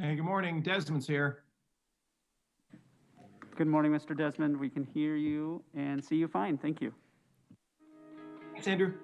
Hey, good morning. Desmond's here. Good morning, Mr. Desmond. We can hear you and see you fine. Thank you. Thanks, Andrew.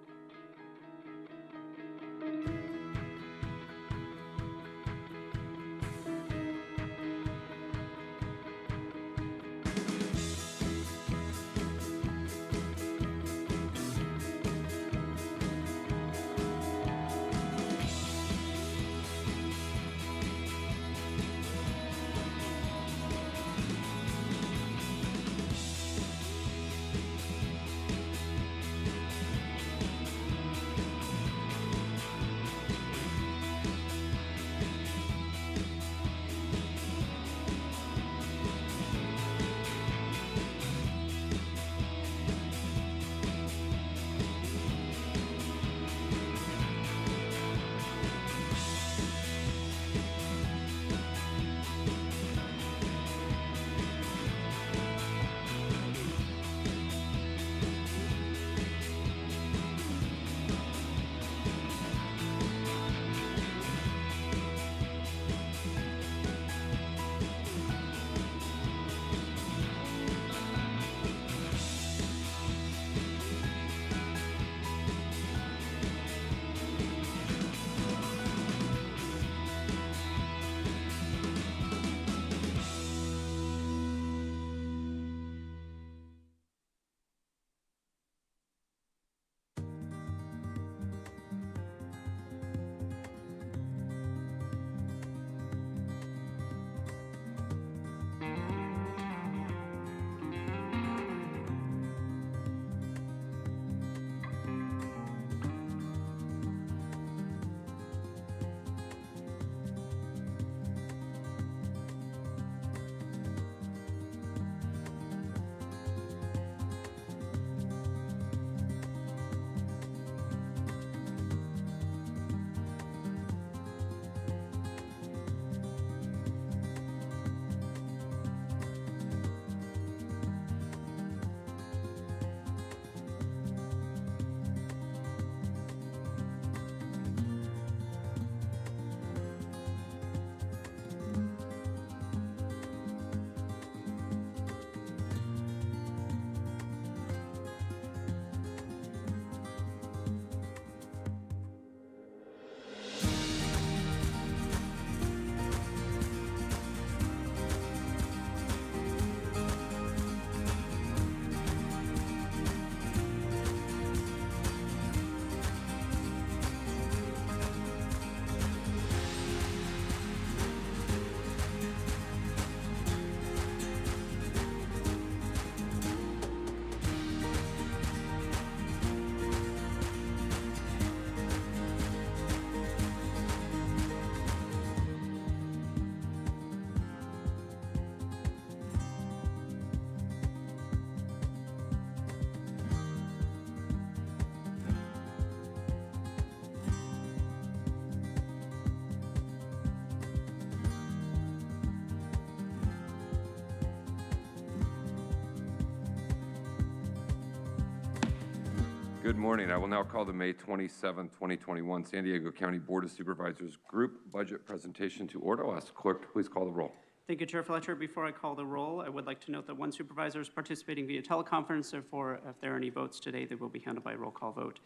Good morning. I will now call the May 27, 2021 San Diego County Board of Supervisors Group Budget Presentation to order. I'll ask the clerk to please call the roll. Thank you, Chair Fletcher. Before I call the roll, I would like to note that one supervisor is participating via teleconference. Therefore, if there are any votes today, they will be handled by roll call vote.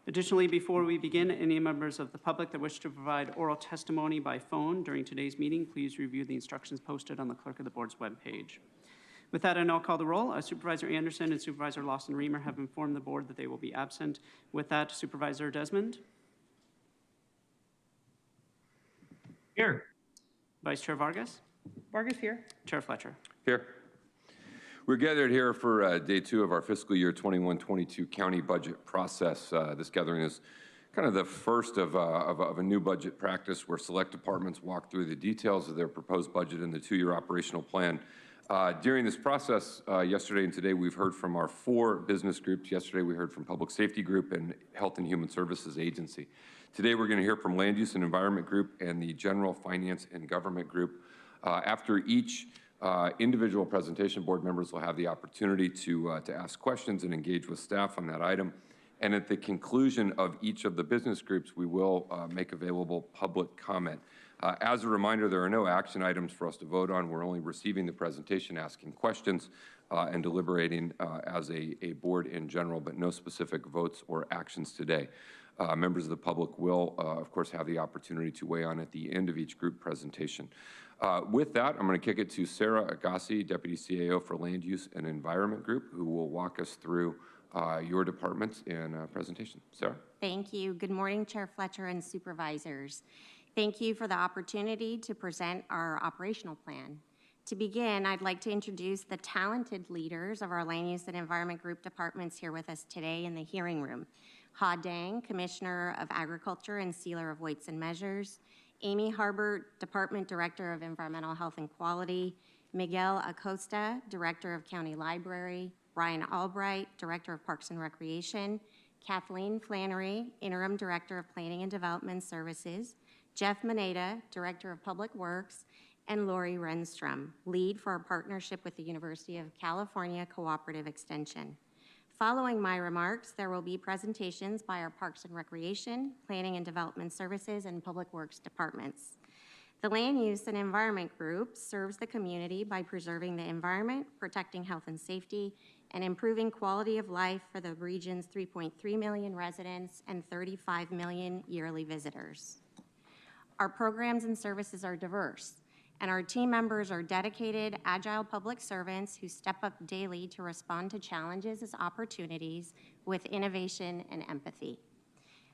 Additionally, before we begin, any members of the public that wish to provide oral testimony by phone during today's meeting, please review the instructions posted on the Clerk of the Board's webpage. With that, I now call the roll. Supervisor Anderson and Supervisor Lawson-Remer have informed the board that they will be absent. With that, Supervisor Desmond. Here. Vice Chair Vargas. Vargas here. Chair Fletcher. Here. We're gathered here for day 2 of our fiscal year 21-22 county budget process. This gathering is kind of the first of a new budget practice where select departments walk through the details of their proposed budget and the 2-year operational plan. During this process, yesterday and today, we've heard from our 4 business groups. Yesterday, we heard from Public Safety Group and Health and Human Services Agency. Today, we're going to hear from Land Use and Environment Group and the General Finance and Government Group. After each individual presentation, board members will have the opportunity to ask questions and engage with staff on that item. And at the conclusion of each of the business groups, we will make available public comment. As a reminder, there are no action items for us to vote on. We're only receiving the presentation, asking questions, and deliberating as a board in general, but no specific votes or actions today. Members of the public will, of course, have the opportunity to weigh on at the end of each group presentation. With that, I'm going to kick it to Sarah Agassi, Deputy CAO for Land Use and Environment Group, who will walk us through your departments in presentation. Sarah? Thank you. Good morning, Chair Fletcher and supervisors. Thank you for the opportunity to present our operational plan. To begin, I'd like to introduce the talented leaders of our Land Use and Environment Group departments here with us today in the hearing room. Ha Dang, Commissioner of Agriculture and Sealer of Weights and Measures. Amy Harbert, Department Director of Environmental Health and Quality. Miguel Acosta, Director of County Library. Ryan Albright, Director of Parks and Recreation. Kathleen Flannery, Interim Director of Planning and Development Services. Jeff Maneda, Director of Public Works. And Lori Renstrom, lead for our partnership with the University of California Cooperative Extension. Following my remarks, there will be presentations by our Parks and Recreation, Planning and Development Services, and Public Works departments. The Land Use and Environment Group serves the community by preserving the environment, protecting health and safety, and improving quality of life for the region's 3.3 million residents and 35 million yearly visitors. Our programs and services are diverse, and our team members are dedicated, agile public servants who step up daily to respond to challenges as opportunities with innovation and empathy.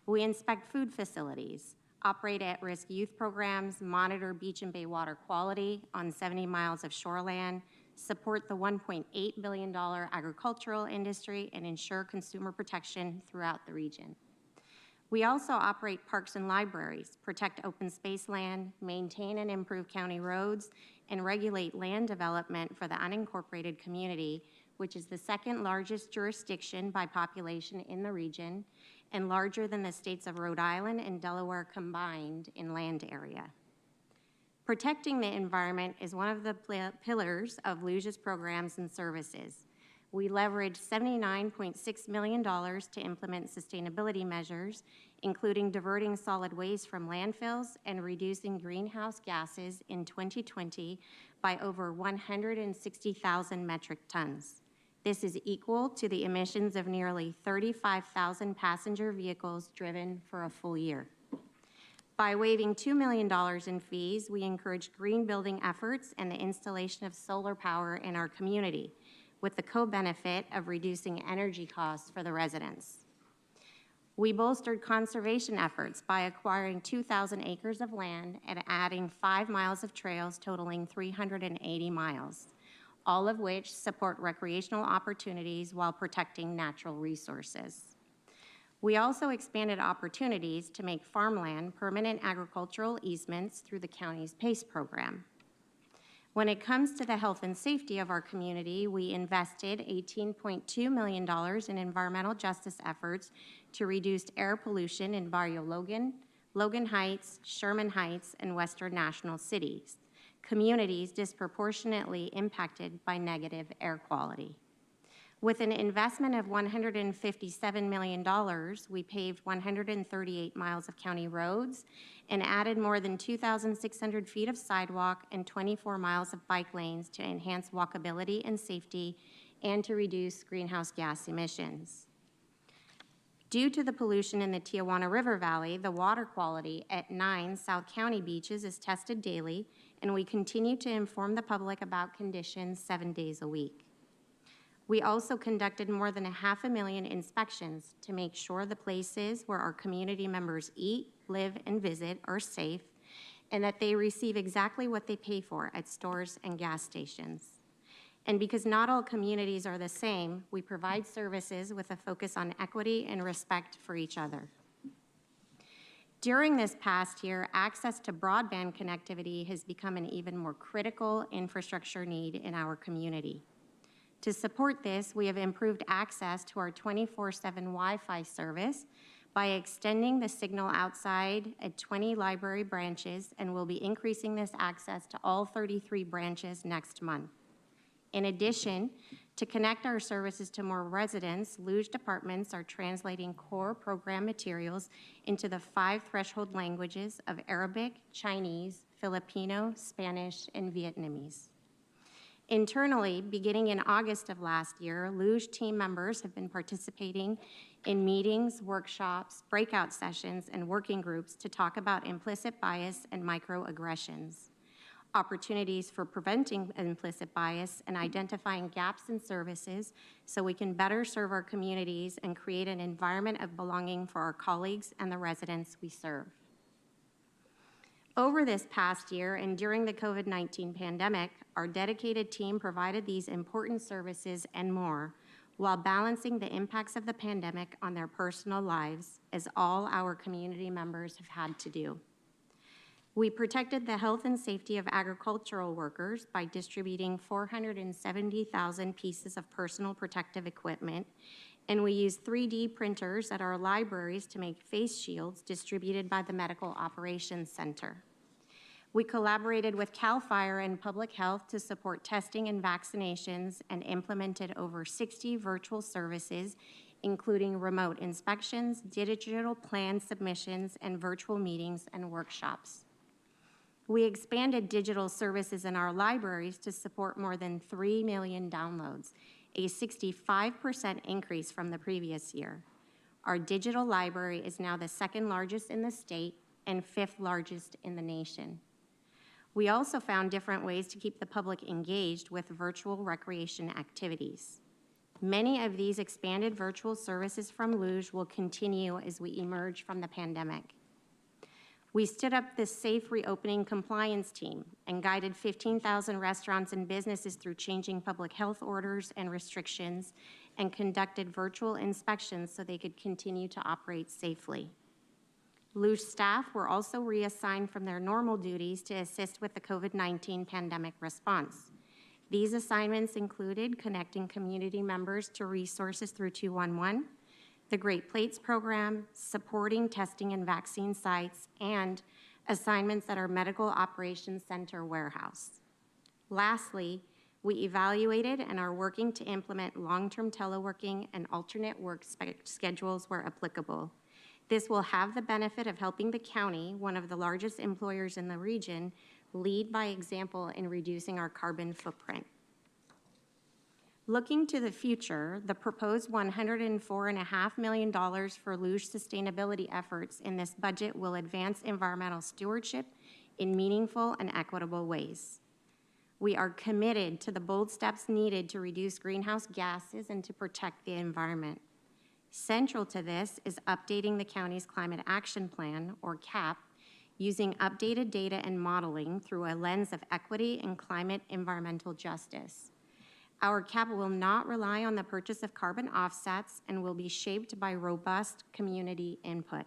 We inspect food facilities, operate at-risk youth programs, monitor beach and bay water quality on 70 miles of shoreland, support the $1.8 billion agricultural industry, and ensure consumer protection throughout the region. We also operate parks and libraries, protect open space land, maintain and improve county roads, and regulate land development for the unincorporated community, which is the second largest jurisdiction by population in the region and larger than the states of Rhode Island and Delaware combined in land area. Protecting the environment is one of the pillars of LUJA's programs and services. We leveraged $79.6 million to implement sustainability measures, including diverting solid waste from landfills and reducing greenhouse gases in 2020 by over 160,000 metric tons. This is equal to the emissions of nearly 35,000 passenger vehicles driven for a full year. By waiving $2 million in fees, we encourage green building efforts and the installation of solar power in our community, with the co-benefit of reducing energy costs for the residents. We bolstered conservation efforts by acquiring 2,000 acres of land and adding 5 miles of trails totaling 380 miles, all of which support recreational opportunities while protecting natural resources. We also expanded opportunities to make farmland permanent agricultural easements through the county's PACE program. When it comes to the health and safety of our community, we invested $18.2 million in environmental justice efforts to reduce air pollution in Barrio Logan, Logan Heights, Sherman Heights, and Western National cities, communities disproportionately impacted by negative air quality. With an investment of $157 million, we paved 138 miles of county roads and added more than 2,600 feet of sidewalk and 24 miles of bike lanes to enhance walkability and safety and to reduce greenhouse gas emissions. Due to the pollution in the Tijuana River Valley, the water quality at 9 South County beaches is tested daily, and we continue to inform the public about conditions 7 days a week. We also conducted more than 500,000 inspections to make sure the places where our community members eat, live, and visit are safe, and that they receive exactly what they pay for at stores and gas stations. And because not all communities are the same, we provide services with a focus on equity and respect for each other. During this past year, access to broadband connectivity has become an even more critical infrastructure need in our community. To support this, we have improved access to our 24/7 Wi-Fi service by extending the signal outside at 20 library branches, and will be increasing this access to all 33 branches next month. In addition, to connect our services to more residents, Luge departments are translating core program materials into the 5 threshold languages of Arabic, Chinese, Filipino, Spanish, and Vietnamese. Internally, beginning in August of last year, Luge team members have been participating in meetings, workshops, breakout sessions, and working groups to talk about implicit bias and microaggressions, opportunities for preventing implicit bias and identifying gaps in services so we can better serve our communities and create an environment of belonging for our colleagues and the residents we serve. Over this past year and during the COVID-19 pandemic, our dedicated team provided these important services and more while balancing the impacts of the pandemic on their personal lives, as all our community members have had to do. We protected the health and safety of agricultural workers by distributing 470,000 pieces of personal protective equipment, and we used 3D printers at our libraries to make face shields distributed by the Medical Operations Center. We collaborated with CAL FIRE and Public Health to support testing and vaccinations and implemented over 60 virtual services, including remote inspections, digital plan submissions, and virtual meetings and workshops. We expanded digital services in our libraries to support more than 3 million downloads, a 65% increase from the previous year. Our digital library is now the 2nd largest in the state and 5th largest in the nation. We also found different ways to keep the public engaged with virtual recreation activities. Many of these expanded virtual services from Luge will continue as we emerge from the pandemic. We stood up this safe reopening compliance team and guided 15,000 restaurants and businesses through changing public health orders and restrictions and conducted virtual inspections so they could continue to operate safely. Luge staff were also reassigned from their normal duties to assist with the COVID-19 pandemic response. These assignments included connecting community members to resources through 211, the Great Plates program, supporting testing and vaccine sites, and assignments at our Medical Operations Center warehouse. Lastly, we evaluated and are working to implement long-term teleworking and alternate work schedules where applicable. This will have the benefit of helping the county, one of the largest employers in the region, lead by example in reducing our carbon footprint. Looking to the future, the proposed $104.5 million for Luge sustainability efforts in this budget will advance environmental stewardship in meaningful and equitable ways. We are committed to the bold steps needed to reduce greenhouse gases and to protect the environment. Central to this is updating the county's Climate Action Plan, or CAP, using updated data and modeling through a lens of equity and climate environmental justice. Our CAP will not rely on the purchase of carbon offsets and will be shaped by robust community input.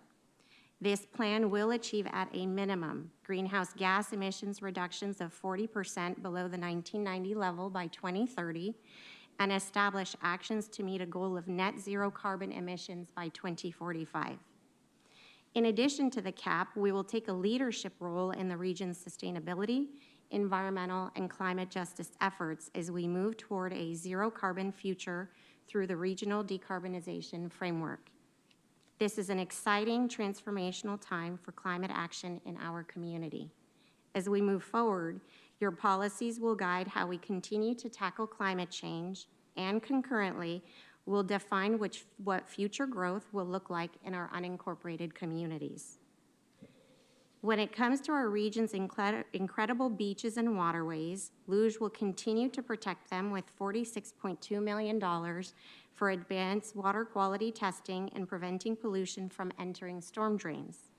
This plan will achieve at a minimum greenhouse gas emissions reductions of 40% below the 1990 level by 2030 and establish actions to meet a goal of net zero carbon emissions by 2045. In addition to the CAP, we will take a leadership role in the region's sustainability, environmental, and climate justice efforts as we move toward a zero carbon future through the Regional Decarbonization Framework. This is an exciting, transformational time for climate action in our community. As we move forward, your policies will guide how we continue to tackle climate change and concurrently will define what future growth will look like in our unincorporated communities. When it comes to our region's incredible beaches and waterways, Luge will continue to protect them with $46.2 million for advanced water quality testing and preventing pollution from entering storm drains.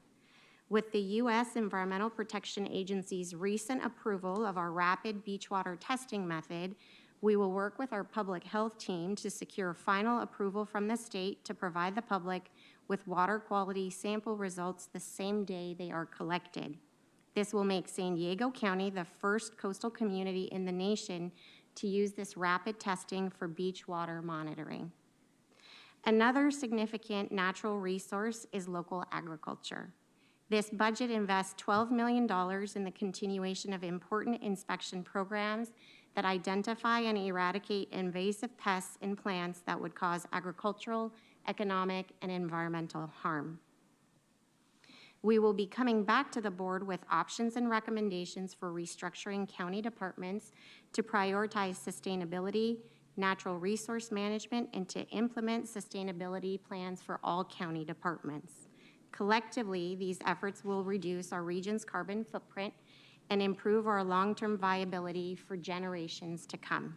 With the U.S. Environmental Protection Agency's recent approval of our rapid beach water testing method, we will work with our public health team to secure final approval from the state to provide the public with water quality sample results the same day they are collected. This will make San Diego County the first coastal community in the nation to use this rapid testing for beach water monitoring. Another significant natural resource is local agriculture. This budget invests $12 million in the continuation of important inspection programs that identify and eradicate invasive pests and plants that would cause agricultural, economic, and environmental harm. We will be coming back to the board with options and recommendations for restructuring county departments to prioritize sustainability, natural resource management, and to implement sustainability plans for all county departments. Collectively, these efforts will reduce our region's carbon footprint and improve our long-term viability for generations to come.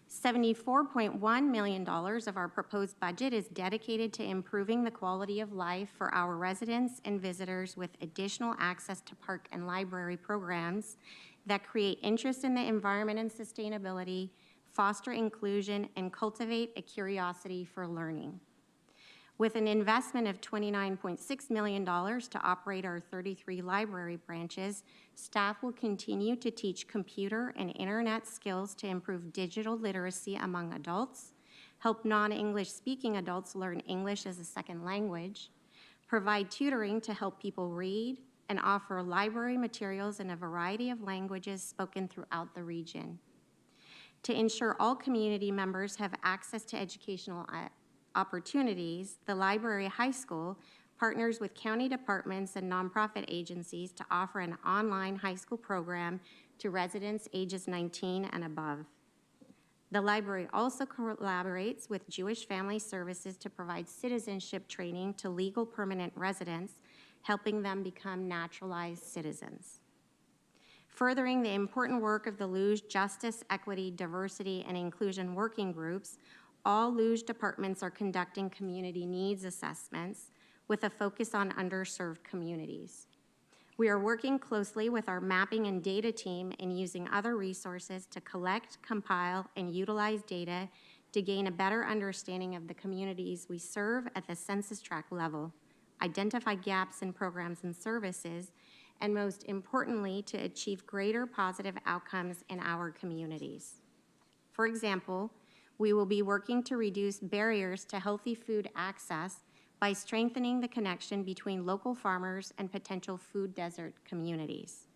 $74.1 million of our proposed budget is dedicated to improving the quality of life for our residents and visitors with additional access to park and library programs that create interest in the environment and sustainability, foster inclusion, and cultivate a curiosity for learning. With an investment of $29.6 million to operate our 33 library branches, staff will continue to teach computer and internet skills to improve digital literacy among adults, help non-English speaking adults learn English as a second language, provide tutoring to help people read, and offer library materials in a variety of languages spoken throughout the region. To ensure all community members have access to educational opportunities, the Library High School partners with county departments and nonprofit agencies to offer an online high school program to residents ages 19 and above. The library also collaborates with Jewish Family Services to provide citizenship training to legal permanent residents, helping them become naturalized citizens. Furthering the important work of the Luge Justice, Equity, Diversity, and Inclusion Working Groups, all Luge departments are conducting community needs assessments with a focus on underserved communities. We are working closely with our mapping and data team and using other resources to collect, compile, and utilize data to gain a better understanding of the communities we serve at the census tract level, identify gaps in programs and services, and most importantly, to achieve greater positive outcomes in our communities. For example, we will be working to reduce barriers to healthy food access by strengthening the connection between local farmers and potential food desert communities.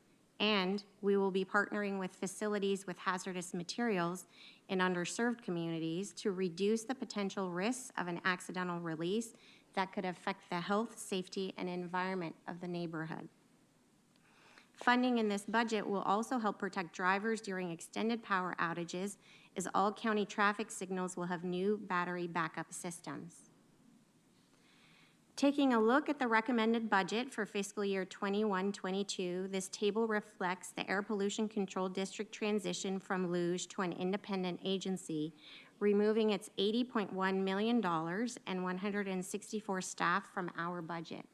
And we will be partnering with facilities with hazardous materials in underserved communities to reduce the potential risks of an accidental release that could affect the health, safety, and environment of the neighborhood. Funding in this budget will also help protect drivers during extended power outages, as all county traffic signals will have new battery backup systems. Taking a look at the recommended budget for fiscal year 21-22, this table reflects the Air Pollution Control District transition from Luge to an independent agency, removing its $80.1 million and 164 staff from our budget.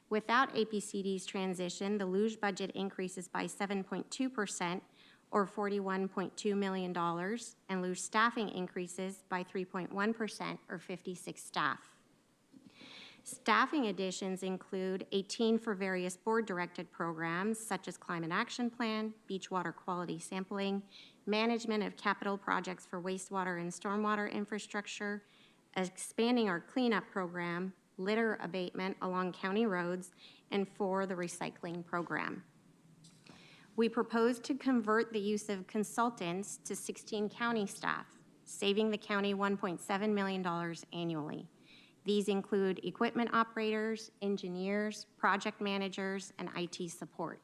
Without APCD's transition, the Luge budget increases by 7.2%, or $41.2 million, and Luge staffing increases by 3.1%, or 56 staff. Staffing additions include 18 for various board-directed programs, such as Climate Action Plan, Beachwater Quality Sampling, management of capital projects for wastewater and stormwater infrastructure, expanding our cleanup program, litter abatement along county roads, and for the recycling program. We propose to convert the use of consultants to 16 county staff, saving the county $1.7 million annually. These include equipment operators, engineers, project managers, and IT support.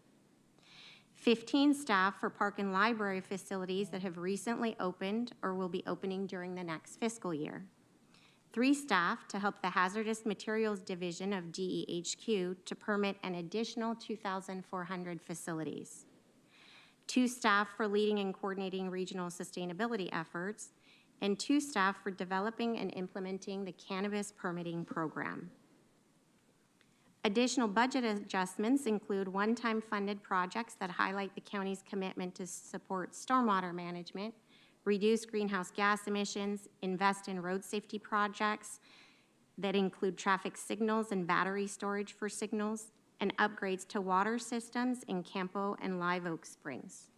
15 staff for park and library facilities that have recently opened or will be opening during the next fiscal year. 3 staff to help the Hazardous Materials Division of DEHQ to permit an additional 2,400 facilities. 2 staff for leading and coordinating regional sustainability efforts, and 2 staff for developing and implementing the cannabis permitting program. Additional budget adjustments include one-time funded projects that highlight the county's commitment to support stormwater management, reduce greenhouse gas emissions, invest in road safety projects that include traffic signals and battery storage for signals, and upgrades to water systems in Campo and Live Oak Springs.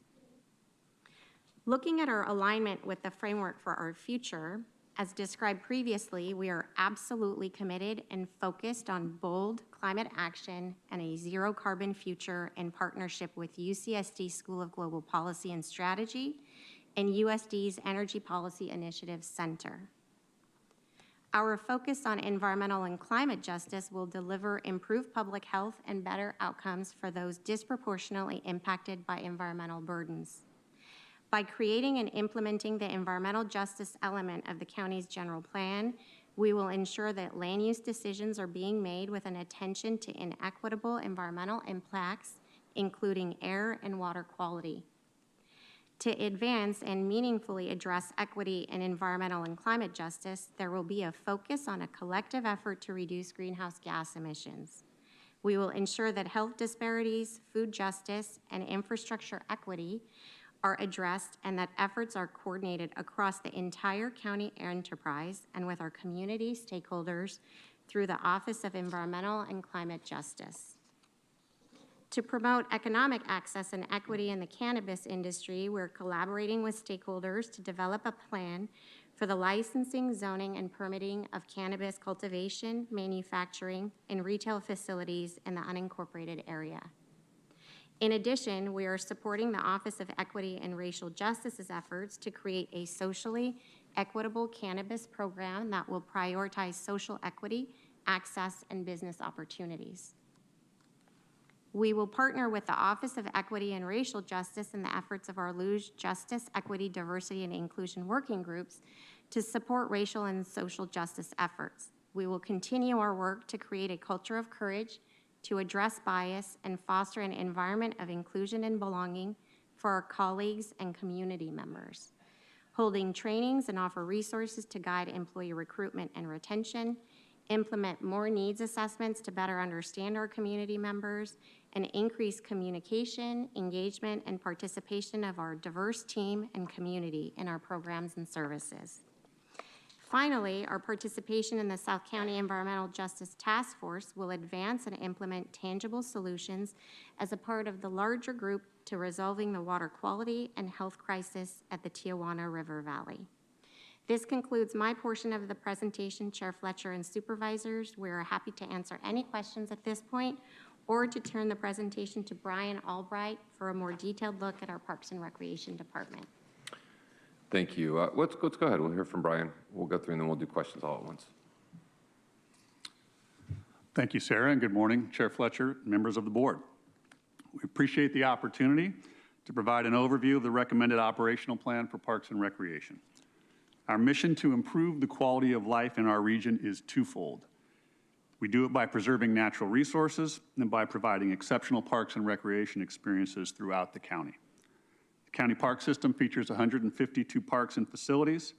Looking at our alignment with the framework for our future, As described previously, we are absolutely committed and focused on bold climate action and a zero-carbon future in partnership with UCSD School of Global Policy and Strategy and USD's Energy Policy Initiative Center. Our focus on environmental and climate justice will deliver improved public health and better outcomes for those disproportionately impacted by environmental burdens. By creating and implementing the environmental justice element of the county's general plan, we will ensure that land use decisions are being made with an attention to inequitable environmental impacts, including air and water quality. To advance and meaningfully address equity in environmental and climate justice, there will be a focus on a collective effort to reduce greenhouse gas emissions. We will ensure that health disparities, food justice, and infrastructure equity are addressed and that efforts are coordinated across the entire county enterprise and with our community stakeholders through the Office of Environmental and Climate Justice. To promote economic access and equity in the cannabis industry, we're collaborating with stakeholders to develop a plan for the licensing, zoning, and permitting of cannabis cultivation, manufacturing, and retail facilities in the unincorporated area. In addition, we are supporting the Office of Equity and Racial Justice's efforts to create a socially equitable cannabis program that will prioritize social equity, access, and business opportunities. We will partner with the Office of Equity and Racial Justice in the efforts of our LUJ Justice, Equity, Diversity, and Inclusion working groups to support racial and social justice efforts. We will continue our work to create a culture of courage, to address bias, and foster an environment of inclusion and belonging for our colleagues and community members. Holding trainings and offer resources to guide employee recruitment and retention, implement more needs assessments to better understand our community members, and increase communication, engagement, and participation of our diverse team and community in our programs and services. Finally, our participation in the South County Environmental Justice Task Force will advance and implement tangible solutions as a part of the larger group to resolving the water quality and health crisis at the Tijuana River Valley. This concludes my portion of the presentation. Chair Fletcher and supervisors, we are happy to answer any questions at this point or to turn the presentation to Brian Albright for a more detailed look at our Parks and Recreation Department. Thank you. Let's go ahead. We'll hear from Brian. We'll go through and then we'll do questions all at once. Thank you, Sarah, and good morning, Chair Fletcher, members of the board. We appreciate the opportunity to provide an overview of the recommended operational plan for Parks and Recreation. Our mission to improve the quality of life in our region is twofold. We do it by preserving natural resources and by providing exceptional parks and recreation experiences throughout the county. The county park system features 152 parks and facilities,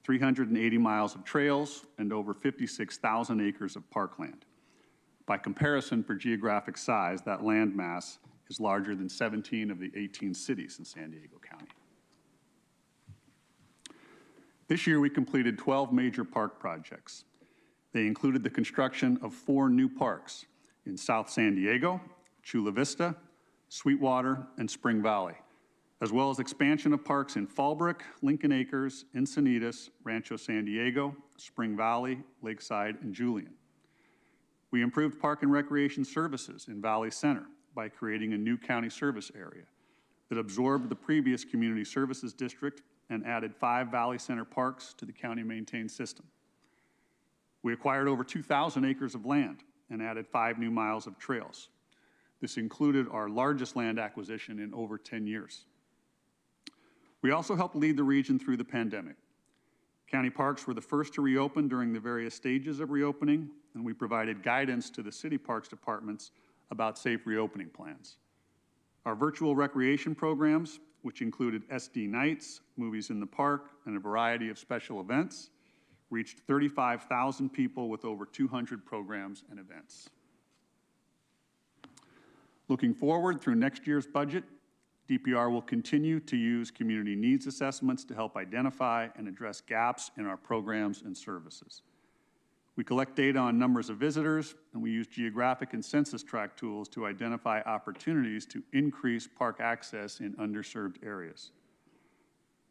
380 miles of trails, and over 56,000 acres of parkland. By comparison, for geographic size, that land mass is larger than 17 of the 18 cities in San Diego County. This year, we completed 12 major park projects. They included the construction of 4 new parks in South San Diego, Chula Vista, Sweetwater, and Spring Valley, as well as expansion of parks in Fallbrook, Lincoln Acres, Encinitas, Rancho San Diego, Spring Valley, Lakeside, and Julian. We improved park and recreation services in Valley Center by creating a new county service area that absorbed the previous community services district and added 5 Valley Center parks to the county-maintained system. We acquired over 2,000 acres of land and added 5 new miles of trails. This included our largest land acquisition in over 10 years. We also helped lead the region through the pandemic. County parks were the first to reopen during the various stages of reopening, and we provided guidance to the city parks departments about safe reopening plans. Our virtual recreation programs, which included SD nights, movies in the park, and a variety of special events, reached 35,000 people with over 200 programs and events. Looking forward through next year's budget, DPR will continue to use community needs assessments to help identify and address gaps in our programs and services. We collect data on numbers of visitors, and we use geographic and census tract tools to identify opportunities to increase park access in underserved areas.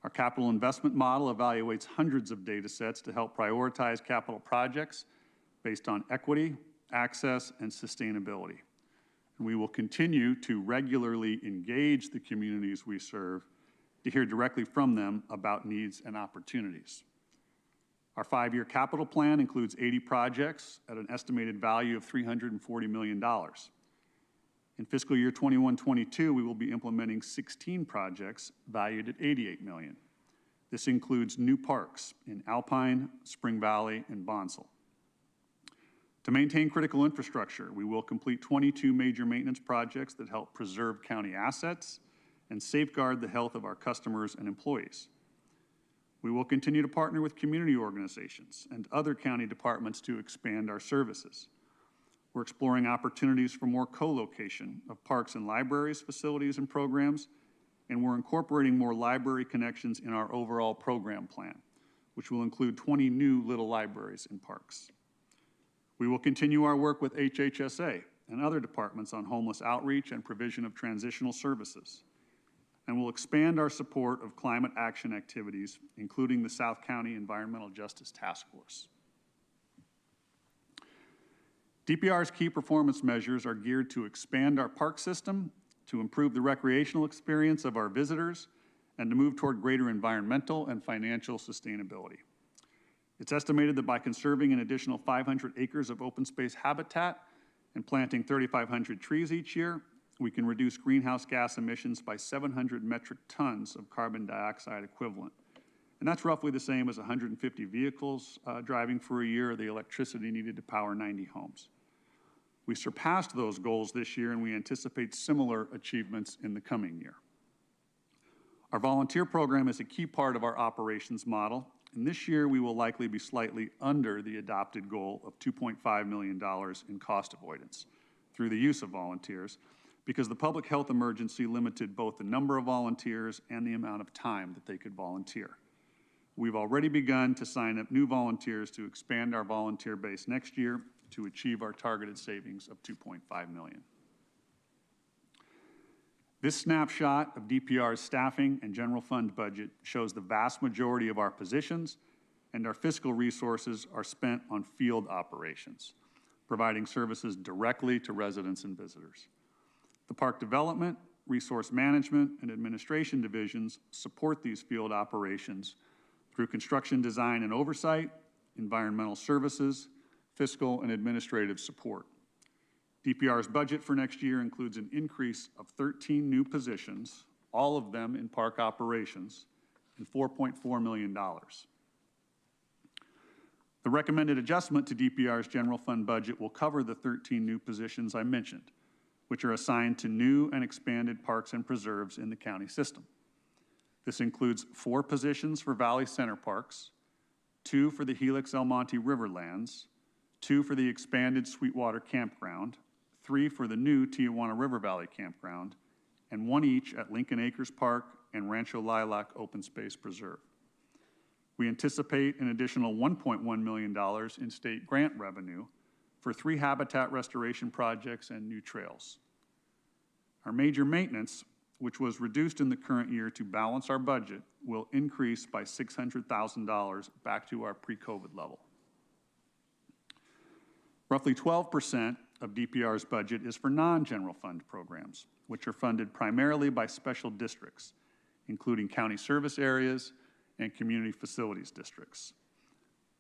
Our capital investment model evaluates hundreds of data sets to help prioritize capital projects based on equity, access, and sustainability. And we will continue to regularly engage the communities we serve to hear directly from them about needs and opportunities. Our 5-year capital plan includes 80 projects at an estimated value of $340 million. In fiscal year 21-22, we will be implementing 16 projects valued at $88 million. This includes new parks in Alpine, Spring Valley, and Bonsall. To maintain critical infrastructure, we will complete 22 major maintenance projects that help preserve county assets and safeguard the health of our customers and employees. We will continue to partner with community organizations and other county departments to expand our services. We're exploring opportunities for more co-location of parks and libraries, facilities, and programs, and we're incorporating more library connections in our overall program plan, which will include 20 new little libraries in parks. We will continue our work with HHSA and other departments on homeless outreach and provision of transitional services. And we'll expand our support of climate action activities, including the South County Environmental Justice Task Force. DPR's key performance measures are geared to expand our park system, to improve the recreational experience of our visitors, and to move toward greater environmental and financial sustainability. It's estimated that by conserving an additional 500 acres of open space habitat and planting 3,500 trees each year, we can reduce greenhouse gas emissions by 700 metric tons of carbon dioxide equivalent. And that's roughly the same as 150 vehicles driving for a year, or the electricity needed to power 90 homes. We surpassed those goals this year, and we anticipate similar achievements in the coming year. Our volunteer program is a key part of our operations model, and this year we will likely be slightly under the adopted goal of $2.5 million in cost avoidance through the use of volunteers, because the public health emergency limited both the number of volunteers and the amount of time that they could volunteer. We've already begun to sign up new volunteers to expand our volunteer base next year to achieve our targeted savings of $2.5 million. This snapshot of DPR's staffing and general fund budget shows the vast majority of our positions and our fiscal resources are spent on field operations, providing services directly to residents and visitors. The Park Development, Resource Management, and Administration divisions support these field operations through construction design and oversight, environmental services, fiscal and administrative support. DPR's budget for next year includes an increase of 13 new positions, all of them in park operations, and $4.4 million. The recommended adjustment to DPR's general fund budget will cover the 13 new positions I mentioned, which are assigned to new and expanded parks and preserves in the county system. This includes 4 positions for Valley Center Parks, 2 for the Helix El Monte Riverlands, 2 for the expanded Sweetwater Campground, 3 for the new Tijuana River Valley Campground, and 1 each at Lincoln Acres Park and Rancho Lilac Open Space Preserve. We anticipate an additional $1.1 million in state grant revenue for 3 habitat restoration projects and new trails. Our major maintenance, which was reduced in the current year to balance our budget, will increase by $600,000 back to our pre-COVID level. Roughly 12% of DPR's budget is for non-general fund programs, which are funded primarily by special districts, including county service areas and community facilities districts.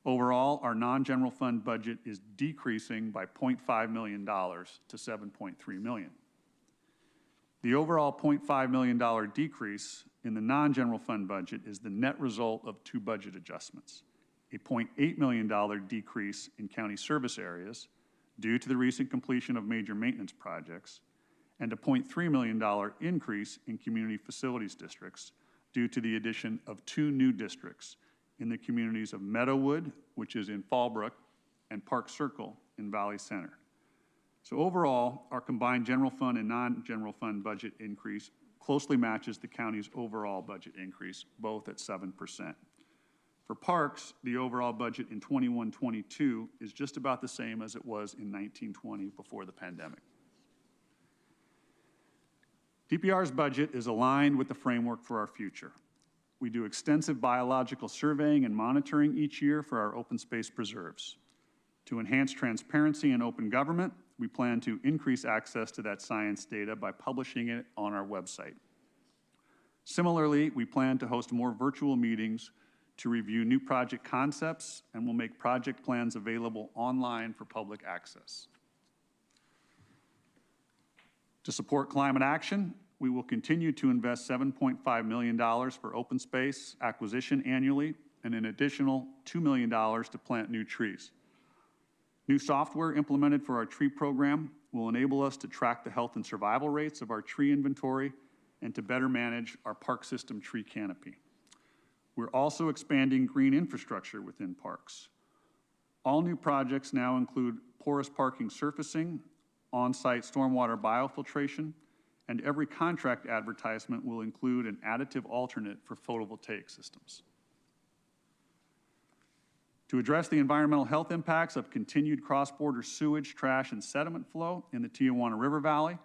Overall, our non-general fund budget is decreasing by $0.5 million to $7.3 million. The overall $0.5 million decrease in the non-general fund budget is the net result of 2 budget adjustments: a $0.8 million decrease in county service areas due to the recent completion of major maintenance projects, and a $0.3 million increase in community facilities districts due to the addition of 2 new districts in the communities of Meadowood, which is in Fallbrook, and Park Circle in Valley Center. So overall, our combined general fund and non-general fund budget increase closely matches the county's overall budget increase, both at 7%. For parks, the overall budget in 21-22 is just about the same as it was in 19-20 before the pandemic. DPR's budget is aligned with the framework for our future. We do extensive biological surveying and monitoring each year for our open space preserves. To enhance transparency and open government, we plan to increase access to that science data by publishing it on our website. Similarly, we plan to host more virtual meetings to review new project concepts, and will make project plans available online for public access. To support climate action, we will continue to invest $7.5 million for open space acquisition annually and an additional $2 million to plant new trees. New software implemented for our tree program will enable us to track the health and survival rates of our tree inventory and to better manage our park system tree canopy. We're also expanding green infrastructure within parks. All new projects now include porous parking surfacing, on-site stormwater biofiltration, and every contract advertisement will include an additive alternate for photovoltaic systems. To address the environmental health impacts of continued cross-border sewage, trash, and sediment flow in the Tijuana River Valley,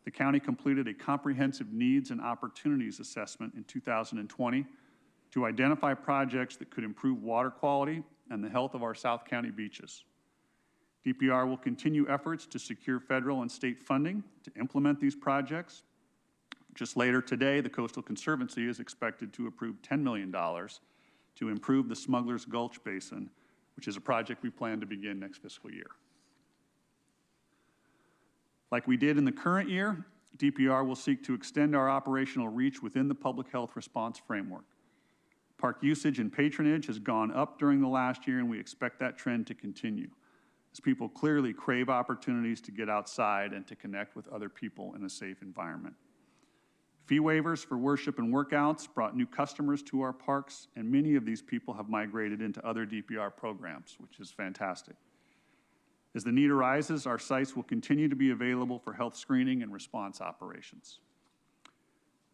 the county completed a comprehensive needs and opportunities assessment in 2020 to identify projects that could improve water quality and the health of our South County beaches. DPR will continue efforts to secure federal and state funding to implement these projects. Just later today, the Coastal Conservancy is expected to approve $10 million to improve the Smuggler's Gulch Basin, which is a project we plan to begin next fiscal year. Like we did in the current year, DPR will seek to extend our operational reach within the public health response framework. Park usage and patronage has gone up during the last year, and we expect that trend to continue, as people clearly crave opportunities to get outside and to connect with other people in a safe environment. Fee waivers for worship and workouts brought new customers to our parks, and many of these people have migrated into other DPR programs, which is fantastic. As the need arises, our sites will continue to be available for health screening and response operations.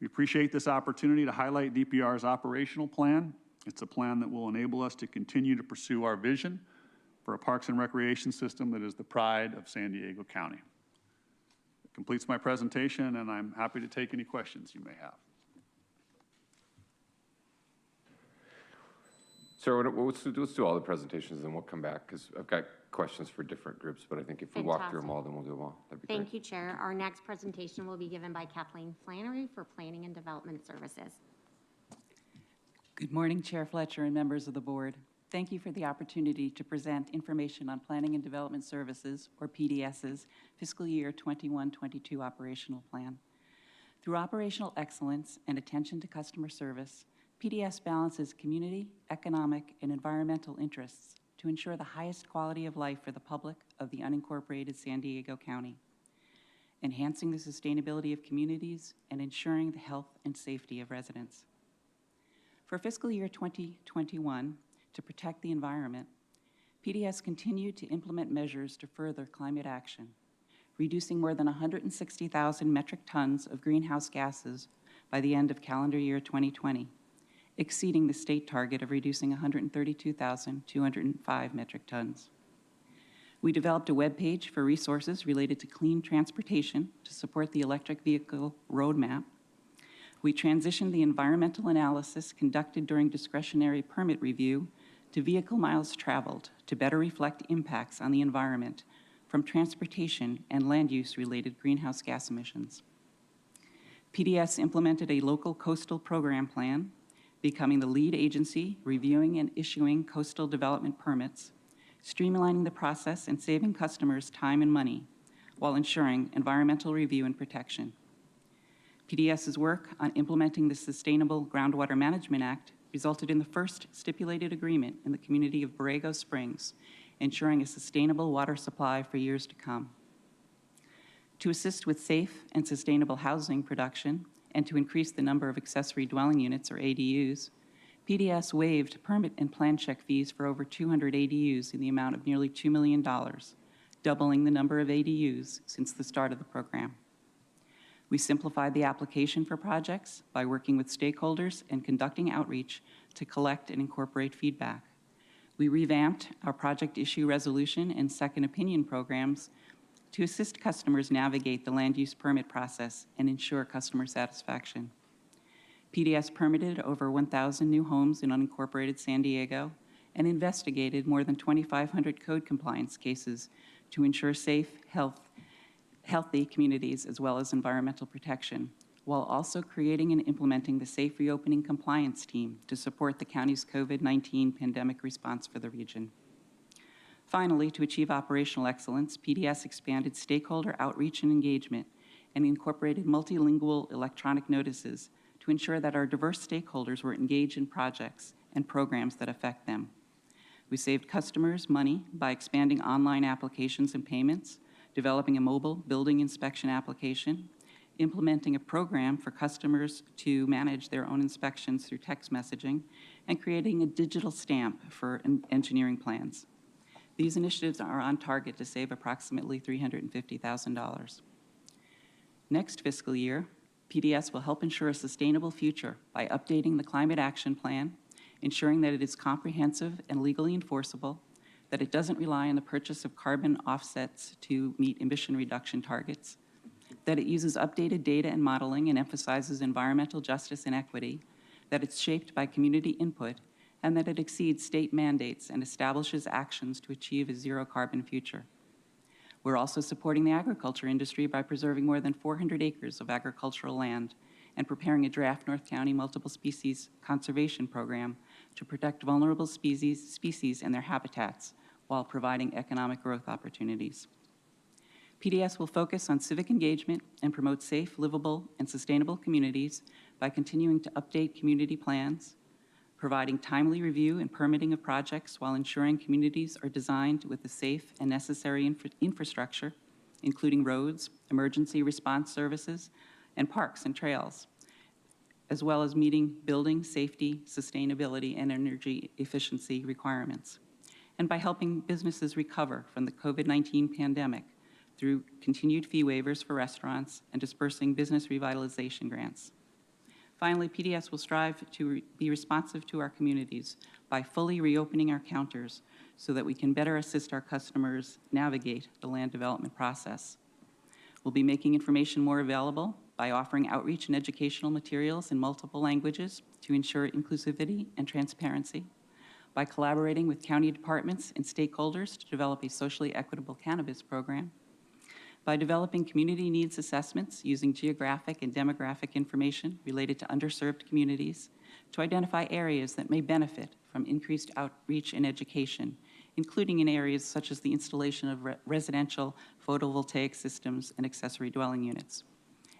We appreciate this opportunity to highlight DPR's operational plan. It's a plan that will enable us to continue to pursue our vision for a parks and recreation system that is the pride of San Diego County. That completes my presentation, and I'm happy to take any questions you may have. So let's do all the presentations, and we'll come back, because I've got questions for different groups, but I think if we walk through them all, then we'll do them all. That'd be great. Thank you, Chair. Our next presentation will be given by Kathleen Flannery for Planning and Development Services. Good morning, Chair Fletcher and members of the board. Thank you for the opportunity to present information on Planning and Development Services, or PDS's, fiscal year 21-22 operational plan. Through operational excellence and attention to customer service, PDS balances community, economic, and environmental interests to ensure the highest quality of life for the public of the unincorporated San Diego County, enhancing the sustainability of communities and ensuring the health and safety of residents. For fiscal year 2021, to protect the environment, PDS continued to implement measures to further climate action, reducing more than 160,000 metric tons of greenhouse gases by the end of calendar year 2020, exceeding the state target of reducing 132,205 metric tons. We developed a web page for resources related to clean transportation to support the electric vehicle roadmap. We transitioned the environmental analysis conducted during discretionary permit review to vehicle miles traveled to better reflect impacts on the environment from transportation and land use related greenhouse gas emissions. PDS implemented a local coastal program plan, becoming the lead agency reviewing and issuing coastal development permits, streamlining the process and saving customers time and money while ensuring environmental review and protection. PDS's work on implementing the Sustainable Groundwater Management Act resulted in the first stipulated agreement in the community of Borrego Springs, ensuring a sustainable water supply for years to come. To assist with safe and sustainable housing production and to increase the number of accessory dwelling units, or ADUs, PDS waived permit and plan check fees for over 200 ADUs in the amount of nearly $2 million, doubling the number of ADUs since the start of the program. We simplified the application for projects by working with stakeholders and conducting outreach to collect and incorporate feedback. We revamped our project issue resolution and second opinion programs to assist customers navigate the land use permit process and ensure customer satisfaction. PDS permitted over 1,000 new homes in unincorporated San Diego and investigated more than 2,500 code compliance cases to ensure safe, healthy communities as well as environmental protection, while also creating and implementing the Safe Reopening Compliance Team to support the county's COVID-19 pandemic response for the region. Finally, to achieve operational excellence, PDS expanded stakeholder outreach and engagement and incorporated multilingual electronic notices to ensure that our diverse stakeholders were engaged in projects and programs that affect them. We saved customers money by expanding online applications and payments, developing a mobile building inspection application, implementing a program for customers to manage their own inspections through text messaging, and creating a digital stamp for engineering plans. These initiatives are on target to save approximately $350,000. Next fiscal year, PDS will help ensure a sustainable future by updating the Climate Action Plan, ensuring that it is comprehensive and legally enforceable, that it doesn't rely on the purchase of carbon offsets to meet emission reduction targets, that it uses updated data and modeling and emphasizes environmental justice and equity, that it's shaped by community input, and that it exceeds state mandates and establishes actions to achieve a zero-carbon future. We're also supporting the agriculture industry by preserving more than 400 acres of agricultural land and preparing a draft North County multiple species conservation program to protect vulnerable species and their habitats while providing economic growth opportunities. PDS will focus on civic engagement and promote safe, livable, and sustainable communities by continuing to update community plans, providing timely review and permitting of projects while ensuring communities are designed with the safe and necessary infrastructure, including roads, emergency response services, and parks and trails, as well as meeting building safety, sustainability, and energy efficiency requirements, and by helping businesses recover from the COVID-19 pandemic through continued fee waivers for restaurants and dispersing business revitalization grants. Finally, PDS will strive to be responsive to our communities by fully reopening our counters so that we can better assist our customers navigate the land development process. We'll be making information more available by offering outreach and educational materials in multiple languages to ensure inclusivity and transparency, by collaborating with county departments and stakeholders to develop a socially equitable cannabis program, by developing community needs assessments using geographic and demographic information related to underserved communities to identify areas that may benefit from increased outreach and education, including in areas such as the installation of residential photovoltaic systems and accessory dwelling units,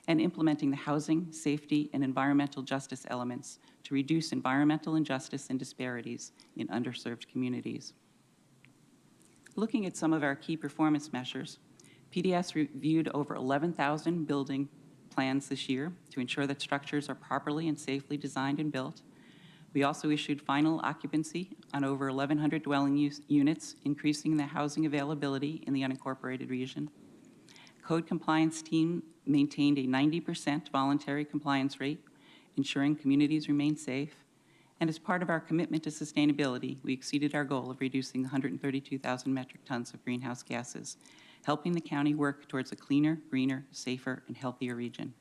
and implementing the housing, safety, and environmental justice elements to reduce environmental injustice and disparities in underserved communities. Looking at some of our key performance measures, PDS reviewed over 11,000 building plans this year to ensure that structures are properly and safely designed and built. We also issued final occupancy on over 1,100 dwelling units, increasing the housing availability in the unincorporated region. Code compliance team maintained a 90% voluntary compliance rate, ensuring communities remain safe. And as part of our commitment to sustainability, we exceeded our goal of reducing 132,000 metric tons of greenhouse gases, helping the county work towards a cleaner, greener, safer, and healthier region.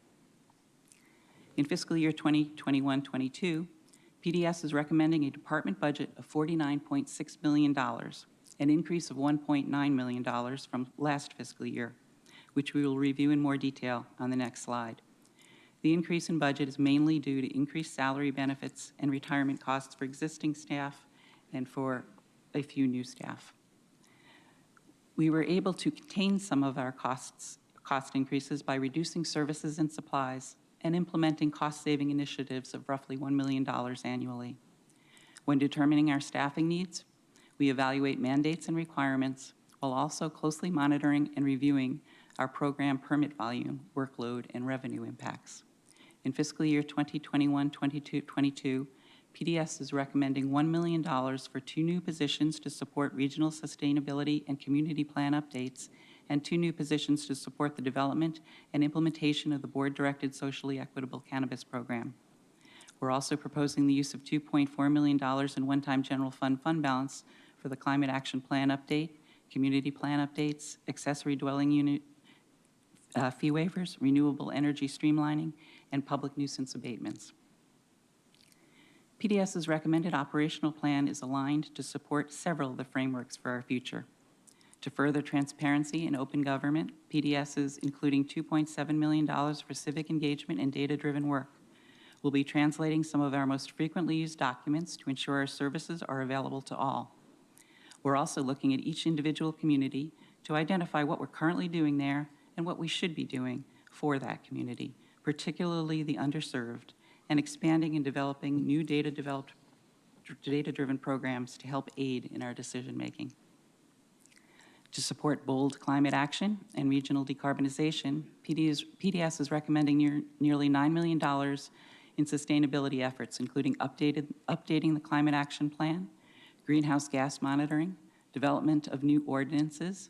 In fiscal year 2021-22, PDS is recommending a department budget of $49.6 million, an increase of $1.9 million from last fiscal year, which we will review in more detail on the next slide. The increase in budget is mainly due to increased salary benefits and retirement costs for existing staff and for a few new staff. We were able to contain some of our cost increases by reducing services and supplies and implementing cost-saving initiatives of roughly $1 million annually. When determining our staffing needs, we evaluate mandates and requirements while also closely monitoring and reviewing our program permit volume, workload, and revenue impacts. In fiscal year 2021-22, PDS is recommending $1 million for 2 new positions to support regional sustainability and community plan updates, and 2 new positions to support the development and implementation of the board-directed socially equitable cannabis program. We're also proposing the use of $2.4 million in one-time general fund balance for the Climate Action Plan update, community plan updates, accessory dwelling unit fee waivers, renewable energy streamlining, and public nuisance abatements. PDS's recommended operational plan is aligned to support several of the frameworks for our future. To further transparency and open government, PDS's, including $2.7 million for civic engagement and data-driven work, will be translating some of our most frequently used documents to ensure our services are available to all. We're also looking at each individual community to identify what we're currently doing there and what we should be doing for that community, particularly the underserved, and expanding and developing new data-driven programs to help aid in our decision-making. To support bold climate action and regional decarbonization, PDS is recommending nearly $9 million in sustainability efforts, including updating the Climate Action Plan, greenhouse gas monitoring, development of new ordinances,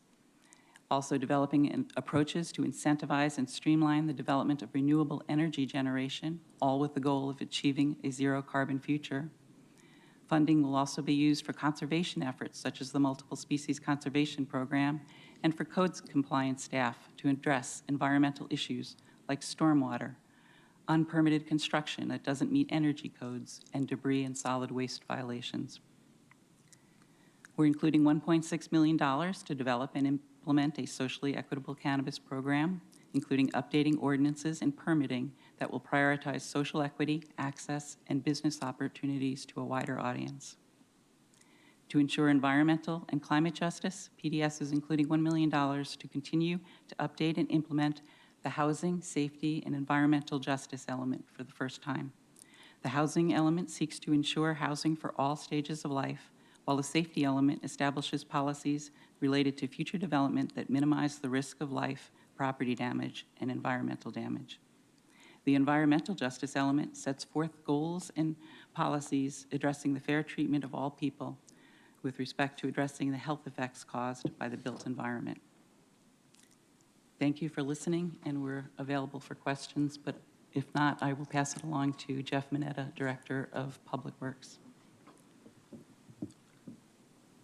also developing approaches to incentivize and streamline the development of renewable energy generation, all with the goal of achieving a zero-carbon future. Funding will also be used for conservation efforts, such as the Multiple Species Conservation Program, and for codes compliance staff to address environmental issues like stormwater, unpermitted construction that doesn't meet energy codes, and debris and solid waste violations. We're including $1.6 million to develop and implement a socially equitable cannabis program, including updating ordinances and permitting that will prioritize social equity, access, and business opportunities to a wider audience. To ensure environmental and climate justice, PDS is including $1 million to continue to update and implement the housing, safety, and environmental justice element for the first time. The housing element seeks to ensure housing for all stages of life, while the safety element establishes policies related to future development that minimize the risk of life, property damage, and environmental damage. The environmental justice element sets forth goals and policies addressing the fair treatment of all people with respect to addressing the health effects caused by the built environment. Thank you for listening, and we're available for questions, but if not, I will pass it along to Jeff Mineta, Director of Public Works.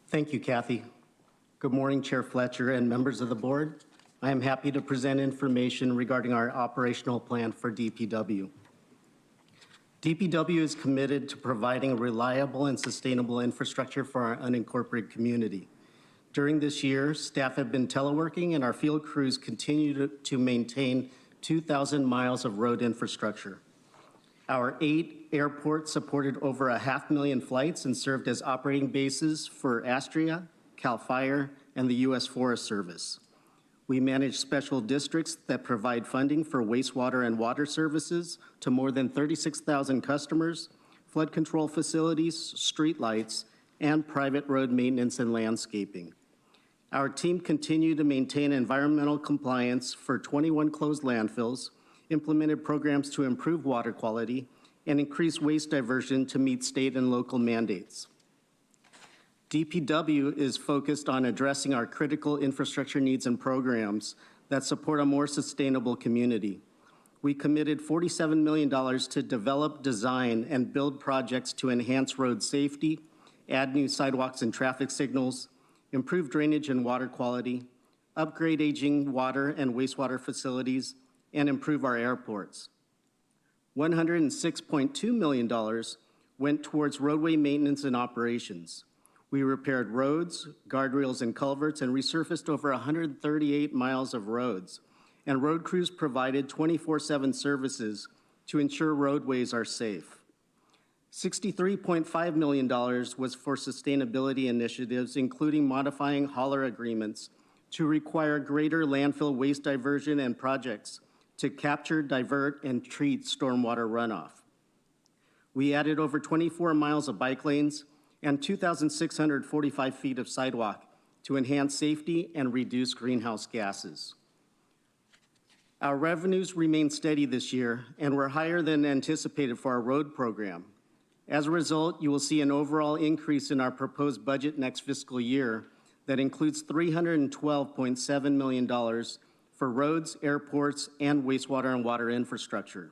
Thank you, Kathy. Good morning, Chair Fletcher and members of the board. I am happy to present information regarding our operational plan for DPW. DPW is committed to providing reliable and sustainable infrastructure for our unincorporated community. During this year, staff have been teleworking and our field crews continue to maintain 2,000 miles of road infrastructure. Our 8 airports supported over 500,000 flights and served as operating bases for Astria, CAL FIRE, and the U.S. Forest Service. We manage special districts that provide funding for wastewater and water services to more than 36,000 customers, flood control facilities, streetlights, and private road maintenance and landscaping. Our team continued to maintain environmental compliance for 21 closed landfills, implemented programs to improve water quality, and increase waste diversion to meet state and local mandates. DPW is focused on addressing our critical infrastructure needs and programs that support a more sustainable community. We committed $47 million to develop, design, and build projects to enhance road safety, add new sidewalks and traffic signals, improve drainage and water quality, upgrade aging water and wastewater facilities, and improve our airports. $106.2 million went towards roadway maintenance and operations. We repaired roads, guardrails, and culverts, and resurfaced over 138 miles of roads. And road crews provided 24/7 services to ensure roadways are safe. $63.5 million was for sustainability initiatives, including modifying hauler agreements to require greater landfill waste diversion and projects to capture, divert, and treat stormwater runoff. We added over 24 miles of bike lanes and 2,645 feet of sidewalk to enhance safety and reduce greenhouse gases. Our revenues remained steady this year and were higher than anticipated for our road program. As a result, you will see an overall increase in our proposed budget next fiscal year that includes $312.7 million for roads, airports, and wastewater and water infrastructure.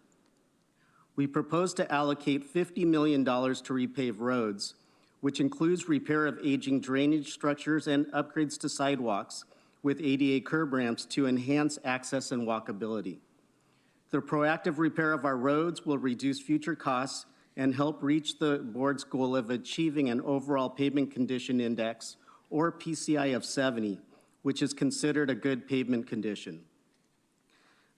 We propose to allocate $50 million to repave roads, which includes repair of aging drainage structures and upgrades to sidewalks with ADA curb ramps to enhance access and walkability. The proactive repair of our roads will reduce future costs and help reach the board's goal of achieving an overall pavement condition index, or PCI, of 70, which is considered a good pavement condition.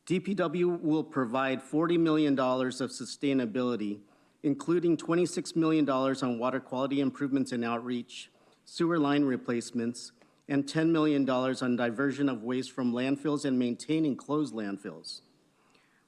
DPW will provide $40 million of sustainability, including $26 million on water quality improvements and outreach, sewer line replacements, and $10 million on diversion of waste from landfills and maintaining closed landfills.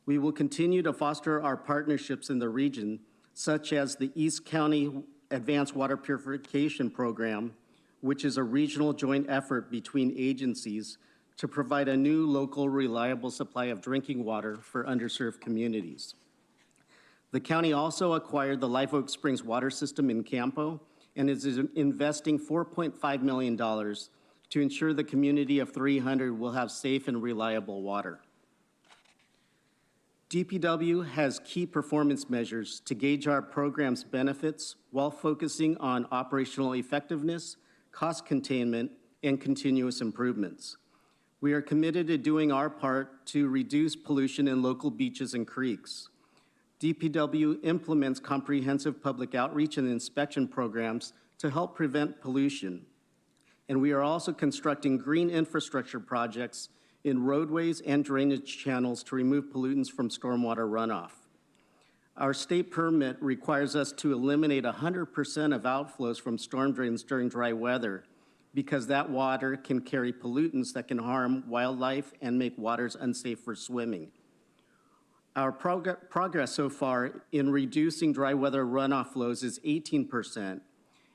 We will continue to foster our partnerships in the region, such as the East County Advanced Water Purification Program, which is a regional joint effort between agencies to provide a new local reliable supply of drinking water for underserved communities. The county also acquired the Live Oak Springs water system in Campo and is investing $4.5 million to ensure the community of 300 will have safe and reliable water. DPW has key performance measures to gauge our program's benefits while focusing on operational effectiveness, cost containment, and continuous improvements. We are committed to doing our part to reduce pollution in local beaches and creeks. DPW implements comprehensive public outreach and inspection programs to help prevent pollution. And we are also constructing green infrastructure projects in roadways and drainage channels to remove pollutants from stormwater runoff. Our state permit requires us to eliminate 100% of outflows from storm drains during dry weather because that water can carry pollutants that can harm wildlife and make waters unsafe for swimming. Our progress so far in reducing dry weather runoff flows is 18%,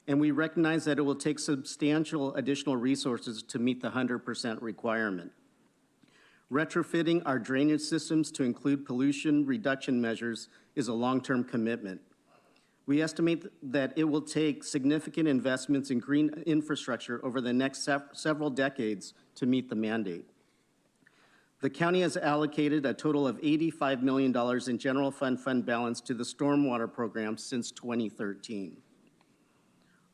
and we recognize that it will take substantial additional resources to meet the 100% requirement. Retrofitting our drainage systems to include pollution reduction measures is a long-term commitment. We estimate that it will take significant investments in green infrastructure over the next several decades to meet the mandate. The county has allocated a total of $85 million in general fund balance to the stormwater program since 2013.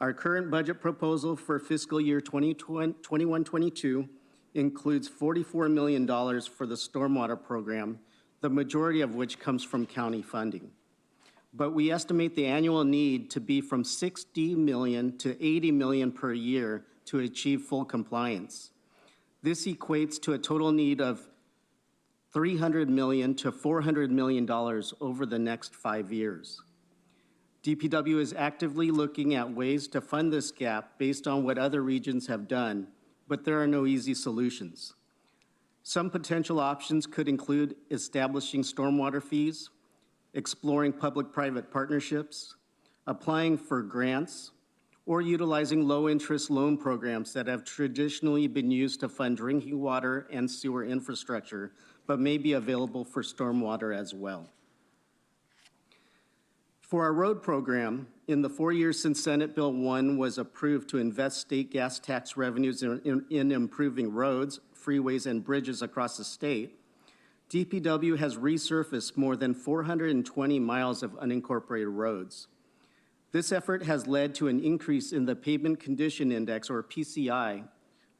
Our current budget proposal for fiscal year 2021-22 includes $44 million for the stormwater program, the majority of which comes from county funding. But we estimate the annual need to be from $60 million to $80 million per year to achieve full compliance. This equates to a total need of $300 million to $400 million over the next 5 years. DPW is actively looking at ways to fund this gap based on what other regions have done, but there are no easy solutions. Some potential options could include establishing stormwater fees, exploring public-private partnerships, applying for grants, or utilizing low-interest loan programs that have traditionally been used to fund drinking water and sewer infrastructure, but may be available for stormwater as well. For our road program, in the 4 years since Senate Bill 1 was approved to invest state gas tax revenues in improving roads, freeways, and bridges across the state, DPW has resurfaced more than 420 miles of unincorporated roads. This effort has led to an increase in the Pavement Condition Index, or PCI,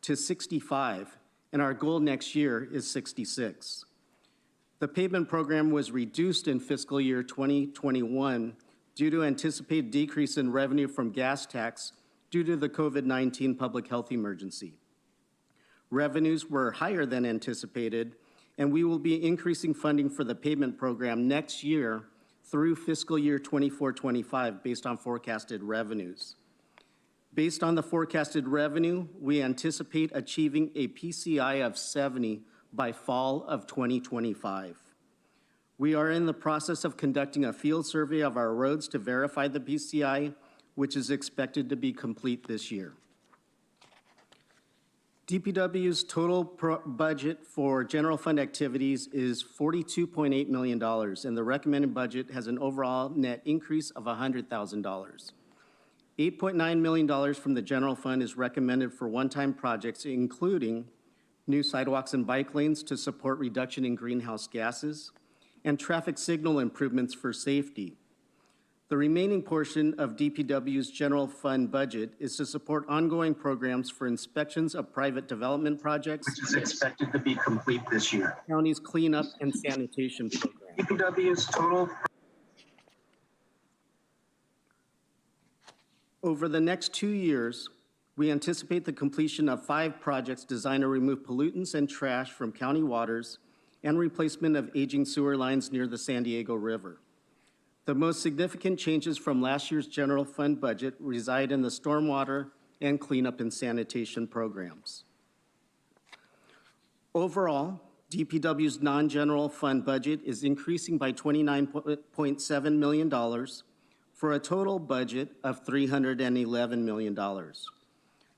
to 65, and our goal next year is 66. The pavement program was reduced in fiscal year 2021 due to anticipated decrease in revenue from gas tax due to the COVID-19 public health emergency. Revenues were higher than anticipated, and we will be increasing funding for the pavement program next year through fiscal year 24-25 based on forecasted revenues. Based on the forecasted revenue, we anticipate achieving a PCI of 70 by fall of 2025. We are in the process of conducting a field survey of our roads to verify the PCI, which is expected to be complete this year. DPW's total budget for general fund activities is $42.8 million, and the recommended budget has an overall net increase of $100,000. $8.9 million from the general fund is recommended for one-time projects, including new sidewalks and bike lanes to support reduction in greenhouse gases, and traffic signal improvements for safety. The remaining portion of DPW's general fund budget is to support ongoing programs for inspections of private development projects, which is expected to be complete this year. County's cleanup and sanitation program. DPW's total Over the next 2 years, we anticipate the completion of 5 projects designed to remove pollutants and trash from county waters and replacement of aging sewer lines near the San Diego River. The most significant changes from last year's general fund budget reside in the stormwater and cleanup and sanitation programs. Overall, DPW's non-general fund budget is increasing by $29.7 million for a total budget of $311 million.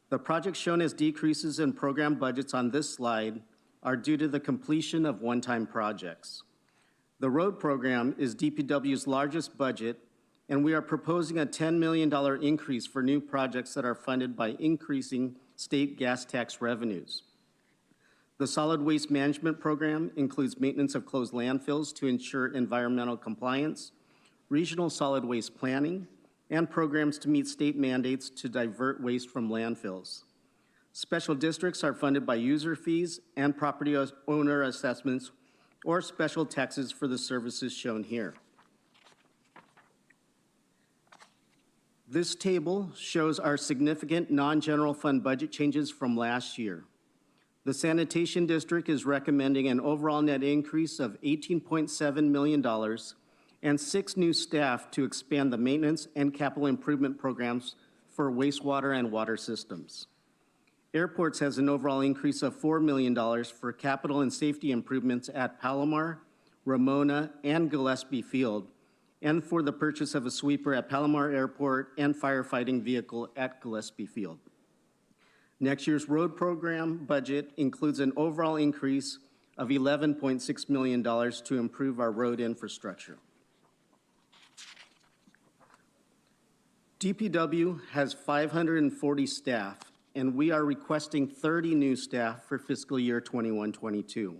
The projects shown as decreases in program budgets on this slide are due to the completion of one-time projects. The road program is DPW's largest budget, and we are proposing a $10 million increase for new projects that are funded by increasing state gas tax revenues. The solid waste management program includes maintenance of closed landfills to ensure environmental compliance, regional solid waste planning, and programs to meet state mandates to divert waste from landfills. Special districts are funded by user fees and property owner assessments or special taxes for the services shown here. This table shows our significant non-general fund budget changes from last year. The Sanitation District is recommending an overall net increase of $18.7 million and 6 new staff to expand the maintenance and capital improvement programs for wastewater and water systems. Airports has an overall increase of $4 million for capital and safety improvements at Palomar, Ramona, and Gillespie Field, and for the purchase of a sweeper at Palomar Airport and firefighting vehicle at Gillespie Field. Next year's road program budget includes an overall increase of $11.6 million to improve our road infrastructure. DPW has 540 staff, and we are requesting 30 new staff for fiscal year 21-22.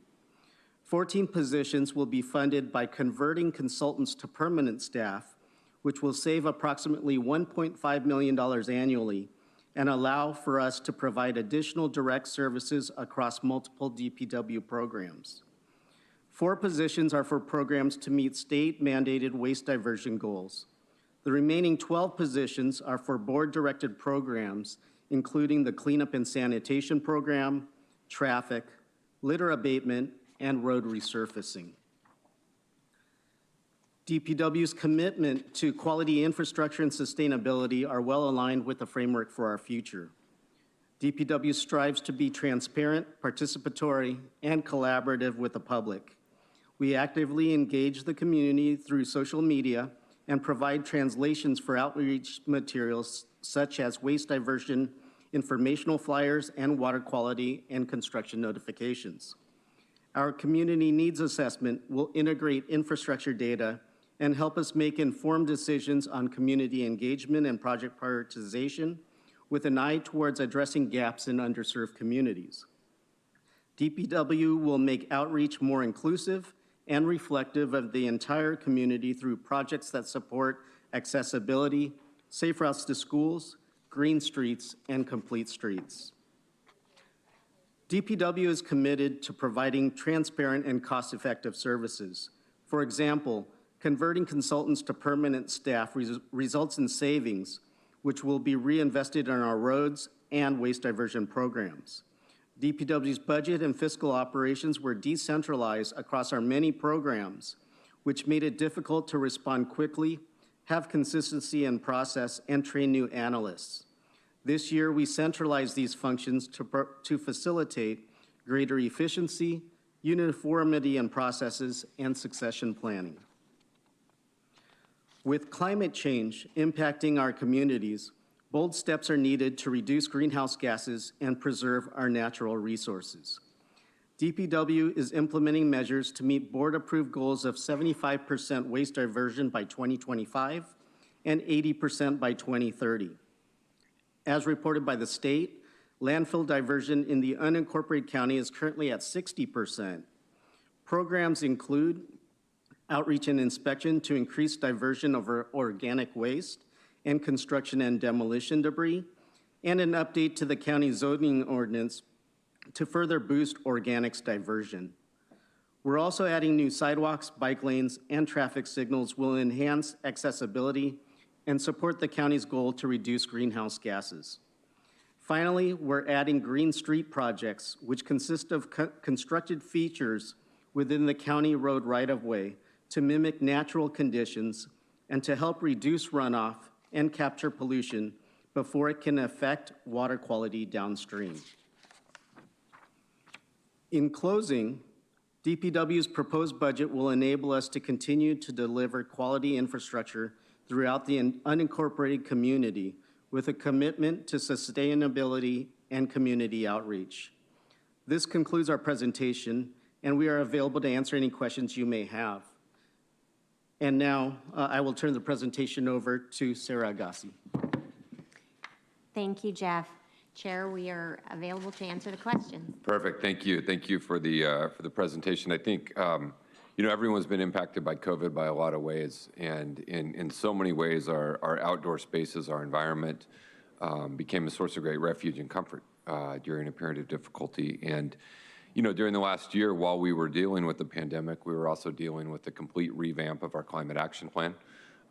14 positions will be funded by converting consultants to permanent staff, which will save approximately $1.5 million annually and allow for us to provide additional direct services across multiple DPW programs. 4 positions are for programs to meet state-mandated waste diversion goals. The remaining 12 positions are for board-directed programs, including the cleanup and sanitation program, traffic, litter abatement, and road resurfacing. DPW's commitment to quality infrastructure and sustainability are well aligned with the framework for our future. DPW strives to be transparent, participatory, and collaborative with the public. We actively engage the community through social media and provide translations for outreach materials such as waste diversion, informational flyers, and water quality and construction notifications. Our community needs assessment will integrate infrastructure data and help us make informed decisions on community engagement and project prioritization with an eye towards addressing gaps in underserved communities. DPW will make outreach more inclusive and reflective of the entire community through projects that support accessibility, safe routes to schools, green streets, and complete streets. DPW is committed to providing transparent and cost-effective services. For example, converting consultants to permanent staff results in savings, which will be reinvested in our roads and waste diversion programs. DPW's budget and fiscal operations were decentralized across our many programs, which made it difficult to respond quickly, have consistency in process, and train new analysts. This year, we centralized these functions to facilitate greater efficiency, uniformity in processes, and succession planning. With climate change impacting our communities, bold steps are needed to reduce greenhouse gases and preserve our natural resources. DPW is implementing measures to meet board-approved goals of 75% waste diversion by 2025 and 80% by 2030. As reported by the state, landfill diversion in the unincorporated county is currently at 60%. Programs include outreach and inspection to increase diversion of organic waste and construction and demolition debris, and an update to the county zoning ordinance to further boost organics diversion. We're also adding new sidewalks, bike lanes, and traffic signals will enhance accessibility and support the county's goal to reduce greenhouse gases. Finally, we're adding green street projects, which consist of constructed features within the county road right-of-way to mimic natural conditions and to help reduce runoff and capture pollution before it can affect water quality downstream. In closing, DPW's proposed budget will enable us to continue to deliver quality infrastructure throughout the unincorporated community with a commitment to sustainability and community outreach. This concludes our presentation, and we are available to answer any questions you may have. And now I will turn the presentation over to Sarah Agassi. Thank you, Jeff. Chair, we are available to answer the questions. Perfect. Thank you. Thank you for the presentation. I think everyone's been impacted by COVID by a lot of ways, and in so many ways, our outdoor spaces, our environment, became a source of great refuge and comfort during a period of difficulty. And during the last year, while we were dealing with the pandemic, we were also dealing with the complete revamp of our climate action plan.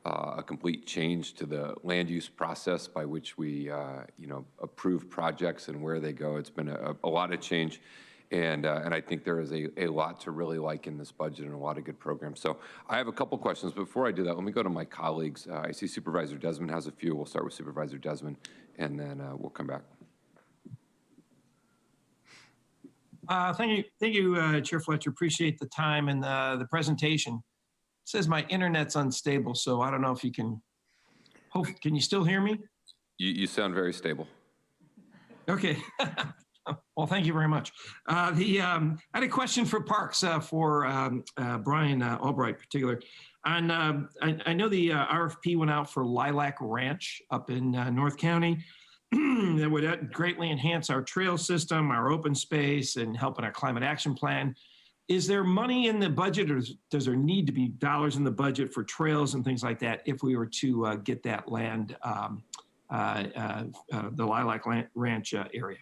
A complete change to the land use process by which we, approve projects and where they go. It's been a lot of change, and I think there is a lot to really like in this budget and a lot of good programs. So I have a couple questions. Before I do that, let me go to my colleagues. I see Supervisor Desmond has a few. We'll start with Supervisor Desmond, and then we'll come back. Thank you, Chair Fletcher. Appreciate the time and the presentation. It says my internet's unstable, so I don't know if you can. Can you still hear me? You sound very stable. Okay. Well, thank you very much. I had a question for Parks for Brian Albright in particular. And I know the RFP went out for Lilac Ranch up in North County. That would greatly enhance our trail system, our open space, and help in our climate action plan. Is there money in the budget, or does there need to be dollars in the budget for trails and things like that if we were to get that land, the Lilac Ranch area?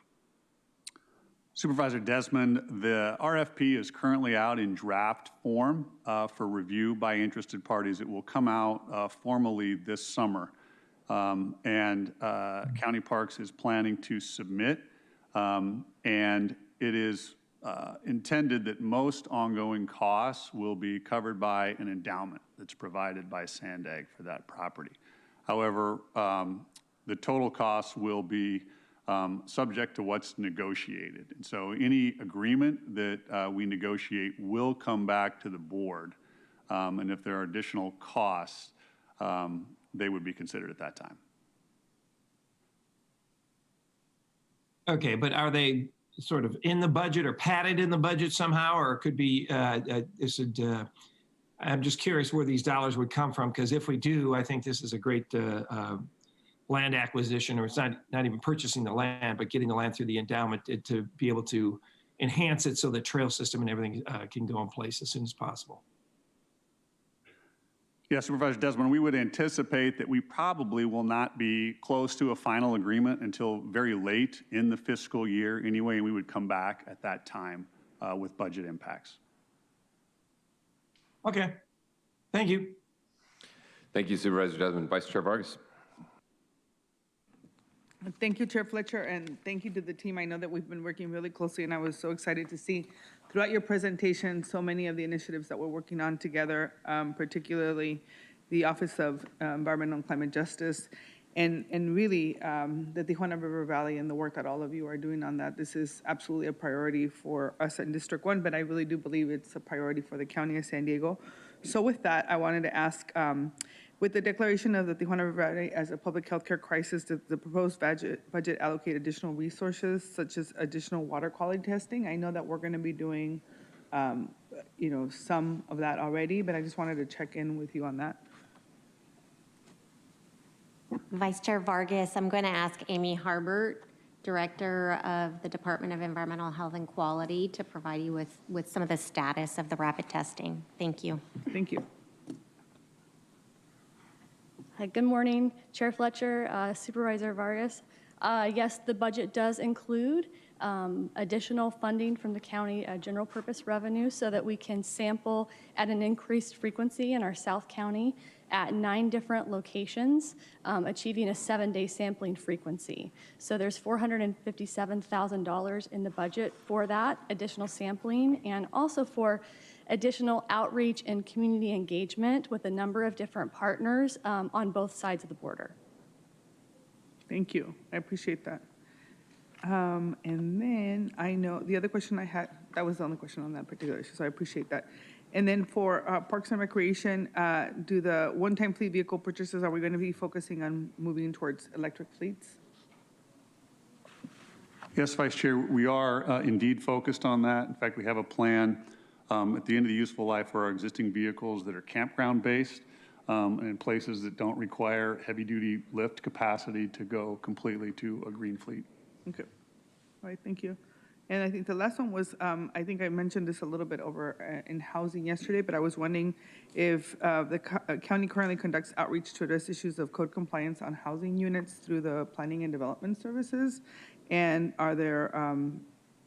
Supervisor Desmond, the RFP is currently out in draft form for review by interested parties. It will come out formally this summer. And County Parks is planning to submit, and it is intended that most ongoing costs will be covered by an endowment that's provided by Sandag for that property. However, the total costs will be subject to what's negotiated. And so any agreement that we negotiate will come back to the board. And if there are additional costs, they would be considered at that time. Okay, but are they sort of in the budget or padded in the budget somehow, or it could be, I'm just curious where these dollars would come from, because if we do, I think this is a great land acquisition, or it's not even purchasing the land, but getting the land through the endowment to be able to enhance it so the trail system and everything can go in place as soon as possible. Yeah, Supervisor Desmond, we would anticipate that we probably will not be close to a final agreement until very late in the fiscal year anyway, and we would come back at that time with budget impacts. Okay, thank you. Thank you, Supervisor Desmond. Vice Chair Vargas. Thank you, Chair Fletcher, and thank you to the team. I know that we've been working really closely, and I was so excited to see throughout your presentation so many of the initiatives that we're working on together, particularly the Office of Environmental and Climate Justice, and really the Tijuana River Valley and the work that all of you are doing on that. This is absolutely a priority for us in District 1, but I really do believe it's a priority for the County of San Diego. So with that, I wanted to ask, with the declaration of the Tijuana River Valley as a public health care crisis, does the proposed budget allocate additional resources such as additional water quality testing? I know that we're going to be doing, some of that already, but I just wanted to check in with you on that. Vice Chair Vargas, I'm going to ask Amy Harbert, Director of the Department of Environmental Health and Quality, to provide you with some of the status of the rapid testing. Thank you. Thank you. Hi, good morning, Chair Fletcher, Supervisor Vargas. Yes, the budget does include additional funding from the county general purpose revenue so that we can sample at an increased frequency in our South County at 9 different locations, achieving a 7-day sampling frequency. So there's $457,000 in the budget for that additional sampling and also for additional outreach and community engagement with a number of different partners on both sides of the border. Thank you. I appreciate that. And then I know the other question I had, that was the only question on that particular issue, so I appreciate that. And then for Parks and Recreation, do the one-time fleet vehicle purchases, are we going to be focusing on moving towards electric fleets? Yes, Vice Chair, we are indeed focused on that. In fact, we have a plan at the end of the useful life for our existing vehicles that are campground-based and in places that don't require heavy-duty lift capacity to go completely to a green fleet. Okay. All right, thank you. And I think the last one was, I think I mentioned this a little bit over in housing yesterday, but I was wondering if the county currently conducts outreach to address issues of code compliance on housing units through the planning and development services. And are there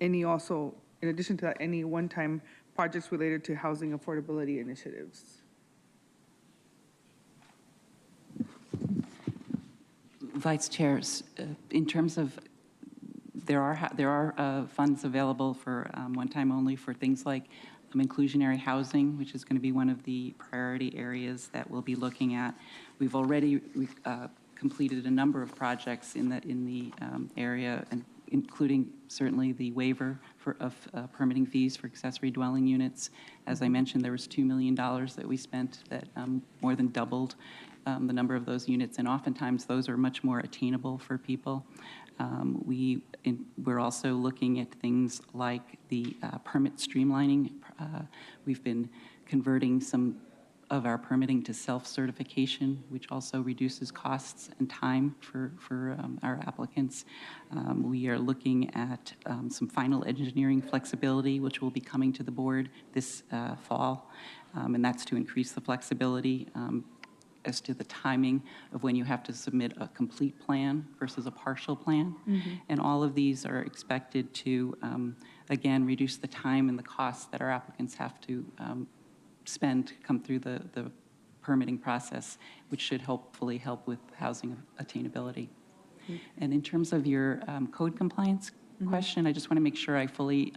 any also, in addition to that, any one-time projects related to housing affordability initiatives? Vice Chairs, in terms of there are funds available for one time only for things like inclusionary housing, which is going to be one of the priority areas that we'll be looking at. We've already completed a number of projects in the area, and including certainly the waiver of permitting fees for accessory dwelling units. As I mentioned, there was $2 million that we spent that more than doubled the number of those units, and oftentimes those are much more attainable for people. We're also looking at things like the permit streamlining. We've been converting some of our permitting to self-certification, which also reduces costs and time for our applicants. We are looking at some final engineering flexibility, which will be coming to the board this fall, and that's to increase the flexibility as to the timing of when you have to submit a complete plan versus a partial plan. Mm-hmm. And all of these are expected to, again, reduce the time and the costs that our applicants have to spend to come through the permitting process, which should hopefully help with housing attainability. Mm-hmm. And in terms of your code compliance question, I just want to make sure I fully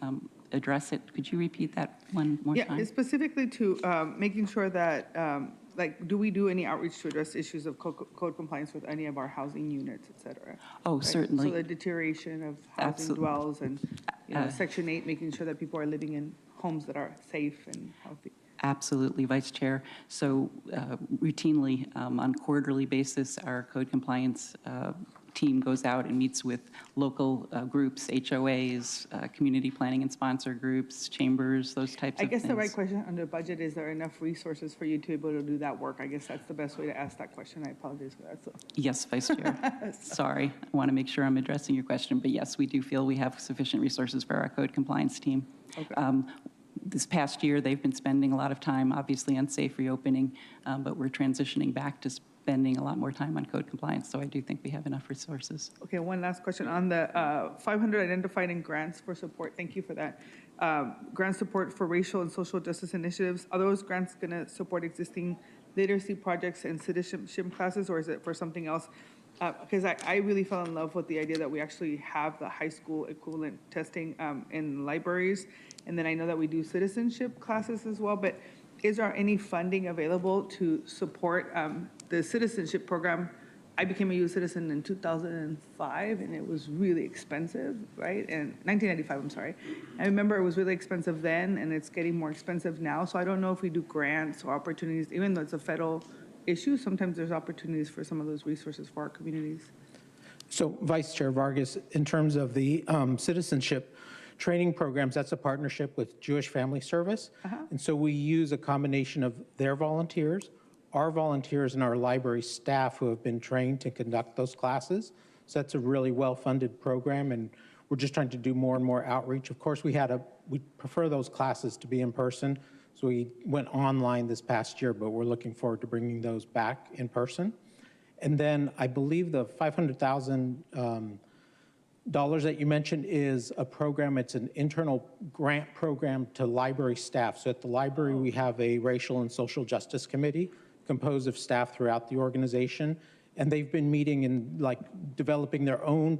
address it. Could you repeat that one more time? Yeah, specifically to making sure that like, do we do any outreach to address issues of code compliance with any of our housing units, et cetera? Oh, right? Certainly. So the deterioration of housing dwells and Section 8, making sure that people are living in homes that are safe and healthy. Absolutely, Vice Chair. So routinely, on quarterly basis, our code compliance team goes out and meets with local groups, HOAs, community planning and sponsor groups, chambers, those types of things. I guess the right question under budget, is there enough resources for you to be able to do that work? I guess that's the best way to ask that question. I apologize for that. So. Yes, Vice Chair. Sorry. I want to make sure I'm addressing your question, but yes, we do feel we have sufficient resources for our code compliance team. Okay. This past year, they've been spending a lot of time, obviously, on safe reopening, but we're transitioning back to spending a lot more time on code compliance, so I do think we have enough resources. Okay, one last question. On the 500 identified in grants for support, thank you for that. Grant support for racial and social justice initiatives, are those grants going to support existing literacy projects and citizenship classes, or is it for something else? Because I really fell in love with the idea that we actually have the high school equivalent testing in libraries. And then I know that we do citizenship classes as well, but is there any funding available to support the citizenship program? I became a U.S. citizen in 2005, and it was really expensive, right? And 1995, I'm sorry. I remember it was really expensive then, and it's getting more expensive now. So I don't know if we do grants or opportunities, even though it's a federal issue, sometimes there's opportunities for some of those resources for our communities. So Vice Chair Vargas, in terms of the citizenship training programs, that's a partnership with Jewish Family Service. And so we use a combination of their volunteers, our volunteers, and our library staff who have been trained to conduct those classes. So that's a really well-funded program, and we're just trying to do more and more outreach. Of course, we prefer those classes to be in person, so we went online this past year, but we're looking forward to bringing those back in person. And then I believe the $500,000 dollars that you mentioned is a program, it's an internal grant program to library staff. So at the library, we have a racial and social justice committee composed of staff throughout the organization. And they've been meeting and like developing their own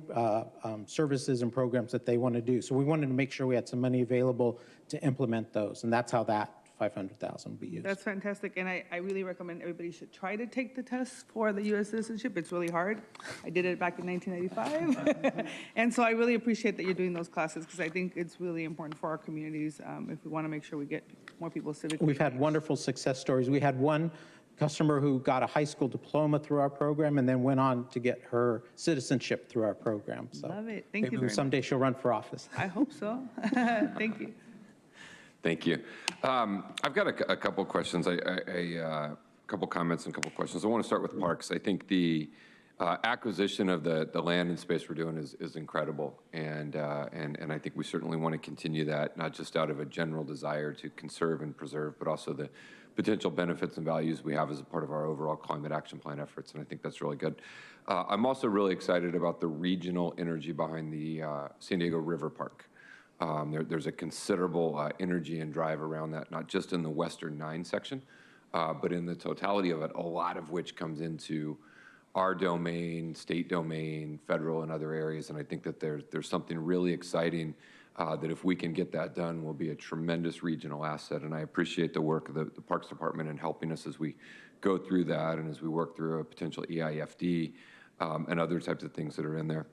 services and programs that they want to do. So we wanted to make sure we had some money available to implement those. And that's how that 500,000 will be used. That's fantastic, and I really recommend everybody should try to take the test for the U.S. citizenship. It's really hard. I did it back in 1995. And so I really appreciate that you're doing those classes, because I think it's really important for our communities if we want to make sure we get more people civically We've had engaged. wonderful success stories. We had one customer who got a high school diploma through our program and then went on to get her citizenship through our program. So Love it. Thank you maybe very someday much. she'll run for office. I hope so. Thank you. Thank you. I've got a couple questions, a couple comments and a couple questions. I want to start with parks. I think the acquisition of the land and space we're doing is incredible, and I think we certainly want to continue that, not just out of a general desire to conserve and preserve, but also the potential benefits and values we have as a part of our overall climate action plan efforts, and I think that's really good. I'm also really excited about the regional energy behind the San Diego River Park. There's a considerable energy and drive around that, not just in the Western 9 section, but in the totality of it, a lot of which comes into our domain, state domain, federal, and other areas. And I think that there's something really exciting that if we can get that done will be a tremendous regional asset. And I appreciate the work of the Parks Department in helping us as we go through that and as we work through a potential EIFD and other types of things that are in there.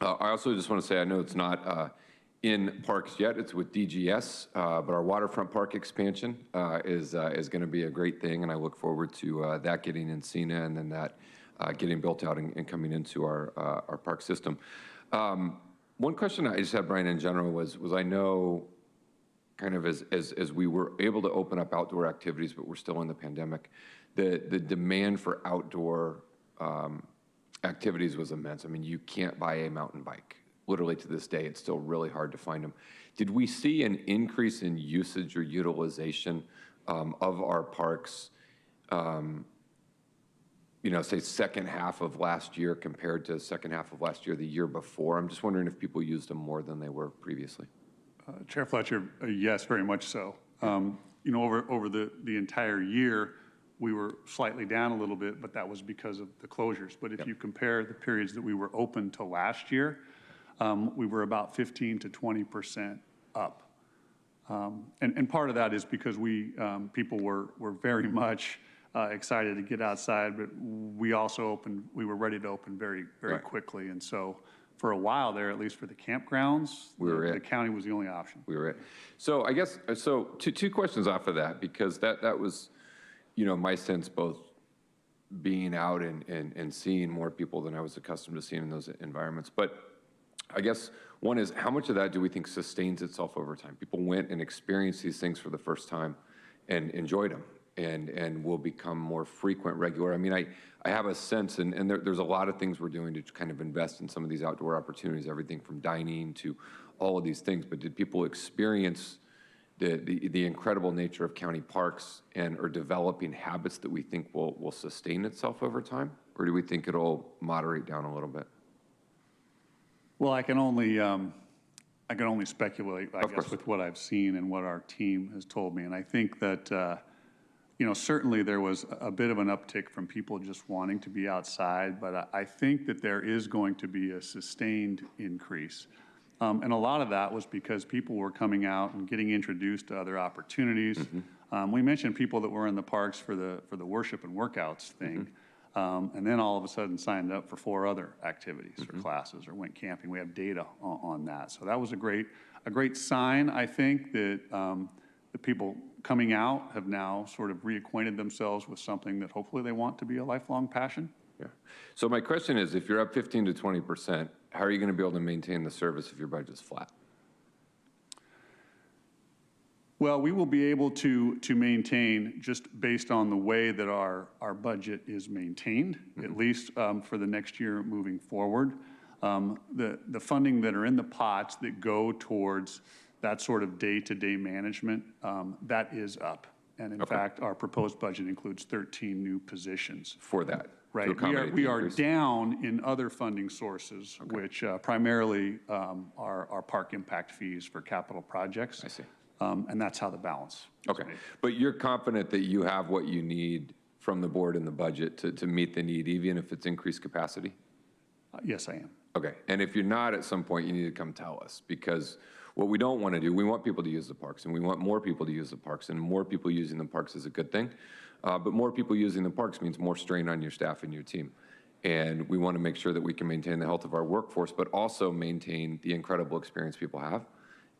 I also just want to say, I know it's not in parks yet, it's with DGS, but our waterfront park expansion is going to be a great thing, and I look forward to that getting in SENA and then that getting built out and coming into our park system. One question I just had, Brian, in general was I know kind of as we were able to open up outdoor activities, but we're still in the pandemic, the demand for outdoor activities was immense. I mean, you can't buy a mountain bike. Literally to this day, it's still really hard to find them. Did we see an increase in usage or utilization of our parks, say second half of last year compared to second half of last year, the year before? I'm just wondering if people used them more than they were previously. Chair Fletcher, yes, very much so. Over the entire year, we were slightly down a little bit, but that was because of the closures. But if you compare the periods that we were open to last year, we were about 15 to 20% up. And part of that is because people were very much excited to get outside, but we were ready to open very quickly. And so for a while there, at least for the campgrounds, the county was the only option. We were it. So I guess, two questions off of that, because that was, my sense, both being out and seeing more people than I was accustomed to seeing in those environments. But I guess one is, how much of that do we think sustains itself over time? People went and experienced these things for the first time and enjoyed them and will become more frequent, regular. I mean, I have a sense, and there's a lot of things we're doing to kind of invest in some of these outdoor opportunities, everything from dining to all of these things. But did people experience the incredible nature of county parks and are developing habits that we think will sustain itself over time? Or do we think it'll moderate down a little bit? Well, I can only speculate, I guess, with what I've seen and what our team has told me. And I think that, certainly there was a bit of an uptick from people just wanting to be outside, but I think that there is going to be a sustained increase. And a lot of that was because people were coming out and getting introduced to other opportunities. Mm-hmm. We mentioned people that were in the parks for the worship and workouts thing. Mm-hmm. And then all of a sudden signed up for 4 other activities or classes or went camping. We have data on that. So that was a great sign, I think, that the people coming out have now sort of reacquainted themselves with something that hopefully they want to be a lifelong passion. Yeah. So my question is, if you're up 15 to 20%, how are you going to be able to maintain the service if your budget's flat? Well, we will be able to maintain just based on the way that our budget is maintained, at least for the next year moving forward. The funding that are in the pots that go towards that sort of day-to-day management, that is up. And in fact, our proposed budget includes 13 new positions. For that? to Right. accommodate We the are increase? down in other funding sources, which primarily are park impact fees for capital projects. I see. And that's how the balance is Okay, made. but you're confident that you have what you need from the board in the budget to meet the need, even if it's increased capacity? Yes, I am. Okay, and if you're not, at some point, you need to come tell us, because what we don't want to do, we want people to use the parks, and we want more people to use the parks, and more people using the parks is a good thing. But more people using the parks means more strain on your staff and your team. And we want to make sure that we can maintain the health of our workforce, but also maintain the incredible experience people have.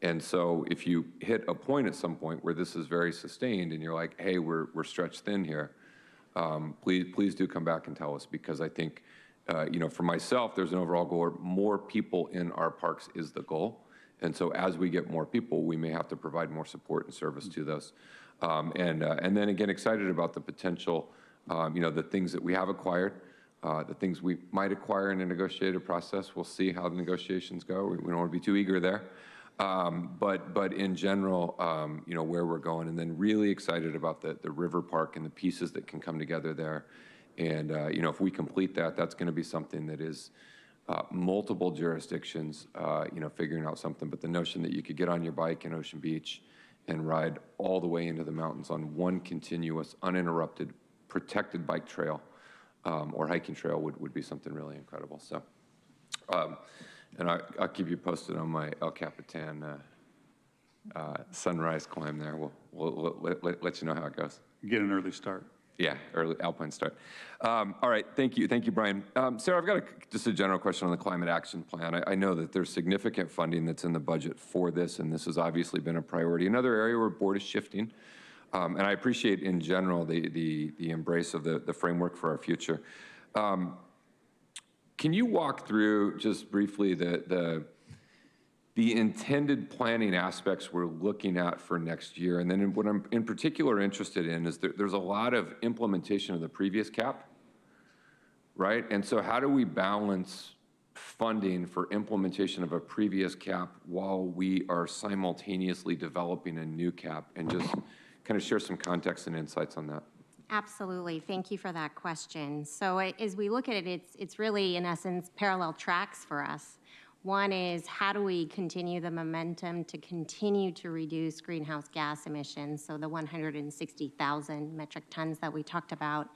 And so if you hit a point at some point where this is very sustained and you're like, hey, we're stretched thin here, please do come back and tell us, because I think, for myself, there's an overall goal. More people in our parks is the goal. And so as we get more people, we may have to provide more support and service to those. And then again, excited about the potential, the things that we have acquired, the things we might acquire in a negotiated process. We'll see how the negotiations go. We don't want to be too eager there. But in general, where we're going, and then really excited about the river park and the pieces that can come together there. And, if we complete that, that's going to be something that is multiple jurisdictions, figuring out something. But the notion that you could get on your bike in Ocean Beach and ride all the way into the mountains on one continuous, uninterrupted, protected bike trail or hiking trail would be something really incredible. So, and I'll keep you posted on my El Capitan sunrise climb there. We'll let you know how it goes. Get an early start. Yeah, early alpine start. All right, thank you, Brian. Sarah, I've got just a general question on the climate action plan. I know that there's significant funding that's in the budget for this, and this has obviously been a priority. Another area where board is shifting, and I appreciate in general the embrace of the framework for our future. Can you walk through just briefly the intended planning aspects we're looking at for next year? And then what I'm in particular interested in is there's a lot of implementation of the previous cap, right? And so how do we balance funding for implementation of a previous cap while we are simultaneously developing a new cap? And just kind of share some context and insights on that. Absolutely. Thank you for that question. So as we look at it, it's really, in essence, parallel tracks for us. One is, how do we continue the momentum to continue to reduce greenhouse gas emissions, so the 160,000 metric tons that we talked about.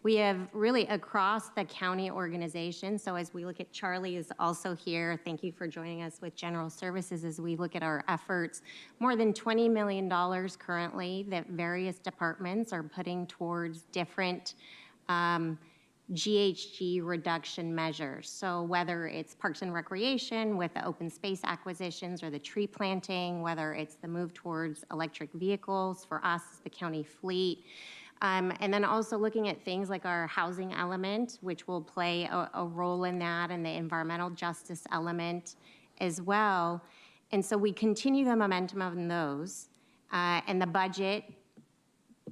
We have really across the county organization, so as we look at, Charlie is also here, thank you for joining us with General Services as we look at our efforts. More than $20 million currently that various departments are putting towards different GHG reduction measures. So whether it's Parks and Recreation with the open space acquisitions or the tree planting, whether it's the move towards electric vehicles for us, the county fleet, and then also looking at things like our housing element, which will play a role in that, and the environmental justice element as well. And so we continue the momentum on those, and the budget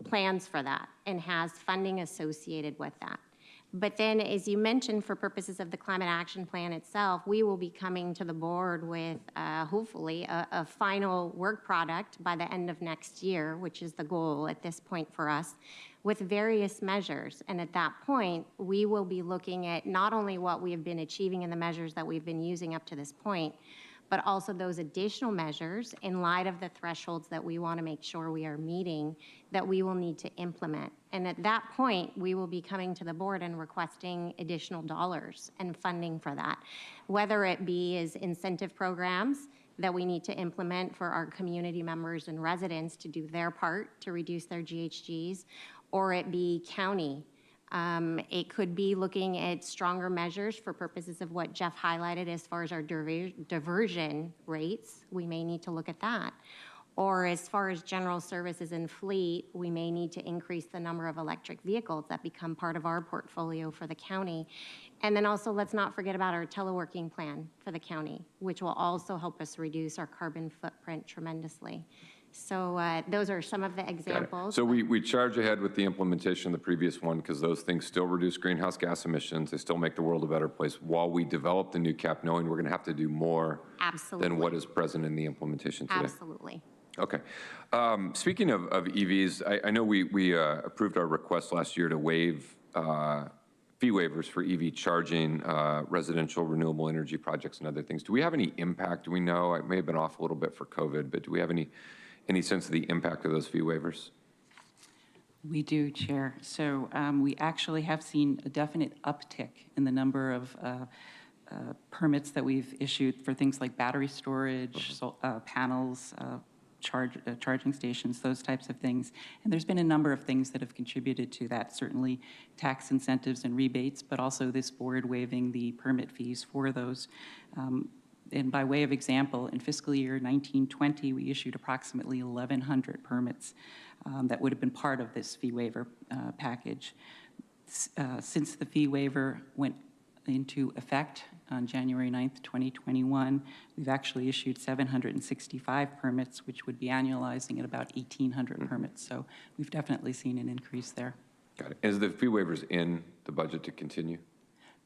plans for that and has funding associated with that. But then, as you mentioned, for purposes of the climate action plan itself, we will be coming to the board with hopefully a final work product by the end of next year, which is the goal at this point for us, with various measures. And at that point, we will be looking at not only what we have been achieving in the measures that we've been using up to this point, but also those additional measures in light of the thresholds that we want to make sure we are meeting that we will need to implement. And at that point, we will be coming to the board and requesting additional dollars and funding for that, whether it be as incentive programs that we need to implement for our community members and residents to do their part to reduce their GHGs, or it be county. It could be looking at stronger measures for purposes of what Jeff highlighted as far as our diversion rates. We may need to look at that. Or as far as general services and fleet, we may need to increase the number of electric vehicles that become part of our portfolio for the county. And then also, let's not forget about our teleworking plan for the county, which will also help us reduce our carbon footprint tremendously. So those are some of the examples. So we charge ahead with the implementation of the previous one because those things still reduce greenhouse gas emissions. They still make the world a better place while we develop the new cap, knowing we're going to have to do more Absolutely. than what is present in the implementation today. Absolutely. Okay. Speaking of EVs, I know we approved our request last year to waive fee waivers for EV charging, residential renewable energy projects and other things. Do we have any impact? Do we know? It may have been off a little bit for COVID, but do we have any sense of the impact of those fee waivers? We do, Chair. So we actually have seen a definite uptick in the number of permits that we've issued for things like battery storage, panels, charging stations, those types of things. And there's been a number of things that have contributed to that, certainly tax incentives and rebates, but also this board waiving the permit fees for those. And by way of example, in fiscal year 1920, we issued approximately 1,100 permits that would have been part of this fee waiver package. Since the fee waiver went into effect on January 9th, 2021, we've actually issued 765 permits, which would be annualizing at about 1,800 permits. So we've definitely seen an increase there. Got it. Is the fee waivers in the budget to continue?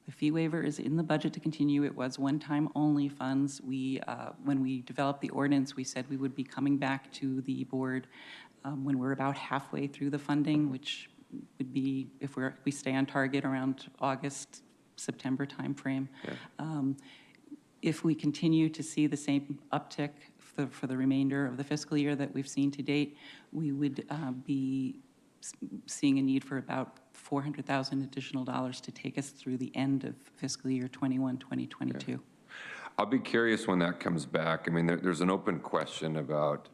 The fee waiver is in the budget to continue. It was one-time only funds. When we developed the ordinance, we said we would be coming back to the board when we're about halfway through the funding, which would be, if we stay on target, around August, September timeframe. Yeah. If we continue to see the same uptick for the remainder of the fiscal year that we've seen to date, we would be seeing a need for about $400,000 additional dollars to take us through the end of fiscal year 2022. Yeah. I'll be curious when that comes back. I mean, there's an open question about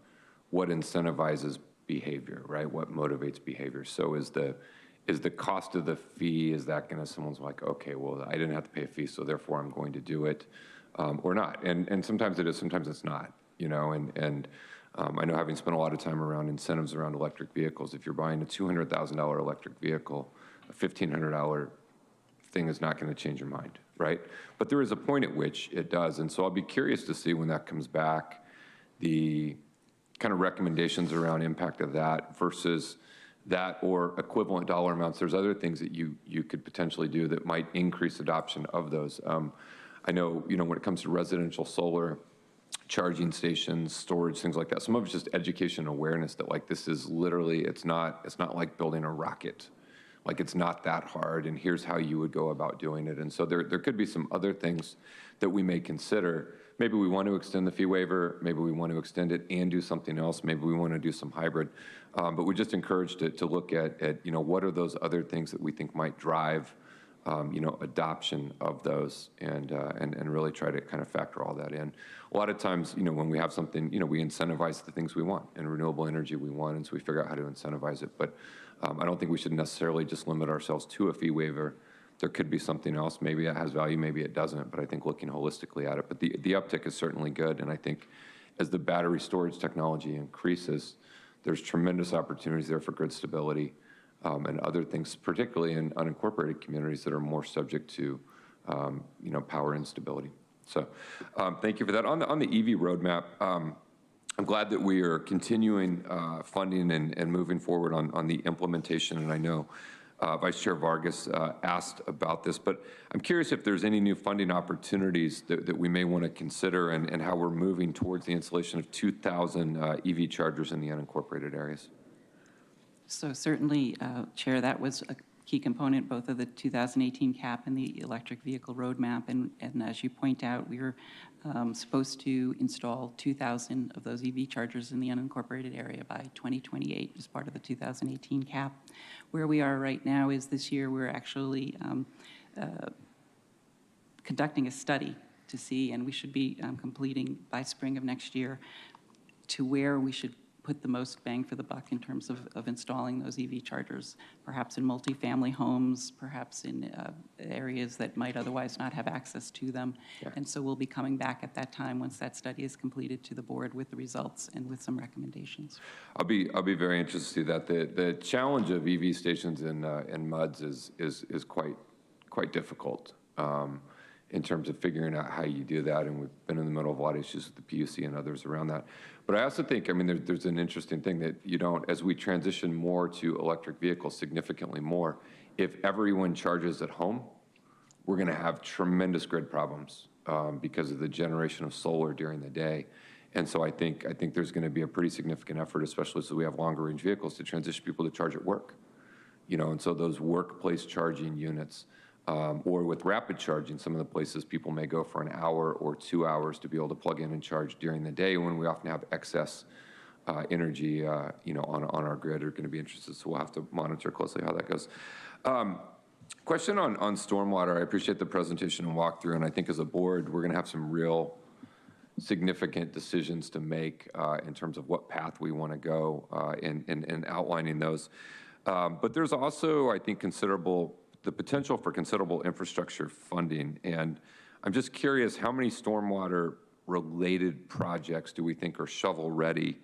what incentivizes behavior, right? What motivates behavior? So is the cost of the fee, is that going to, someone's like, okay, well, I didn't have to pay a fee, so therefore I'm going to do it, or not? And sometimes it is, sometimes it's not, you know, and I know, having spent a lot of time around incentives around electric vehicles, if you're buying a $200,000 electric vehicle, a $1,500 thing is not going to change your mind, right? But there is a point at which it does, and so I'll be curious to see when that comes back, the kind of recommendations around impact of that versus that or equivalent dollar amounts. There's other things that you could potentially do that might increase adoption of those. I know, you know, when it comes to residential solar, charging stations, storage, things like that, some of it's just education and awareness that, like, this is literally, it's not like building a rocket. Like, it's not that hard, and here's how you would go about doing it. And so there could be some other things that we may consider. Maybe we want to extend the fee waiver, maybe we want to extend it and do something else, maybe we want to do some hybrid. But we just encouraged to look at, you know, what are those other things that we think might drive, you know, adoption of those, and really try to kind of factor all that in. A lot of times, you know, when we have something, you know, we incentivize the things we want, and renewable energy we want, and so we figure out how to incentivize it. But I don't think we should necessarily just limit ourselves to a fee waiver. There could be something else. Maybe it has value, maybe it doesn't, but I think looking holistically at it. But the uptick is certainly good, and I think as the battery storage technology increases, there's tremendous opportunities there for grid stability, and other things, particularly in unincorporated communities that are more subject to, you know, power instability. So thank you for that. On the EV roadmap, I'm glad that we are continuing funding and moving forward on the implementation. And I know Vice Chair Vargas asked about this, but I'm curious if there's any new funding opportunities that we may want to consider, and how we're moving towards the installation of 2,000 EV chargers in the unincorporated areas. So certainly, Chair, that was a key component both of the 2018 CAP and the electric vehicle roadmap. And as you point out, we were supposed to install 2,000 of those EV chargers in the unincorporated area by 2028 as part of the 2018 CAP. Where we are right now is this year we're actually conducting a study to see, and we should be completing by spring of next year, to where we should put the most bang for the buck in terms of installing those EV chargers, perhaps in multifamily homes, perhaps in areas that might otherwise not have access to them. Yeah. And so we'll be coming back at that time, once that study is completed, to the board with the results and with some recommendations. I'll be very interested to see that. The challenge of EV stations in MUDs is quite difficult in terms of figuring out how you do that, and we've been in the middle of a lot of issues with the PUC and others around that. But I also think, I mean, there's an interesting thing that you don't, as we transition more to electric vehicles, significantly more, if everyone charges at home, we're going to have tremendous grid problems because of the generation of solar during the day. And so I think there's going to be a pretty significant effort, especially as we have longer range vehicles, to transition people to charge at work. And so those workplace charging units, or with rapid charging, some of the places people may go for an hour or 2 hours to be able to plug in and charge during the day when we often have excess energy, on our grid, are going to be interested. So we'll have to monitor closely how that goes. Question on stormwater. I appreciate the presentation and walkthrough, and I think as a board, we're going to have some real significant decisions to make in terms of what path we want to go in outlining those. But there's also, I think, the potential for considerable infrastructure funding. And I'm just curious, how many stormwater-related projects do we think are shovel-ready,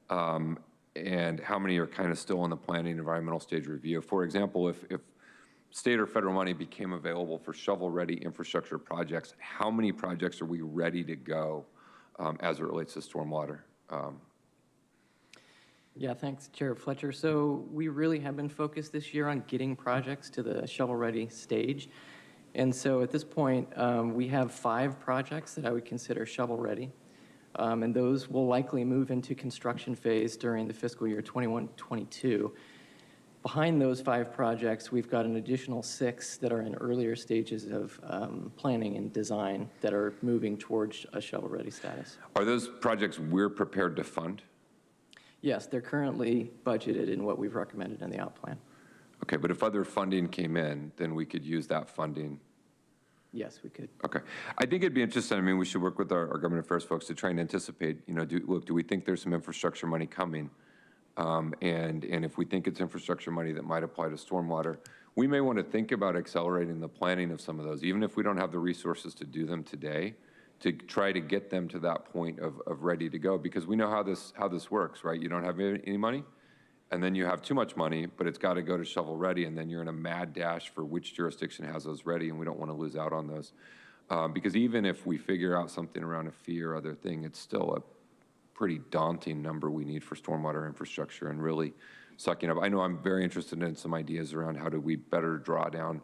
and how many are kind of still in the planning environmental stage review? For example, if state or federal money became available for shovel-ready infrastructure projects, how many projects are we ready to go as it relates to stormwater? Yeah, thanks, Chair Fletcher. So we really have been focused this year on getting projects to the shovel-ready stage. And so at this point, we have 5 projects that I would consider shovel-ready. And those will likely move into construction phase during the fiscal year 21-22. Behind those 5 projects, we've got an additional 6 that are in earlier stages of planning and design that are moving towards a shovel-ready status. Are those projects we're prepared to fund? Yes, they're currently budgeted in what we've recommended in the out plan. Okay, but if other funding came in, then we could use that funding. Yes, we could. Okay. I think it'd be interesting. I mean, we should work with our government affairs folks to try and anticipate, do we think there's some infrastructure money coming? And if we think it's infrastructure money that might apply to stormwater, we may want to think about accelerating the planning of some of those, even if we don't have the resources to do them today, to try to get them to that point of ready to go, because we know how this works, right? You don't have any money, and then you have too much money, but it's got to go to shovel ready, and then you're in a mad dash for which jurisdiction has those ready, and we don't want to lose out on those. Because even if we figure out something around a fee or other thing, it's still a pretty daunting number we need for stormwater infrastructure and really sucking up. I know I'm very interested in some ideas around how do we better draw down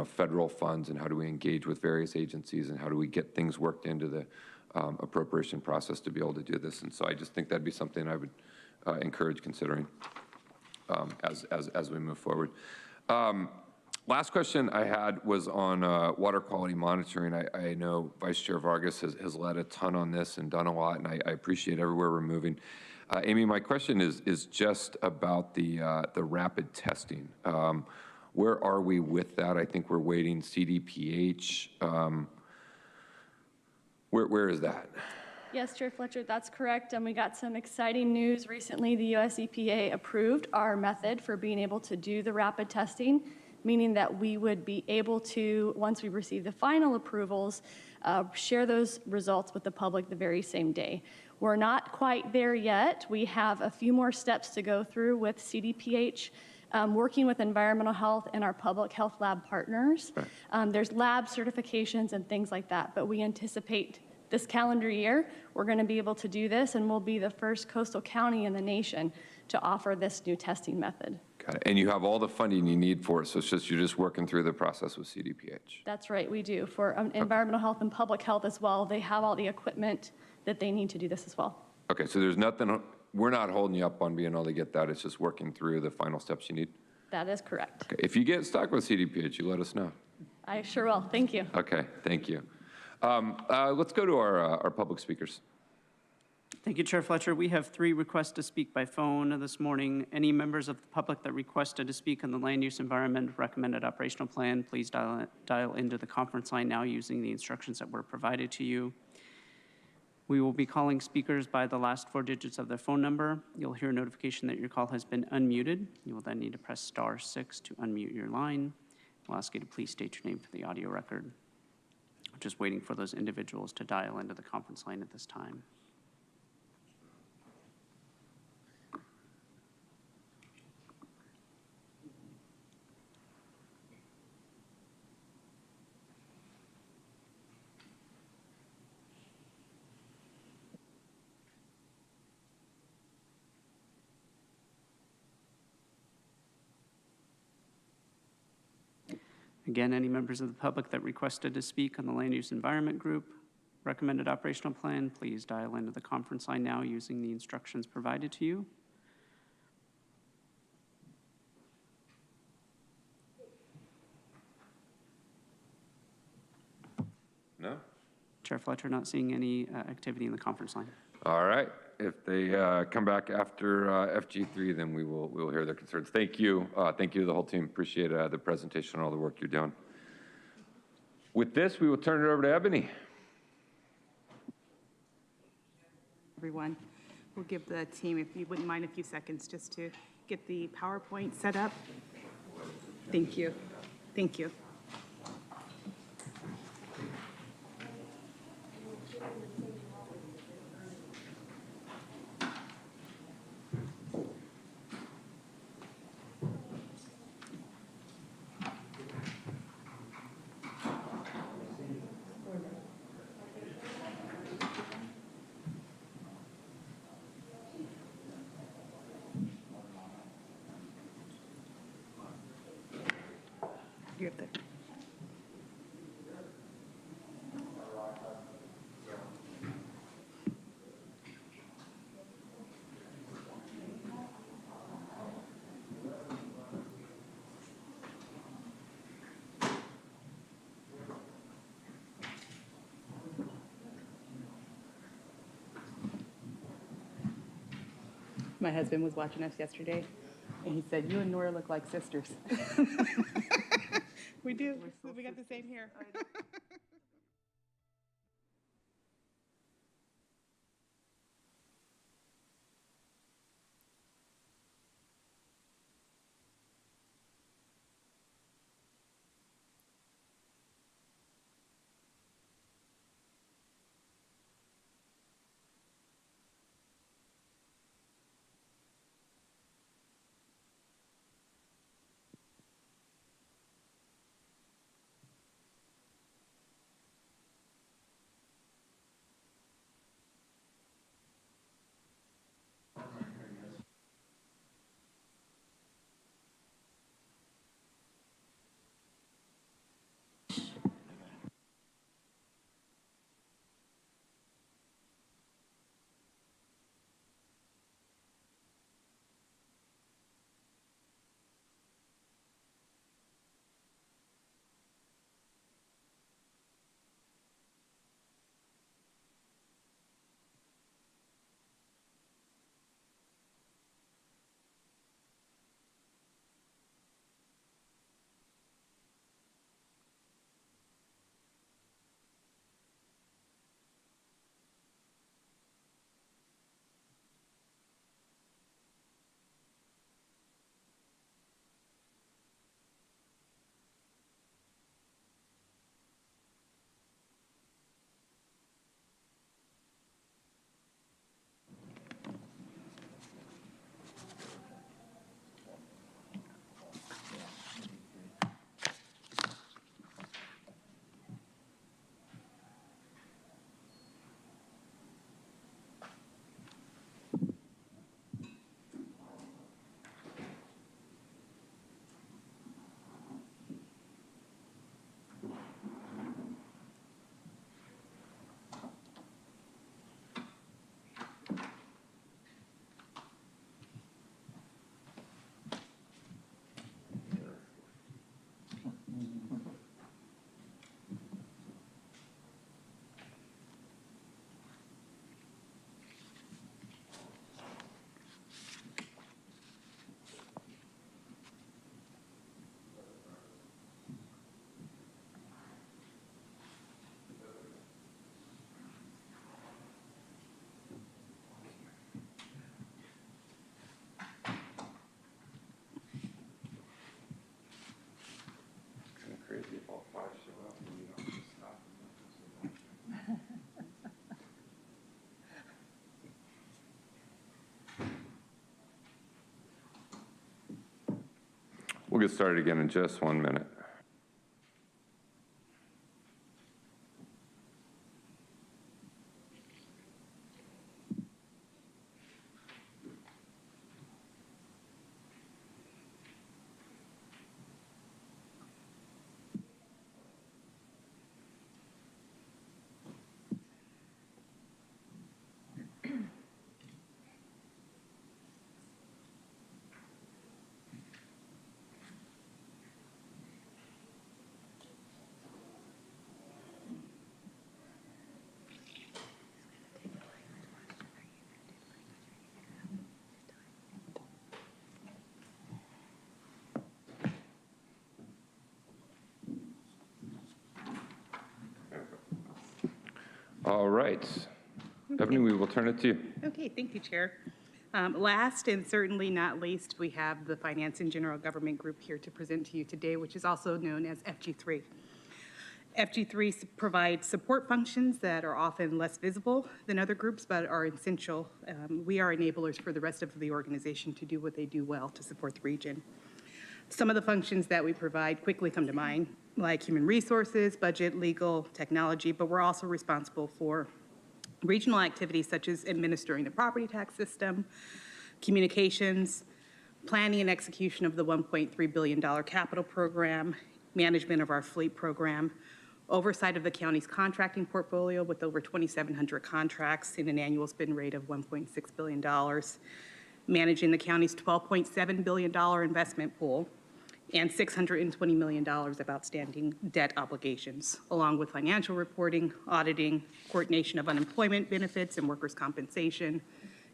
federal funds, and how do we engage with various agencies, and how do we get things worked into the appropriation process to be able to do this. And so I just think that'd be something I would encourage considering as we move forward. Last question I had was on water quality monitoring. I know Vice Chair Vargas has led a ton on this and done a lot, and I appreciate everywhere we're moving. Amy, my question is just about the rapid testing. Where are we with that? I think we're waiting CDPH. Where is that? Yes, Chair Fletcher, that's correct. And we got some exciting news recently. The US EPA approved our method for being able to do the rapid testing, meaning that we would be able to, once we receive the final approvals, share those results with the public the very same day. We're not quite there yet. We have a few more steps to go through with CDPH. Working with environmental health and our public health lab partners. There's lab certifications and things like that, but we anticipate this calendar year, we're going to be able to do this, and we'll be the first coastal county in the nation to offer this new testing method. Got it. And you have all the funding you need for it, so you're just working through the process with CDPH. That's right, we do. For environmental health and public health as well, they have all the equipment that they need to do this as well. Okay, so there's nothing, we're not holding you up on being able to get that. It's just working through the final steps you need. That is correct. Okay, if you get stuck with CDPH, you let us know. I sure will. Thank you. Okay, thank you. Let's go to our public speakers. Thank you, Chair Fletcher. We have 3 requests to speak by phone this morning. Any members of the public that requested to speak on the land use environment recommended operational plan, please dial into the conference line now using the instructions that were provided to you. We will be calling speakers by the last 4 digits of their phone number. You'll hear a notification that your call has been unmuted. You will then need to press *6 to unmute your line. We'll ask you to please state your name for the audio record. I'm just waiting for those individuals to dial into the conference line at this time. Again, any members of the public that requested to speak on the land use environment group, recommended operational plan, please dial into the conference line now using the instructions provided to you. No? Chair Fletcher, not seeing any activity in the conference line. All right. If they come back after FG3, then we'll hear their concerns. Thank you. Thank you to the whole team. Appreciate the presentation and all the work you're doing. With this, we will turn it over to Ebony. Everyone, we'll give the team, if you wouldn't mind, a few seconds just to get the PowerPoint set up. Thank you. Thank you. You're up there. My husband was watching us yesterday, and he said, "You and Nora look like sisters." We do. We got the same hair. We'll get started again in just 1 minute. All right. Ebony, we will turn it to you. Okay, thank you, Chair. Last and certainly not least, we have the Finance and General Government Group here to present to you today, which is also known as FG3. FG3 provides support functions that are often less visible than other groups, but are essential. We are enablers for the rest of the organization to do what they do well to support the region. Some of the functions that we provide quickly come to mind, like human resources, budget, legal, technology, but we're also responsible for regional activities such as administering the property tax system, communications, planning and execution of the $1.3 billion capital program, management of our fleet program, oversight of the county's contracting portfolio with over 2,700 contracts and an annual spend rate of $1.6 billion, managing the county's $12.7 billion investment pool, and $620 million of outstanding debt obligations, along with financial reporting, auditing, coordination of unemployment benefits and workers' compensation,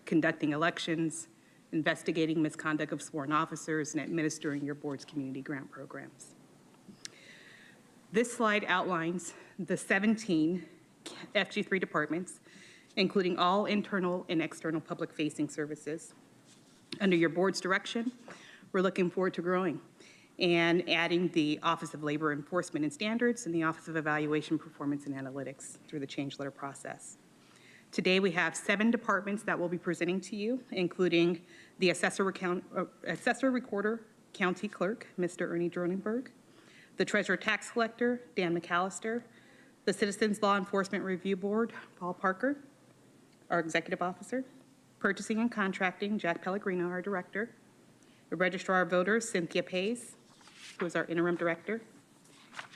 conducting elections, investigating misconduct of sworn officers, and administering your board's community grant programs. This slide outlines the 17 FG3 departments, including all internal and external public-facing services. Under your board's direction, we're looking forward to growing and adding the Office of Labor Enforcement and Standards and the Office of Evaluation, Performance, and Analytics through the change letter process. Today, we have 7 departments that we'll be presenting to you, including the Assessor Recorder County Clerk, Mr. Ernie Dronenberg, the Treasurer Tax Collector, Dan McAllister, the Citizens Law Enforcement Review Board, Paul Parker, our Executive Officer, Purchasing and Contracting, Jack Pellegrino, our Director, the Registrar of Voters, Cynthia Pays, who is our Interim Director,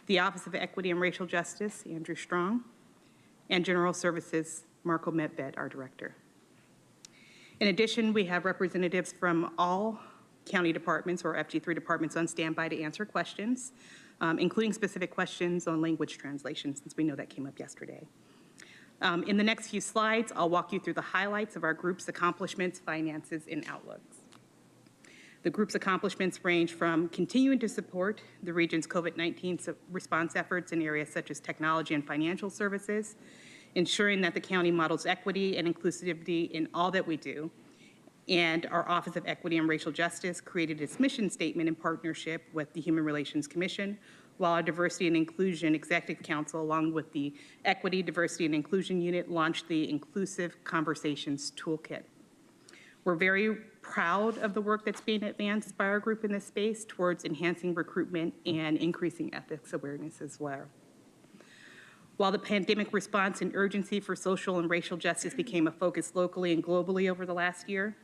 the Office of Equity and Racial Justice, Andrew Strong, and General Services, Marco Medved, our Director. In addition, we have representatives from all county departments or FG3 departments on standby to answer questions, including specific questions on language translation, since we know that came up yesterday. In the next few slides, I'll walk you through the highlights of our group's accomplishments, finances, and outlooks. The group's accomplishments range from continuing to support the region's COVID-19 response efforts in areas such as technology and financial services, ensuring that the county models equity and inclusivity in all that we do, and our Office of Equity and Racial Justice created its mission statement in partnership with the Human Relations Commission, while our Diversity and Inclusion Executive Council, along with the Equity, Diversity, and Inclusion Unit, launched the Inclusive Conversations Toolkit. We're very proud of the work that's being advanced by our group in this space towards enhancing recruitment and increasing ethics awareness as well. While the pandemic response and urgency for social and racial justice became a focus locally and globally over the last year,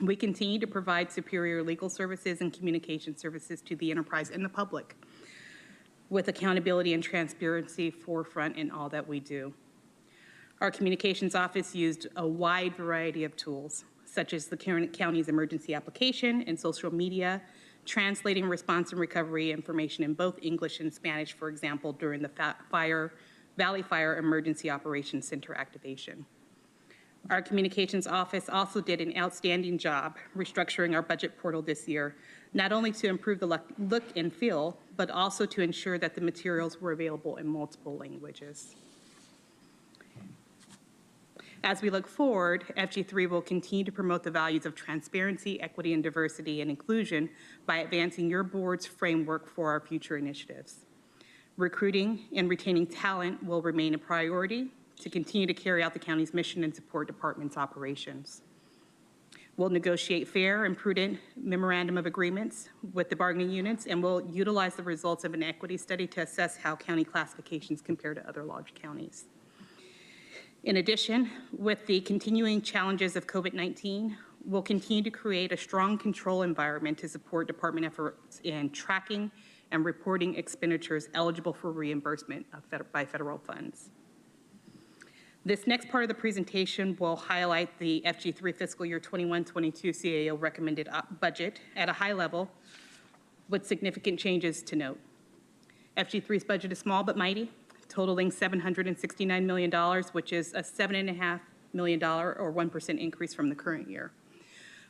we continue to provide superior legal services and communication services to the enterprise and the public, with accountability and transparency forefront in all that we do. Our communications office used a wide variety of tools, such as the county's emergency application and social media, translating response and recovery information in both English and Spanish, for example, during the Valley Fire Emergency Operations Center activation. Our communications office also did an outstanding job restructuring our budget portal this year, not only to improve the look and feel, but also to ensure that the materials were available in multiple languages. As we look forward, FG3 will continue to promote the values of transparency, equity, and diversity and inclusion by advancing your board's framework for our future initiatives. Recruiting and retaining talent will remain a priority to continue to carry out the county's mission and support department's operations. We'll negotiate fair and prudent memorandum of agreements with the bargaining units, and we'll utilize the results of an equity study to assess how county classifications compare to other large counties. In addition, with the continuing challenges of COVID-19, we'll continue to create a strong control environment to support department efforts in tracking and reporting expenditures eligible for reimbursement by federal funds. This next part of the presentation will highlight the FG3 fiscal year 21-22 CAO recommended budget at a high level with significant changes to note. FG3's budget is small but mighty, totaling $769 million, which is a $7.5 million or 1% increase from the current year.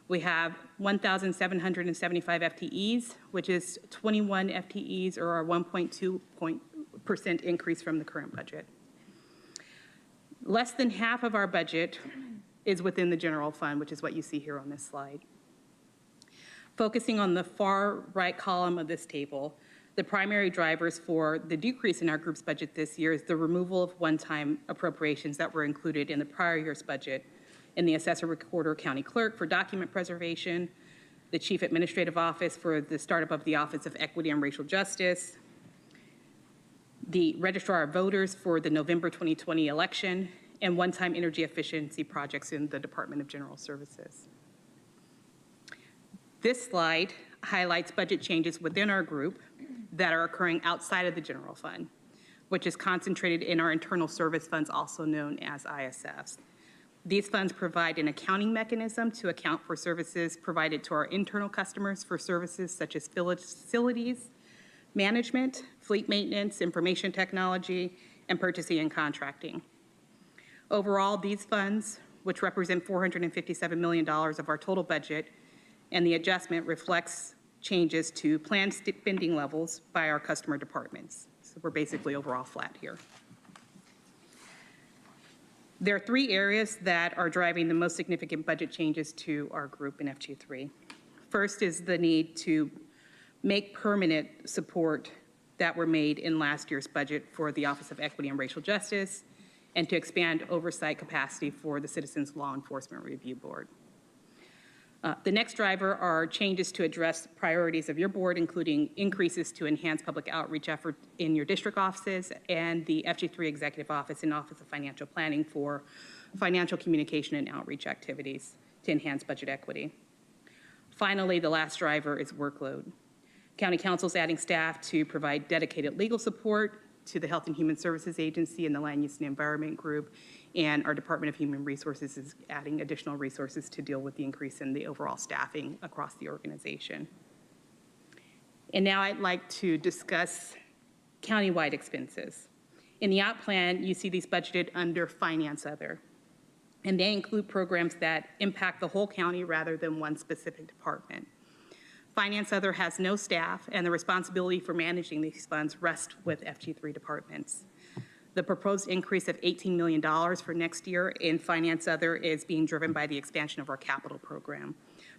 We have 1,775 FTEs, which is 21 FTEs or a 1.2% increase from the current budget. Less than half of our budget is within the general fund, which is what you see here on this slide. Focusing on the far right column of this table, the primary drivers for the decrease in our group's budget this year is the removal of one-time appropriations that were included in the prior year's budget in the assessor, recorder, county clerk for document preservation, the chief administrative office for the startup of the Office of Equity and Racial Justice, the registrar of voters for the November 2020 election, and one-time energy efficiency projects in the Department of General Services. This slide highlights budget changes within our group that are occurring outside of the general fund, which is concentrated in our internal service funds, also known as ISFs. These funds provide an accounting mechanism to account for services provided to our internal customers for services such as facilities, management, fleet maintenance, information technology, and purchasing and contracting. Overall, these funds, which represent $457 million of our total budget, and the adjustment reflects changes to planned spending levels by our customer departments. So we're basically overall flat here. There are three areas that are driving the most significant budget changes to our group in FG3. First is the need to make permanent support that were made in last year's budget for the Office of Equity and Racial Justice, and to expand oversight capacity for the Citizens Law Enforcement Review Board. The next driver are changes to address priorities of your board, including increases to enhance public outreach effort in your district offices and the FG3 Executive Office and Office of Financial Planning for financial communication and outreach activities to enhance budget equity. Finally, the last driver is workload. County Council is adding staff to provide dedicated legal support to the Health and Human Services Agency and the Land Use and Environment Group, and our Department of Human Resources is adding additional resources to deal with the increase in the overall staffing across the organization. And now I'd like to discuss countywide expenses. In the OP plan, you see these budgeted under Finance Other, and they include programs that impact the whole county rather than one specific department. Finance Other has no staff, and the responsibility for managing these funds rests with FG3 departments. The proposed increase of $18 million for next year in Finance Other is being driven by the expansion of our capital program,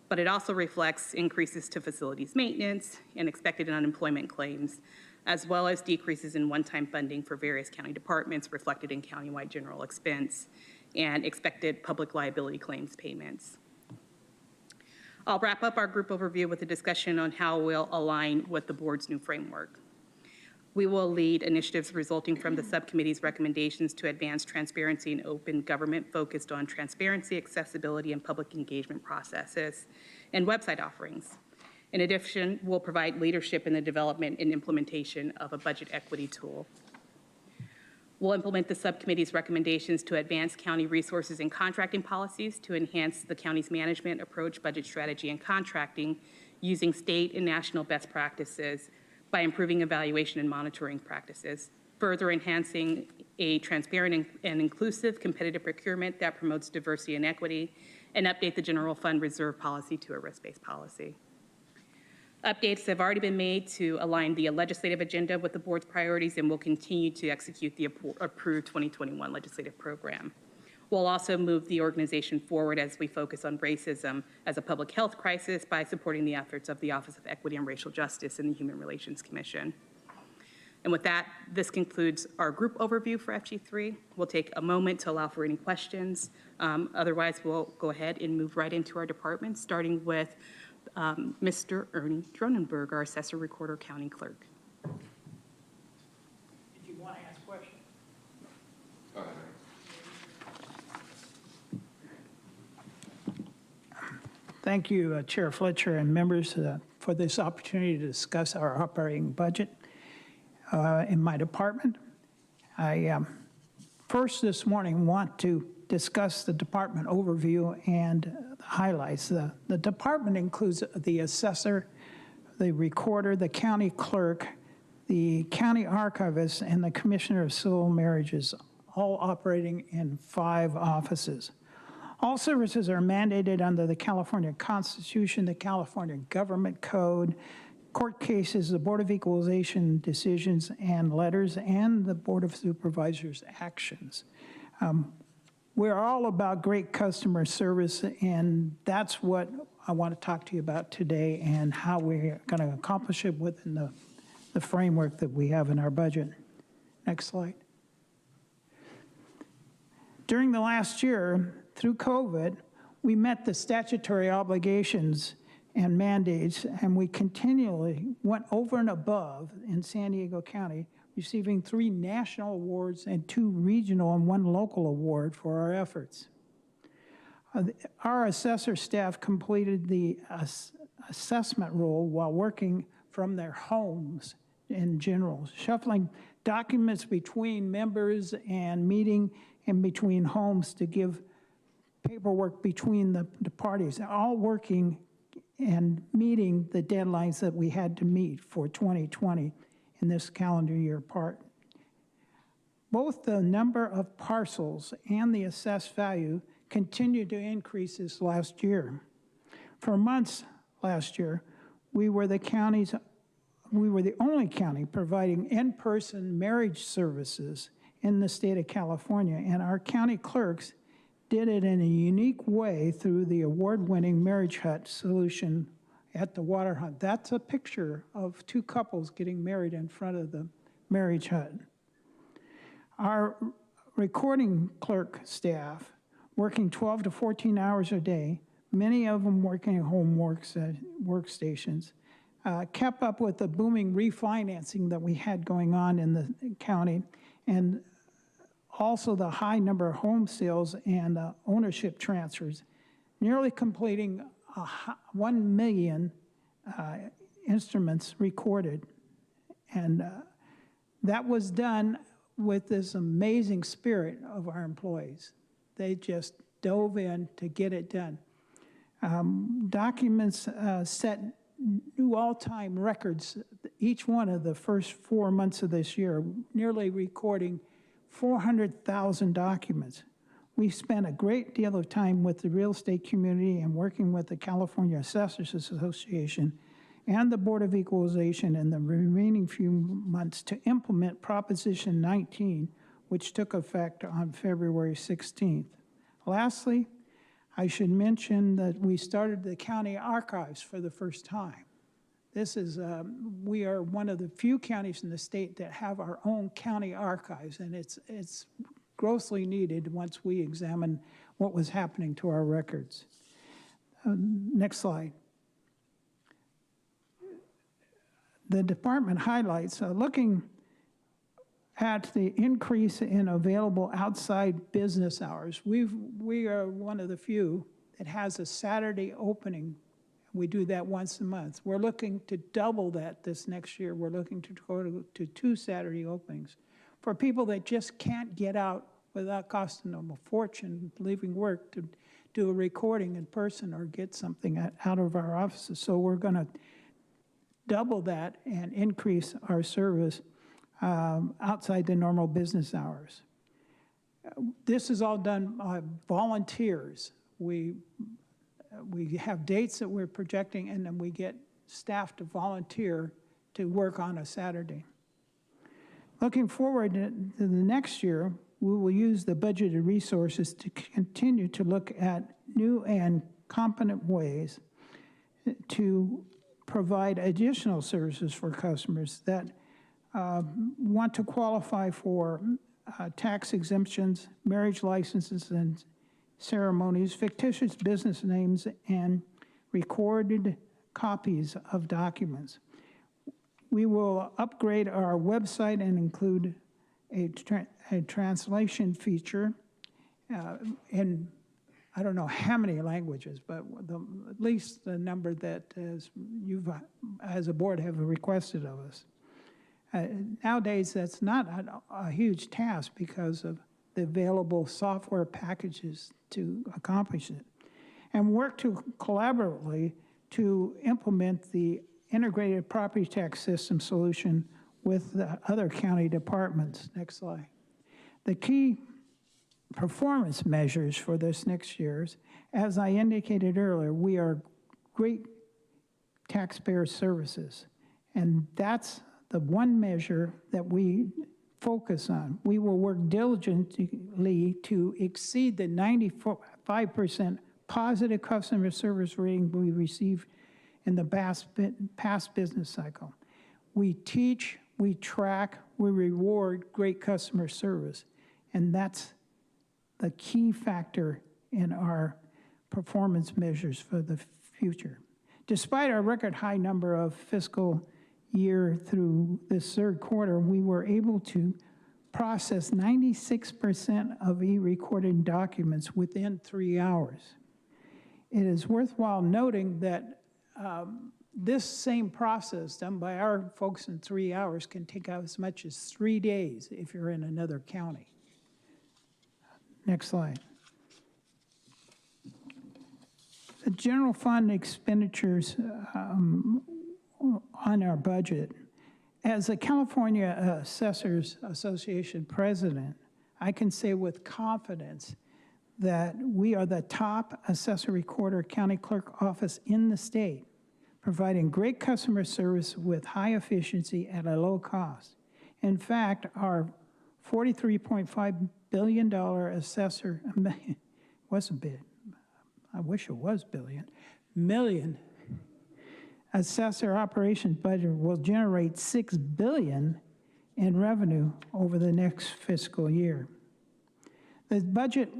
but it also reflects increases to facilities maintenance and expected unemployment claims, as well as decreases in one-time funding for various county departments reflected in countywide general expense and expected public liability claims payments. I'll wrap up our group overview with a discussion on how we'll align with the board's new framework. We will lead initiatives resulting from the subcommittee's recommendations to advance transparency and open government focused on transparency, accessibility, and public engagement processes and website offerings. In addition, we'll provide leadership in the development and implementation of a budget equity tool. We'll implement the subcommittee's recommendations to advance county resources and contracting policies to enhance the county's management approach, budget strategy, and contracting using state and national best practices by improving evaluation and monitoring practices, further enhancing a transparent and inclusive competitive procurement that promotes diversity and equity, and update the general fund reserve policy to a risk-based policy. Updates have already been made to align the legislative agenda with the board's priorities, and will continue to execute the approved 2021 legislative program. We'll also move the organization forward as we focus on racism as a public health crisis by supporting the efforts of the Office of Equity and Racial Justice and the Human Relations Commission. And with that, this concludes our group overview for FG3. We'll take a moment to allow for any questions. Otherwise, we'll go ahead and move right into our departments, starting with Mr. Ernie Dronenberg, our Assessor Recorder County Clerk. If you want to ask questions. Thank you, Chair Fletcher and members, for this opportunity to discuss our operating budget in my department. I first this morning want to discuss the department overview and the highlights. The department includes the assessor, the recorder, the county clerk, the county archivist, and the commissioner of civil marriages, all operating in 5 offices. All services are mandated under the California Constitution, the California Government Code, court cases, the Board of Equalization decisions and letters, and the Board of Supervisors actions. We're all about great customer service, and that's what I want to talk to you about today and how we're going to accomplish it within the framework that we have in our budget. Next slide. During the last year, through COVID, we met the statutory obligations and mandates, and we continually went over and above in San Diego County, receiving 3 national awards and 2 regional and 1 local award for our efforts. Our assessor staff completed the assessment role while working from their homes in general, shuffling documents between members and meeting in between homes to give paperwork between the parties, all working and meeting the deadlines that we had to meet for 2020 in this calendar year part. Both the number of parcels and the assessed value continued to increase this last year. For months last year, we were the only county providing in-person marriage services in the state of California, and our county clerks did it in a unique way through the award-winning marriage hut solution at the water hut. That's a picture of 2 couples getting married in front of the marriage hut. Our recording clerk staff, working 12 to 14 hours a day, many of them working at home workstations, kept up with the booming refinancing that we had going on in the county, and also the high number of home sales and ownership transfers, nearly completing 1 million instruments recorded. And that was done with this amazing spirit of our employees. They just dove in to get it done. Documents set new all-time records each one of the first 4 months of this year, nearly recording 400,000 documents. We spent a great deal of time with the real estate community and working with the California Assessors Association and the Board of Equalization in the remaining few months to implement Proposition 19, which took effect on February 16th. Lastly, I should mention that we started the county archives for the first time. This is, we are one of the few counties in the state that have our own county archives, and it's grossly needed once we examine what was happening to our records. Next slide. The department highlights, looking at the increase in available outside business hours. We are one of the few that has a Saturday opening. We do that once a month. We're looking to double that this next year. We're looking to go to 2 Saturday openings. For people that just can't get out without costing them a fortune, leaving work to do a recording in person or get something out of our offices. So we're going to double that and increase our service outside the normal business hours. This is all done by volunteers. We have dates that we're projecting, and then we get staff to volunteer to work on a Saturday. Looking forward to the next year, we will use the budgeted resources to continue to look at new and competent ways to provide additional services for customers that want to qualify for tax exemptions, marriage licenses and ceremonies, fictitious business names, and recorded copies of documents. We will upgrade our website and include a translation feature in, I don't know how many languages, but at least the number that you've, as a board, have requested of us. Nowadays, that's not a huge task because of the available software packages to accomplish it, and work to collaboratively to implement the integrated property tax system solution with the other county departments. Next slide. The key performance measures for this next year's, as I indicated earlier, we are great taxpayer services, and that's the one measure that we focus on. We will work diligently to exceed the 95% positive customer service rating we received in the past business cycle. We teach, we track, we reward great customer service, and that's the key factor in our performance measures for the future. Despite our record high number of fiscal year through this third quarter, we were able to process 96% of e-recorded documents within 3 hours. It is worthwhile noting that this same process done by our folks in 3 hours can take out as much as 3 days if you're in another county. Next slide. The general fund expenditures on our budget. As a California Assessors Association president, I can say with confidence that we are the top assessor recorder county clerk office in the state, providing great customer service with high efficiency at a low cost. In fact, our $43.5 billion assessor, was a bit, I wish it was billion, million assessor operations budget will generate $6 billion in revenue over the next fiscal year. The budget,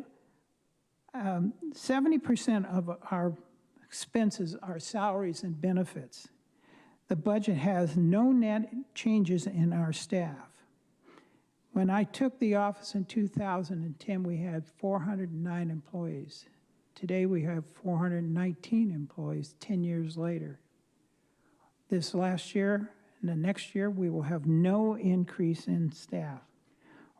70% of our expenses are salaries and benefits. The budget has no net changes in our staff. When I took the office in 2010, we had 409 employees. Today we have 419 employees 10 years later. This last year and the next year, we will have no increase in staff.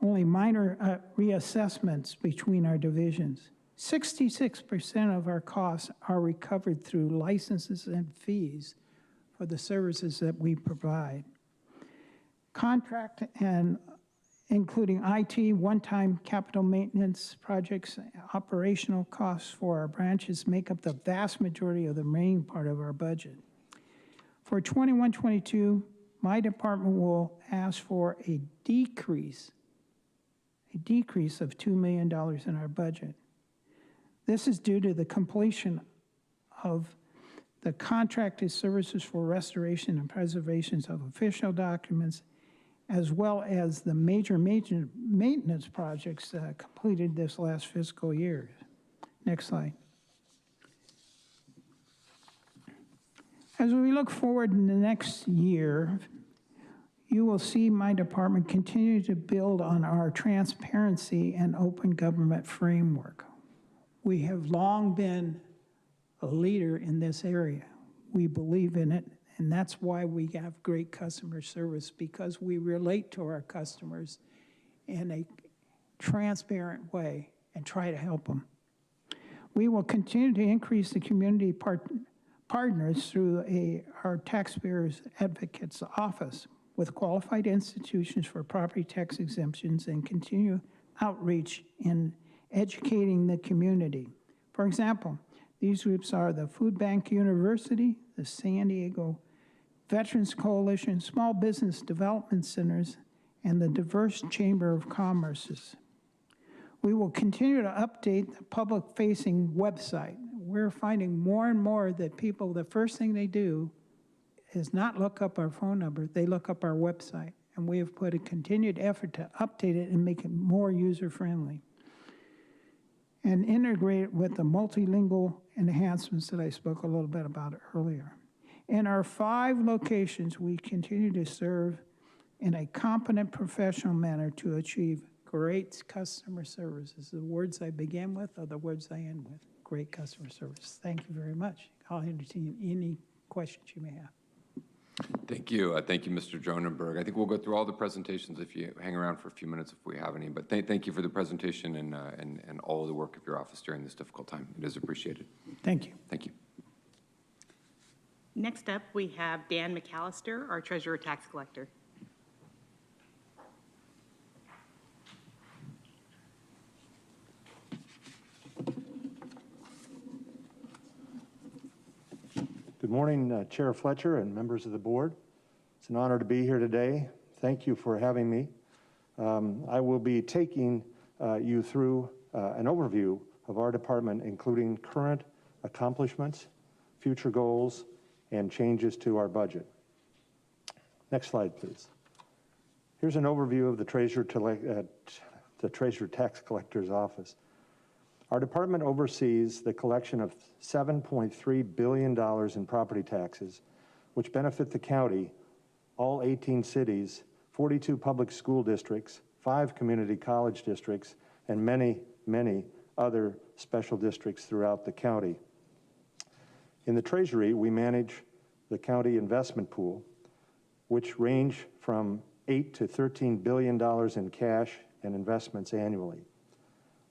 Only minor reassessments between our divisions. 66% of our costs are recovered through licenses and fees for the services that we provide. Contract and including IT, one-time capital maintenance projects, operational costs for our branches make up the vast majority of the remaining part of our budget. For 21-22, my department will ask for a decrease of $2 million in our budget. This is due to the completion of the contracted services for restoration and preservations of official documents, as well as the major maintenance projects completed this last fiscal year. Next slide. As we look forward in the next year, you will see my department continue to build on our transparency and open government framework. We have long been a leader in this area. We believe in it, and that's why we have great customer service, because we relate to our customers in a transparent way and try to help them. We will continue to increase the community partners through our Taxpayers Advocates Office with qualified institutions for property tax exemptions and continue outreach in educating the community. For example, these groups are the Food Bank University, the San Diego Veterans Coalition, Small Business Development Centers, and the Diverse Chamber of Commerce. We will continue to update the public-facing website. We're finding more and more that people, the first thing they do is not look up our phone number, they look up our website. And we have put a continued effort to update it and make it more user-friendly and integrate it with the multilingual enhancements that I spoke a little bit about earlier. In our 5 locations, we continue to serve in a competent professional manner to achieve great customer services. The words I begin with are the words I end with. Great customer service. Thank you very much. I'll entertain any questions you may have. Thank you. Thank you, Mr. Dronenberg. I think we'll go through all the presentations if you hang around for a few minutes if we have any. But thank you for the presentation and all of the work of your office during this difficult time. It is appreciated. Thank you. Thank you. Next up, we have Dan McAllister, our Treasurer Tax Collector. Good morning, Chair Fletcher and members of the board. It's an honor to be here today. Thank you for having me. I will be taking you through an overview of our department, including current accomplishments, future goals, and changes to our budget. Next slide, please. Here's an overview of the Treasurer Tax Collector's Office. Our department oversees the collection of $7.3 billion in property taxes, which benefit the county, all 18 cities, 42 public school districts, 5 community college districts, and many, many other special districts throughout the county. In the Treasury, we manage the county investment pool, which range from $8 to $13 billion in cash and investments annually.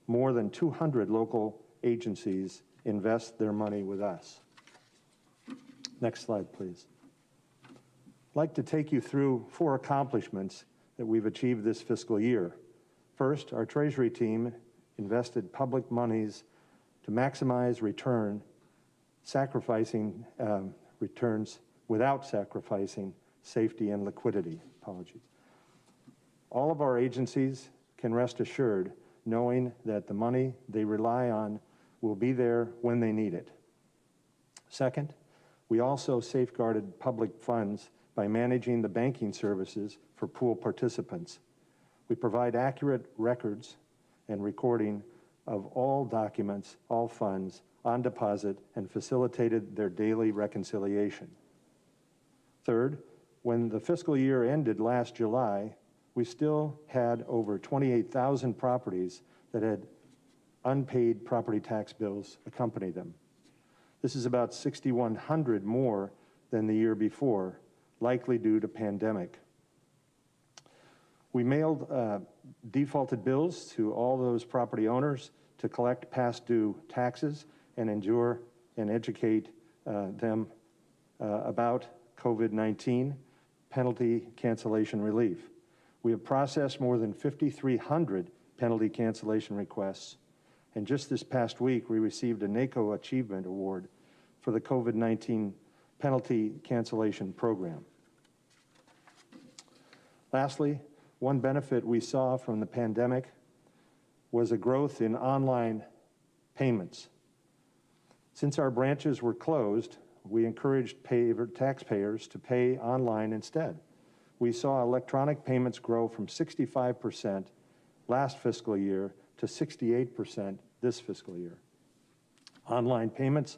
More than 200 local agencies invest their money with us. Next slide, please. I'd like to take you through 4 accomplishments that we've achieved this fiscal year. First, our Treasury team invested public monies to maximize return, sacrificing returns without sacrificing safety and liquidity. Apologies. All of our agencies can rest assured knowing that the money they rely on will be there when they need it. Second, we also safeguarded public funds by managing the banking services for pool participants. We provide accurate records and recording of all documents, all funds on deposit, and facilitated their daily reconciliation. Third, when the fiscal year ended last July, we still had over 28,000 properties that had unpaid property tax bills accompany them. This is about 6,100 more than the year before, likely due to pandemic. We mailed defaulted bills to all those property owners to collect past due taxes and endure and educate them about COVID-19 penalty cancellation relief. We have processed more than 5,300 penalty cancellation requests, and just this past week we received a NACO Achievement Award for the COVID-19 penalty cancellation program. Lastly, one benefit we saw from the pandemic was a growth in online payments. Since our branches were closed, we encouraged taxpayers to pay online instead. We saw electronic payments grow from 65% last fiscal year to 68% this fiscal year. Online payments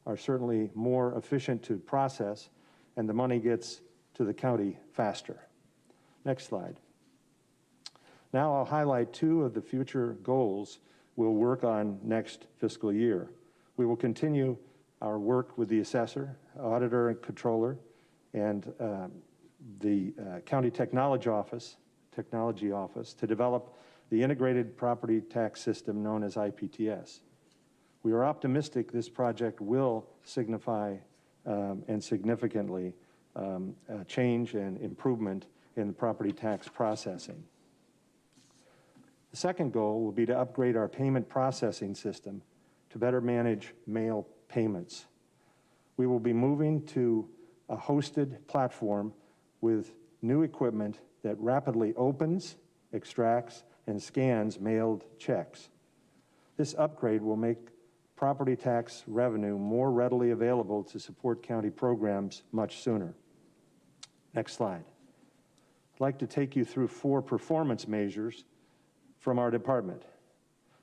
are certainly more efficient to process, and the money gets to the county faster. Next slide. Now I'll highlight 2 of the future goals we'll work on next fiscal year. We will continue our work with the assessor, auditor, and controller, and the county technology office to develop the integrated property tax system known as IPTS. We are optimistic this project will signify and significantly change and improvement in the property tax processing. The second goal will be to upgrade our payment processing system to better manage mail payments. We will be moving to a hosted platform with new equipment that rapidly opens, extracts, and scans mailed checks. This upgrade will make property tax revenue more readily available to support county programs much sooner. Next slide. I'd like to take you through 4 performance measures from our department.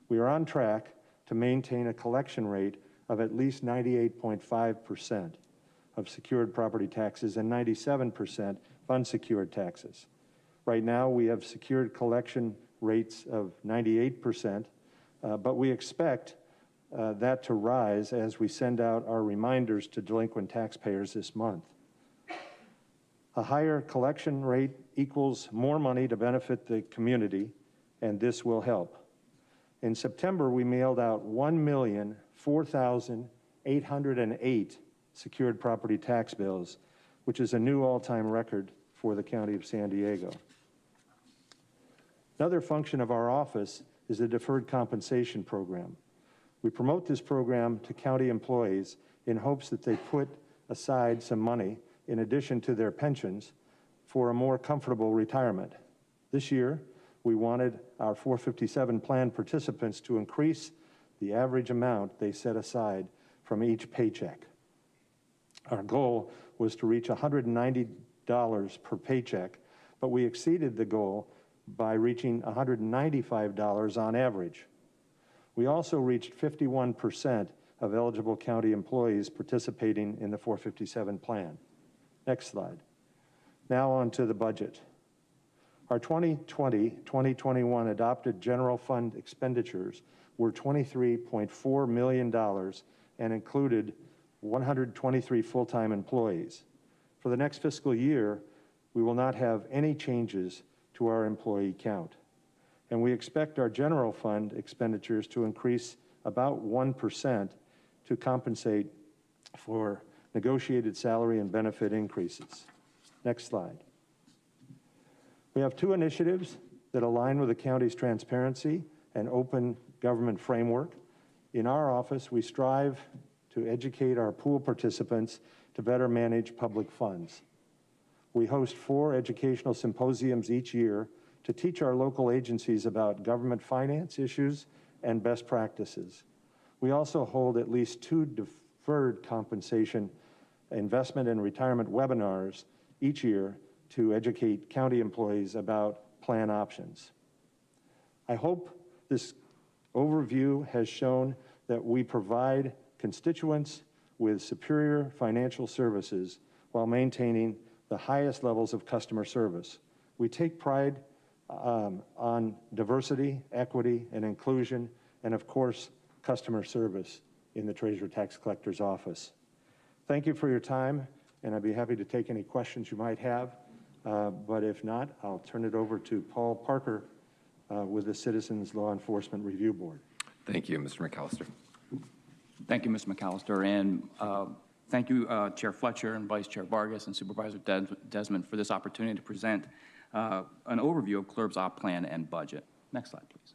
We are on track to maintain a collection rate of at least 98.5% of secured property taxes and 97% of unsecured taxes. Right now, we have secured collection rates of 98%, but we expect that to rise as we send out our reminders to delinquent taxpayers this month. A higher collection rate equals more money to benefit the community, and this will help. In September, we mailed out 1,004,808 secured property tax bills, which is a new all-time record for the County of San Diego. Another function of our office is the deferred compensation program. We promote this program to county employees in hopes that they put aside some money in addition to their pensions for a more comfortable retirement. This year, we wanted our 457 plan participants to increase the average amount they set aside from each paycheck. Our goal was to reach $190 per paycheck, but we exceeded the goal by reaching $195 on average. We also reached 51% of eligible county employees participating in the 457 plan. Next slide. Now on to the budget. Our 2020-2021 adopted general fund expenditures were $23.4 million and included 123 full-time employees. For the next fiscal year, we will not have any changes to our employee count. And we expect our general fund expenditures to increase about 1% to compensate for negotiated salary and benefit increases. Next slide. We have two initiatives that align with the county's transparency and open government framework. In our office, we strive to educate our pool participants to better manage public funds. We host 4 educational symposiums each year to teach our local agencies about government finance issues and best practices. We also hold at least 2 deferred compensation investment and retirement webinars each year to educate county employees about plan options. I hope this overview has shown that we provide constituents with superior financial services while maintaining the highest levels of customer service. We take pride on diversity, equity, and inclusion, and of course, customer service in the Treasurer Tax Collector's Office. Thank you for your time, and I'd be happy to take any questions you might have. But if not, I'll turn it over to Paul Parker with the Citizens Law Enforcement Review Board. Thank you, Mr. McAllister. Thank you, Mr. McAllister, and thank you, Chair Fletcher and Vice Chair Vargas and Supervisor Desmond for this opportunity to present an overview of CLRB's op plan and budget. Next slide, please.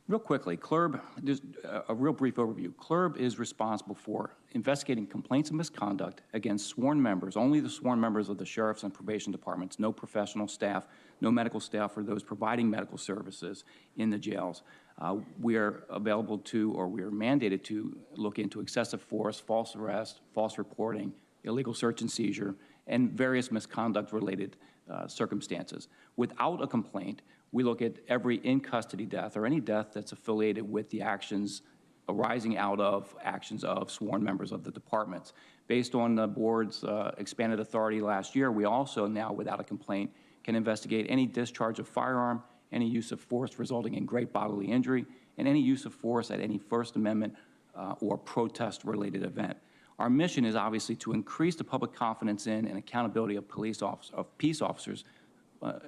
Real quickly, CLRB, just a real brief overview. CLRB is responsible for investigating complaints of misconduct against sworn members, only the sworn members of the sheriff's and probation departments, no professional staff, no medical staff or those providing medical services in the jails. We are available to, or we are mandated to, look into excessive force, false arrest, false reporting, illegal search and seizure, and various misconduct-related circumstances. Without a complaint, we look at every in-custody death or any death that's affiliated with the actions arising out of actions of sworn members of the departments. Based on the board's expanded authority last year, we also now, without a complaint, can investigate any discharge of firearm, any use of force resulting in great bodily injury, and any use of force at any First Amendment or protest-related event. Our mission is obviously to increase the public confidence in and accountability of peace officers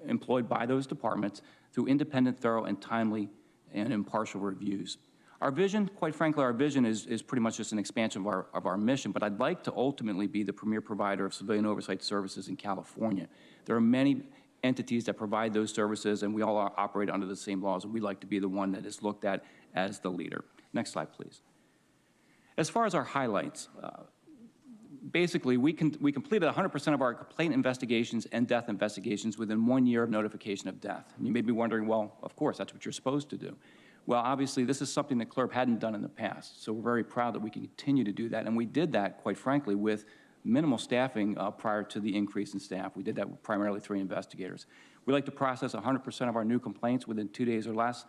employed by those departments through independent, thorough, and timely and impartial reviews. Our vision, quite frankly, our vision is pretty much just an expansion of our mission, but I'd like to ultimately be the premier provider of civilian oversight services in California. There are many entities that provide those services, and we all operate under the same laws, and we'd like to be the one that is looked at as the leader. Next slide, please. As far as our highlights, basically, we completed 100% of our complaint investigations and death investigations within 1 year of notification of death. And you may be wondering, well, of course, that's what you're supposed to do. Well, obviously, this is something that CLRB hadn't done in the past, so we're very proud that we can continue to do that. And we did that, quite frankly, with minimal staffing prior to the increase in staff. We did that with primarily 3 investigators. We like to process 100% of our new complaints within 2 days or less.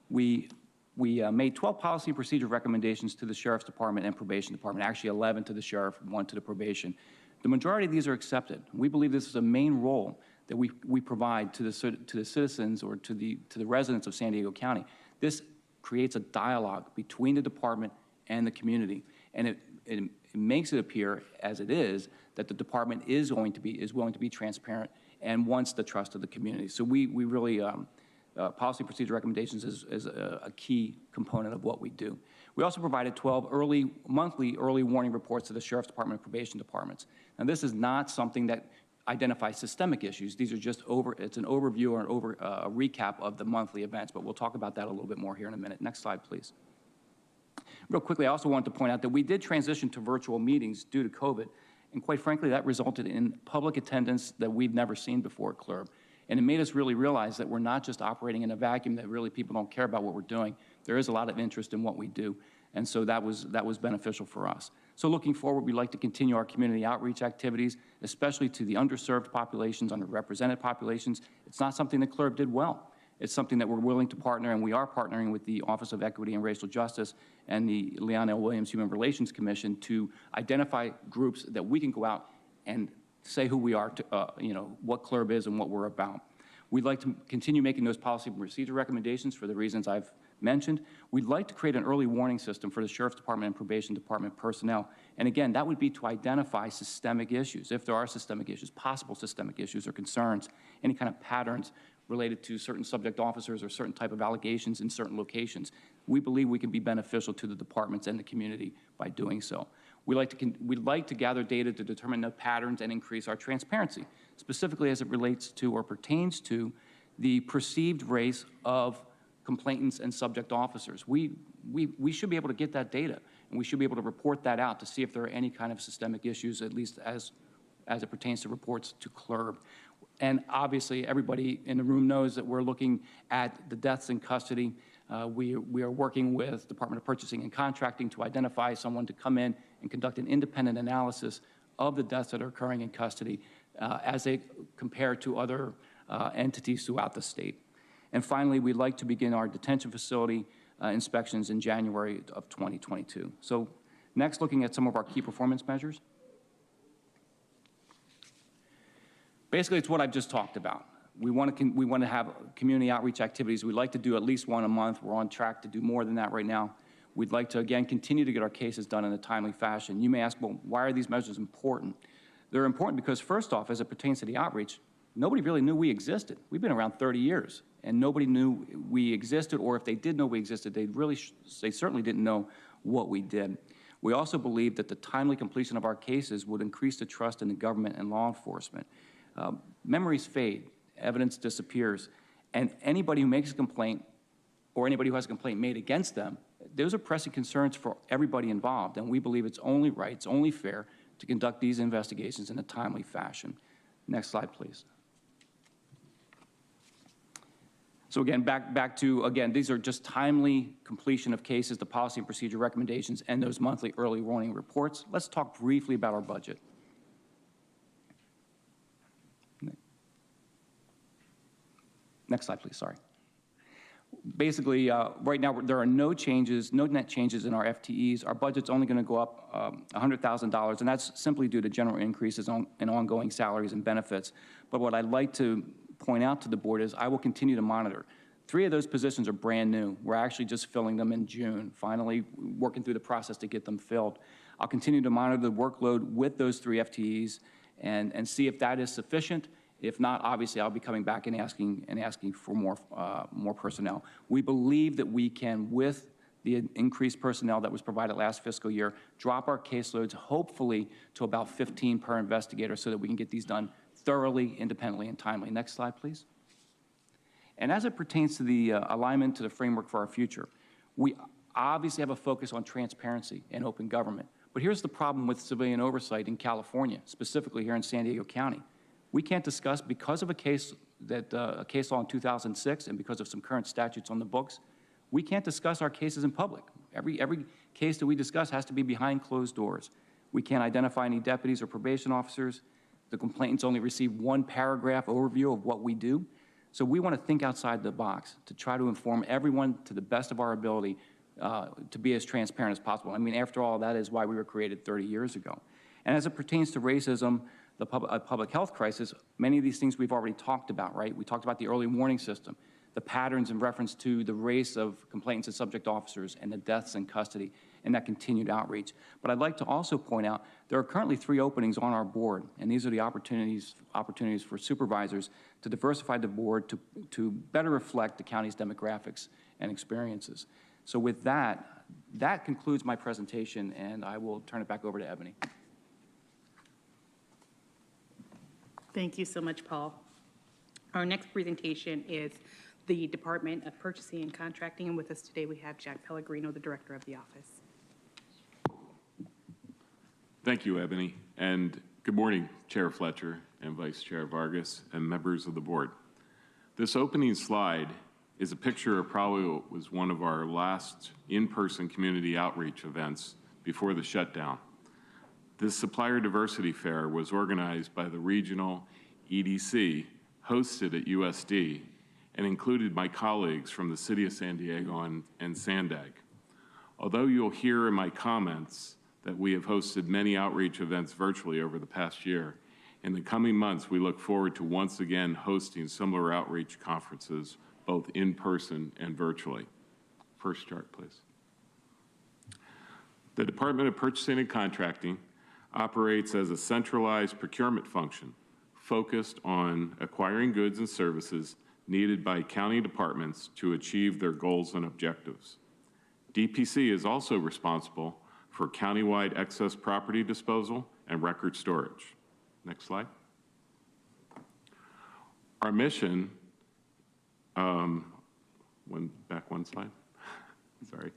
We made 12 policy and procedure recommendations to the Sheriff's Department and Probation Department, actually 11 to the Sheriff and 1 to the Probation. The majority of these are accepted. We believe this is a main role that we provide to the citizens or to the residents of San Diego County. This creates a dialogue between the department and the community, and it makes it appear, as it is, that the department is willing to be transparent and wants the trust of the community. So we really policy procedure recommendations is a key component of what we do. We also provided 12 monthly early warning reports to the Sheriff's Department and Probation Departments. Now, this is not something that identifies systemic issues. These are just it's an overview or a recap of the monthly events, but we'll talk about that a little bit more here in a minute. Next slide, please. Real quickly, I also wanted to point out that we did transition to virtual meetings due to COVID, and quite frankly, that resulted in public attendance that we've never seen before at CLRB. And it made us really realize that we're not just operating in a vacuum, that really people don't care about what we're doing. There is a lot of interest in what we do. And so that was beneficial for us. So looking forward, we'd like to continue our community outreach activities, especially to the underserved populations, underrepresented populations. It's not something that CLRB did well. It's something that we're willing to partner, and we are partnering with the Office of Equity and Racial Justice and the Leon L. Williams Human Relations Commission to identify groups that we can go out and say who we are, what CLRB is and what we're about. We'd like to continue making those policy and procedure recommendations for the reasons I've mentioned. We'd like to create an early warning system for the Sheriff's Department and Probation Department personnel. And again, that would be to identify systemic issues, if there are systemic issues, possible systemic issues or concerns, any kind of patterns related to certain subject officers or certain type of allegations in certain locations. We believe we can be beneficial to the departments and the community by doing so. We'd like to gather data to determine the patterns and increase our transparency, specifically as it relates to or pertains to the perceived race of complainants and subject officers. We should be able to get that data, and we should be able to report that out to see if there are any kind of systemic issues, at least as it pertains to reports to CLRB. And obviously, everybody in the room knows that we're looking at the deaths in custody. We are working with Department of Purchasing and Contracting to identify someone to come in and conduct an independent analysis of the deaths that are occurring in custody as they compare to other entities throughout the state. And finally, we'd like to begin our detention facility inspections in January of 2022. So next, looking at some of our key performance measures. Basically, it's what I've just talked about. We want to have community outreach activities. We'd like to do at least one a month. We're on track to do more than that right now. We'd like to, again, continue to get our cases done in a timely fashion. You may ask, well, why are these measures important? They're important because, first off, as it pertains to the outreach, nobody really knew we existed. We've been around 30 years, and nobody knew we existed, or if they did know we existed, they certainly didn't know what we did. We also believe that the timely completion of our cases would increase the trust in the government and law enforcement. Memories fade, evidence disappears, and anybody who makes a complaint or anybody who has a complaint made against them, those are pressing concerns for everybody involved, and we believe it's only right, it's only fair to conduct these investigations in a timely fashion. Next slide, please. So again, back to, again, these are just timely completion of cases, the policy and procedure recommendations, and those monthly early warning reports. Let's talk briefly about our budget. Next slide, please, sorry. Basically, right now, there are no changes, no net changes in our FTEs. Our budget's only going to go up $100,000, and that's simply due to general increases in ongoing salaries and benefits. But what I'd like to point out to the board is I will continue to monitor. 3 of those positions are brand new. We're actually just filling them in June, finally working through the process to get them filled. I'll continue to monitor the workload with those 3 FTEs and see if that is sufficient. If not, obviously, I'll be coming back and asking for more personnel. We believe that we can, with the increased personnel that was provided last fiscal year, drop our caseloads hopefully to about 15 per investigator so that we can get these done thoroughly, independently, and timely. Next slide, please. And as it pertains to the alignment to the framework for our future, we obviously have a focus on transparency and open government. But here's the problem with civilian oversight in California, specifically here in San Diego County. We can't discuss, because of a case law in 2006 and because of some current statutes on the books, we can't discuss our cases in public. Every case that we discuss has to be behind closed doors. We can't identify any deputies or probation officers. The complainants only receive 1 paragraph overview of what we do. So we want to think outside the box to try to inform everyone to the best of our ability to be as transparent as possible. I mean, after all, that is why we were created 30 years ago. And as it pertains to racism, the public health crisis, many of these things we've already talked about, right? We talked about the early warning system, the patterns in reference to the race of complainants and subject officers and the deaths in custody and that continued outreach. But I'd like to also point out there are currently 3 openings on our board, and these are the opportunities for supervisors to diversify the board to better reflect the county's demographics and experiences. So with that, that concludes my presentation, and I will turn it back over to Ebony. Thank you so much, Paul. Our next presentation is the Department of Purchasing and Contracting, and with us today we have Jack Pellegrino, the Director of the office. Thank you, Ebony, and good morning, Chair Fletcher and Vice Chair Vargas and members of the board. This opening slide is a picture of probably what was one of our last in-person community outreach events before the shutdown. This supplier diversity fair was organized by the regional EDC, hosted at USD, and included my colleagues from the City of San Diego and Sandag. Although you'll hear in my comments that we have hosted many outreach events virtually over the past year, in the coming months, we look forward to once again hosting similar outreach conferences, both in person and virtually. First chart, please. The Department of Purchasing and Contracting operates as a centralized procurement function focused on acquiring goods and services needed by county departments to achieve their goals and objectives. DPC is also responsible for countywide excess property disposal and record storage. Next slide. Our mission, back one slide. Sorry,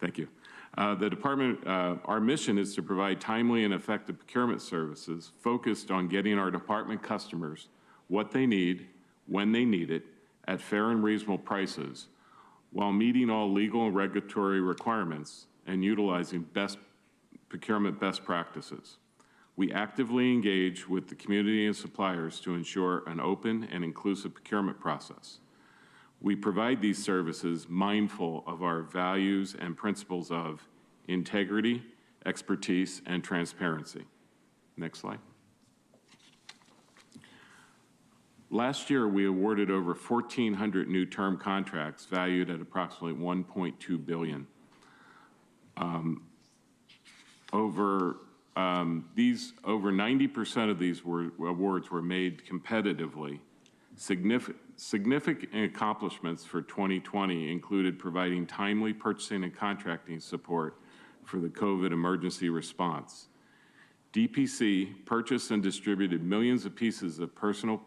thank you. Our mission is to provide timely and effective procurement services focused on getting our department customers what they need, when they need it, at fair and reasonable prices, while meeting all legal and regulatory requirements and utilizing procurement best practices. We actively engage with the community and suppliers to ensure an open and inclusive procurement process. We provide these services mindful of our values and principles of integrity, expertise, and transparency. Next slide. Last year, we awarded over 1,400 new term contracts valued at approximately $1.2 billion. Over 90% of these awards were made competitively. Significant accomplishments for 2020 included providing timely purchasing and contracting support for the COVID emergency response. DPC purchased and distributed millions of pieces of personal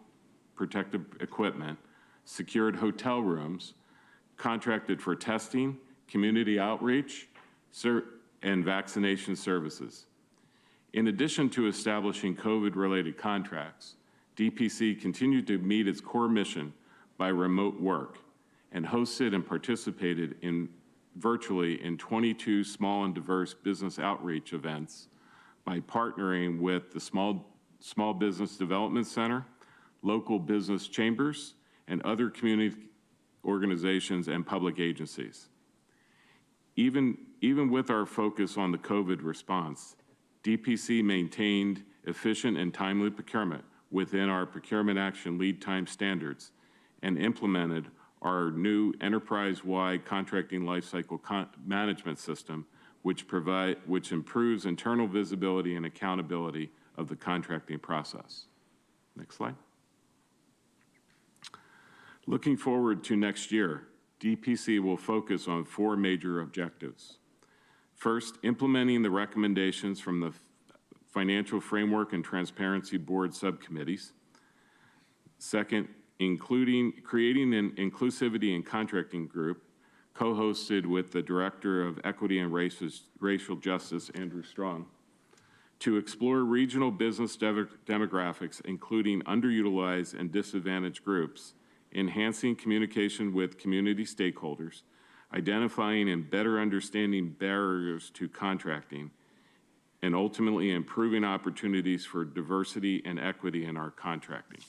protective equipment, secured hotel rooms, contracted for testing, community outreach, and vaccination services. In addition to establishing COVID-related contracts, DPC continued to meet its core mission by remote work and hosted and participated virtually in 22 small and diverse business outreach events by partnering with the Small Business Development Center, local business chambers, and other community organizations and public agencies. Even with our focus on the COVID response, DPC maintained efficient and timely procurement within our procurement action lead time standards and implemented our new enterprise-wide contracting lifecycle management system, which improves internal visibility and accountability of the contracting process. Next slide. Looking forward to next year, DPC will focus on 4 major objectives. First, implementing the recommendations from the Financial Framework and Transparency Board subcommittees. Second, creating an inclusivity and contracting group co-hosted with the Director of Equity and Racial Justice, Andrew Strong, to explore regional business demographics, including underutilized and disadvantaged groups, enhancing communication with community stakeholders, identifying and better understanding barriers to contracting, and ultimately improving opportunities for diversity and equity in our contracting.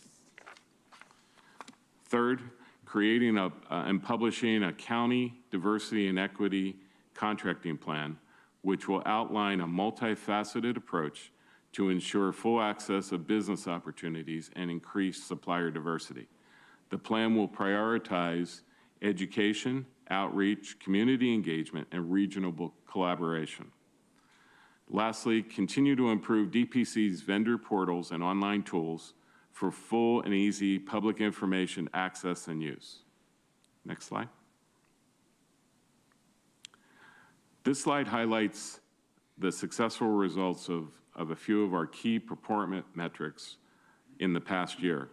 Third, creating and publishing a county diversity and equity contracting plan, which will outline a multifaceted approach to ensure full access of business opportunities and increase supplier diversity. The plan will prioritize education, outreach, community engagement, and regional collaboration. Lastly, continue to improve DPC's vendor portals and online tools for full and easy public information access and use. Next slide. This slide highlights the successful results of a few of our key performance metrics in the past year.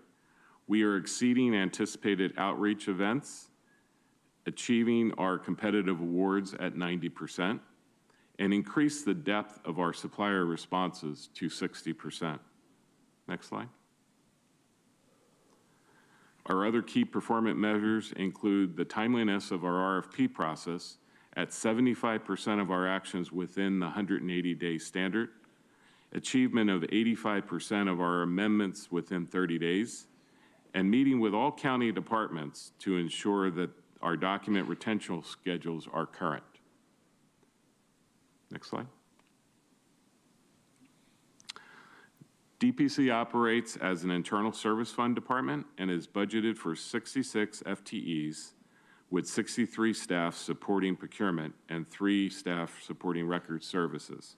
We are exceeding anticipated outreach events, achieving our competitive awards at 90%, and increase the depth of our supplier responses to 60%. Next slide. Our other key performance measures include the timeliness of our RFP process at 75% of our actions within the 180-day standard, achievement of 85% of our amendments within 30 days, and meeting with all county departments to ensure that our document retention schedules are current. Next slide. DPC operates as an internal service fund department and is budgeted for 66 FTEs with 63 staff supporting procurement and 3 staff supporting record services.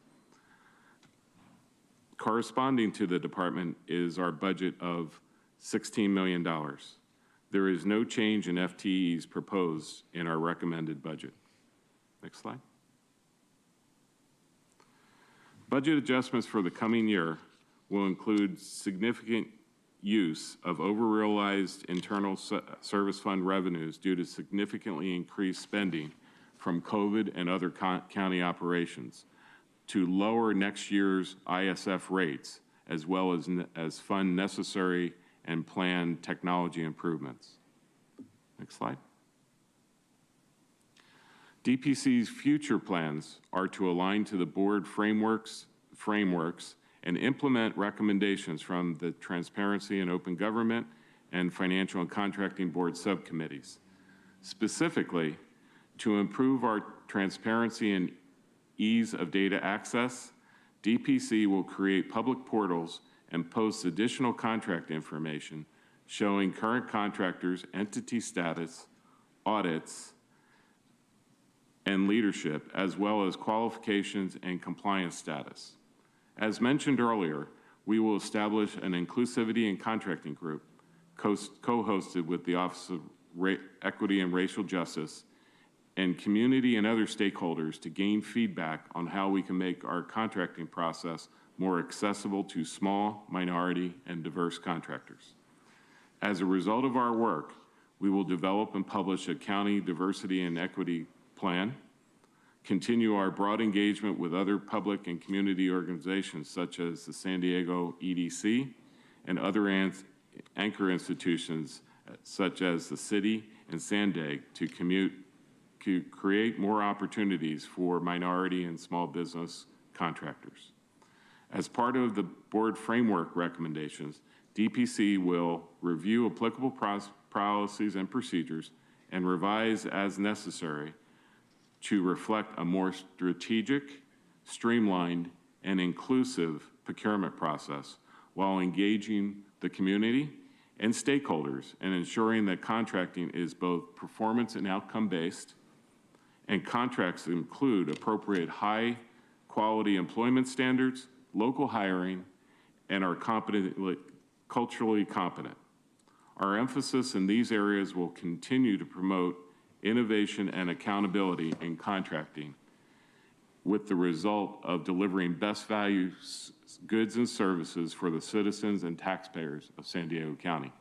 Corresponding to the department is our budget of $16 million. There is no change in FTEs proposed in our recommended budget. Next slide. Budget adjustments for the coming year will include significant use of over-realized internal service fund revenues due to significantly increased spending from COVID and other county operations to lower next year's ISF rates, as well as fund necessary and planned technology improvements. Next slide. DPC's future plans are to align to the board frameworks and implement recommendations from the Transparency and Open Government and Financial and Contracting Board subcommittees. Specifically, to improve our transparency and ease of data access, DPC will create public portals and post additional contract information showing current contractors, entity status, audits, and leadership, as well as qualifications and compliance status. As mentioned earlier, we will establish an inclusivity and contracting group co-hosted with the Office of Equity and Racial Justice and community and other stakeholders to gain feedback on how we can make our contracting process more accessible to small, minority, and diverse contractors. As a result of our work, we will develop and publish a county diversity and equity plan, continue our broad engagement with other public and community organizations such as the San Diego EDC and other anchor institutions such as the city and Sandag to create more opportunities for minority and small business contractors. As part of the board framework recommendations, DPC will review applicable policies and procedures and revise as necessary to reflect a more strategic, streamlined, and inclusive procurement process while engaging the community and stakeholders and ensuring that contracting is both performance and outcome-based, and contracts include appropriate high-quality employment standards, local hiring, and are culturally competent. Our emphasis in these areas will continue to promote innovation and accountability in contracting, with the result of delivering best value goods and services for the citizens and taxpayers of San Diego County.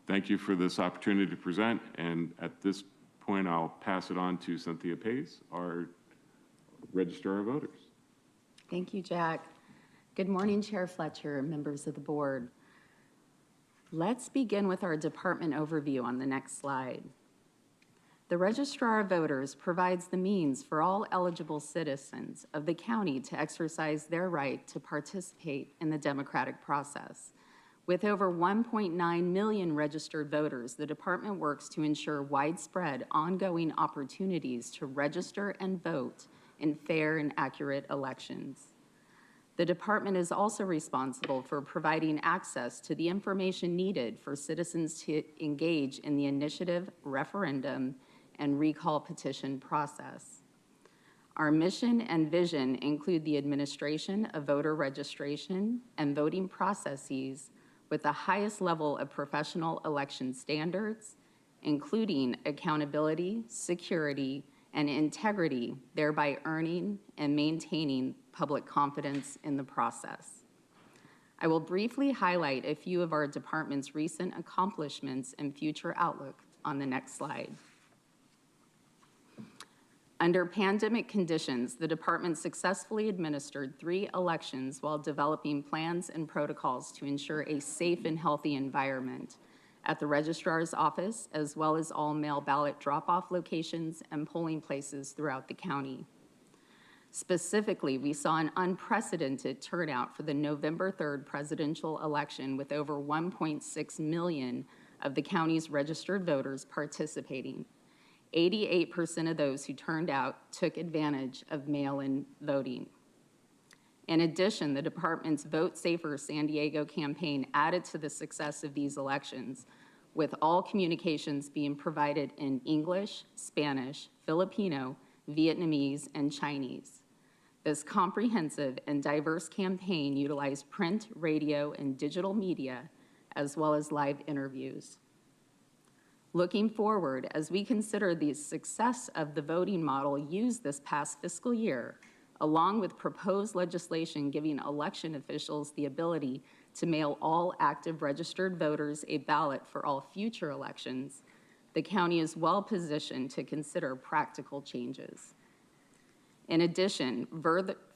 Thank you for this opportunity to present, and at this point, I'll pass it on to Cynthia Pays, our Registrar of Voters. Thank you, Jack. Good morning, Chair Fletcher and members of the board. Let's begin with our department overview on the next slide. The Registrar of Voters provides the means for all eligible citizens of the county to exercise their right to participate in the democratic process. With over 1.9 million registered voters, the department works to ensure widespread, ongoing opportunities to register and vote in fair and accurate elections. The department is also responsible for providing access to the information needed for citizens to engage in the initiative, referendum, and recall petition process. Our mission and vision include the administration of voter registration and voting processes with the highest level of professional election standards, including accountability, security, and integrity, thereby earning and maintaining public confidence in the process. I will briefly highlight a few of our department's recent accomplishments and future outlook on the next slide. Under pandemic conditions, the department successfully administered 3 elections while developing plans and protocols to ensure a safe and healthy environment, at the registrar's office, as well as all mail ballot drop-off locations and polling places throughout the county. Specifically, we saw an unprecedented turnout for the November 3rd presidential election, with over 1.6 million of the county's registered voters participating. 88% of those who turned out took advantage of mail-in voting. In addition, the department's Vote Safer San Diego campaign added to the success of these elections, with all communications being provided in English, Spanish, Filipino, Vietnamese, and Chinese. This comprehensive and diverse campaign utilized print, radio, and digital media, as well as live interviews. Looking forward, as we consider the success of the voting model used this past fiscal year, along with proposed legislation giving election officials the ability to mail all active registered voters a ballot for all future elections, the county is well positioned to consider practical changes. In addition,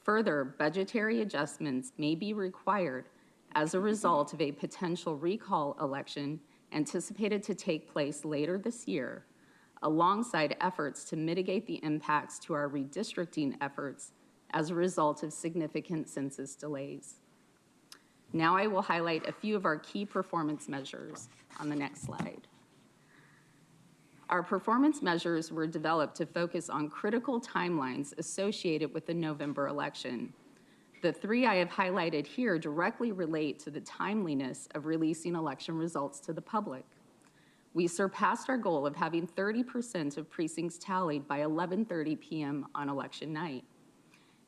further budgetary adjustments may be required as a result of a potential recall election anticipated to take place later this year, alongside efforts to mitigate the impacts to our redistricting efforts as a result of significant census delays. Now I will highlight a few of our key performance measures on the next slide. Our performance measures were developed to focus on critical timelines associated with the November election. The three I have highlighted here directly relate to the timeliness of releasing election results to the public. We surpassed our goal of having 30% of precincts tallied by 11:30 p.m. on election night.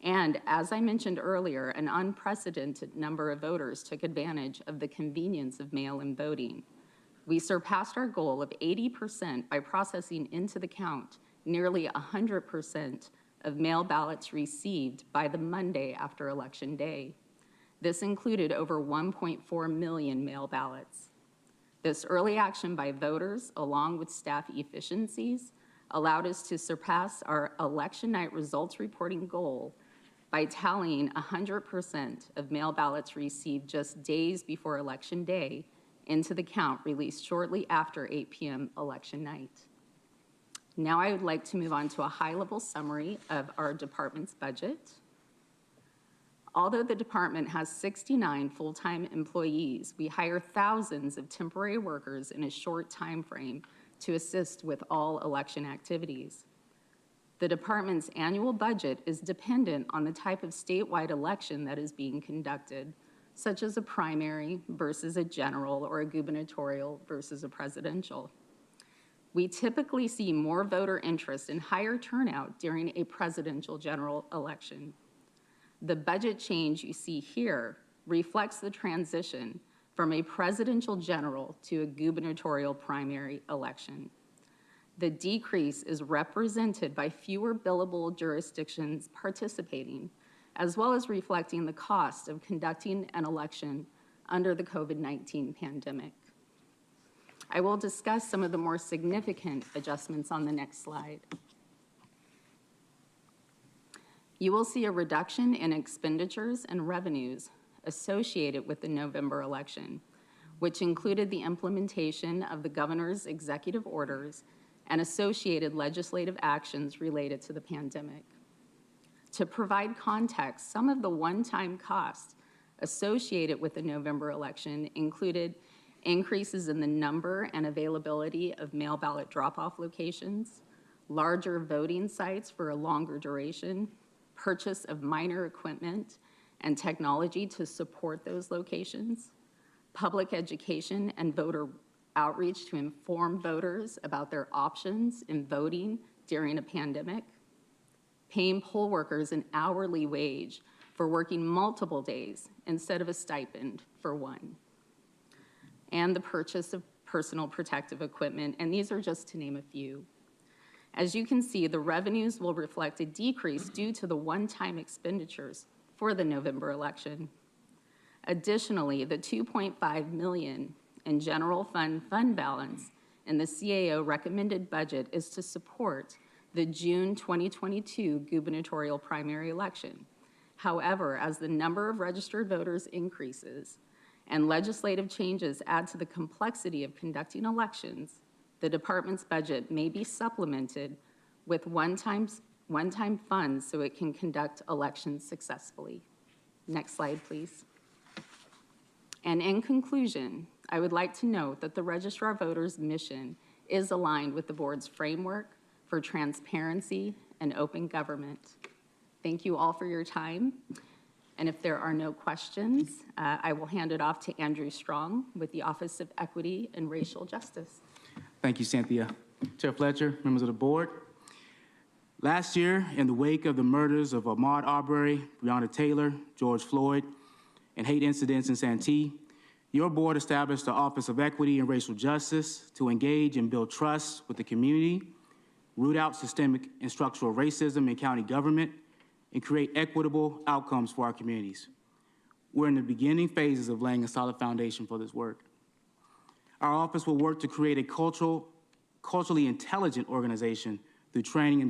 And as I mentioned earlier, an unprecedented number of voters took advantage of the convenience of mail-in voting. We surpassed our goal of 80% by processing into the count nearly 100% of mail ballots received by the Monday after Election Day. This included over 1.4 million mail ballots. This early action by voters, along with staff efficiencies, allowed us to surpass our election night results reporting goal by tallying 100% of mail ballots received just days before Election Day into the count released shortly after 8 p.m. election night. Now I would like to move on to a high-level summary of our department's budget. Although the department has 69 full-time employees, we hire thousands of temporary workers in a short time frame to assist with all election activities. The department's annual budget is dependent on the type of statewide election that is being conducted, such as a primary versus a general or a gubernatorial versus a presidential. We typically see more voter interest and higher turnout during a presidential general election. The budget change you see here reflects the transition from a presidential general to a gubernatorial primary election. The decrease is represented by fewer billable jurisdictions participating, as well as reflecting the cost of conducting an election under the COVID-19 pandemic. I will discuss some of the more significant adjustments on the next slide. You will see a reduction in expenditures and revenues associated with the November election, which included the implementation of the governor's executive orders and associated legislative actions related to the pandemic. To provide context, some of the one-time costs associated with the November election included increases in the number and availability of mail ballot drop-off locations, larger voting sites for a longer duration, purchase of minor equipment and technology to support those locations, public education and voter outreach to inform voters about their options in voting during a pandemic, paying poll workers an hourly wage for working multiple days instead of a stipend for one, and the purchase of personal protective equipment, and these are just to name a few. As you can see, the revenues will reflect a decrease due to the one-time expenditures for the November election. Additionally, the $2.5 million in general fund balance in the CAO recommended budget is to support the June 2022 gubernatorial primary election. However, as the number of registered voters increases and legislative changes add to the complexity of conducting elections, the department's budget may be supplemented with one-time funds so it can conduct elections successfully. Next slide, please. And in conclusion, I would like to note that the Registrar of Voters' mission is aligned with the board's framework for transparency and open government. Thank you all for your time. And if there are no questions, I will hand it off to Andrew Strong with the Office of Equity and Racial Justice. Thank you, Cynthia. Chair Fletcher, members of the board. Last year, in the wake of the murders of Ahmaud Arbery, Breonna Taylor, George Floyd, and hate incidents in Santee, your board established the Office of Equity and Racial Justice to engage and build trust with the community, root out systemic and structural racism in county government, and create equitable outcomes for our communities. We're in the beginning phases of laying a solid foundation for this work. Our office will work to create a culturally intelligent organization through training and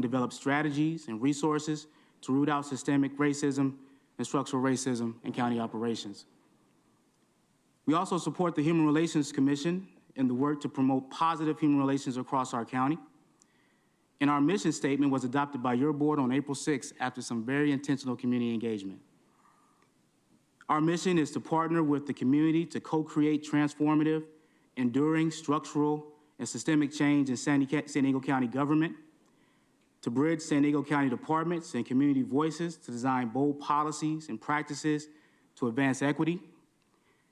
develop strategies and resources to root out systemic racism and structural racism in county operations. We also support the Human Relations Commission in the work to promote positive human relations across our county. And our mission statement was adopted by your board on April 6th after some very intentional community engagement. Our mission is to partner with the community to co-create transformative, enduring, structural, and systemic change in San Diego County government, to bridge San Diego County departments and community voices to design bold policies and practices to advance equity,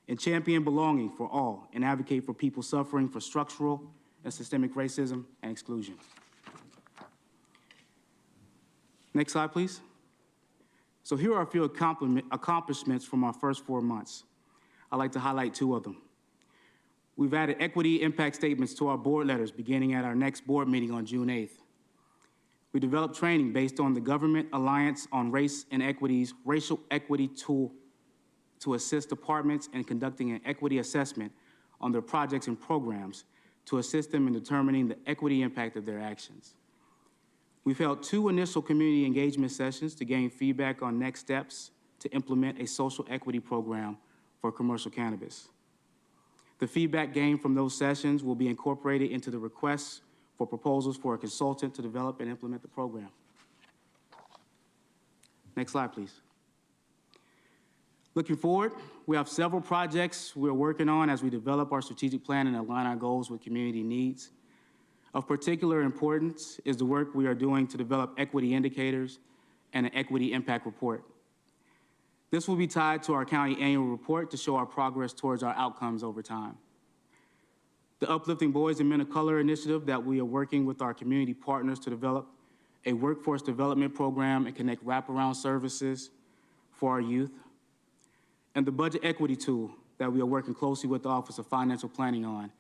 and champion belonging for all and advocate for people suffering from structural and systemic racism and exclusion. Next slide, please. So here are a few accomplishments from our first 4 months. I'd like to highlight 2 of them. We've added equity impact statements to our board letters beginning at our next board meeting on June 8th. We developed training based on the Government Alliance on Race and Equity's Racial Equity Tool to assist departments in conducting an equity assessment on their projects and programs to assist them in determining the equity impact of their actions. We've held 2 initial community engagement sessions to gain feedback on next steps to implement a social equity program for commercial cannabis. The feedback gained from those sessions will be incorporated into the requests for proposals for a consultant to develop and implement the program. Next slide, please. Looking forward, we have several projects we're working on as we develop our strategic plan and align our goals with community needs. Of particular importance is the work we are doing to develop equity indicators and an equity impact report. This will be tied to our county annual report to show our progress towards our outcomes over time. The Uplifting Boys and Men of Color initiative that we are working with our community partners to develop a workforce development program and connect wraparound services for our youth. And the budget equity tool that we are working closely with the Office of Financial Planning on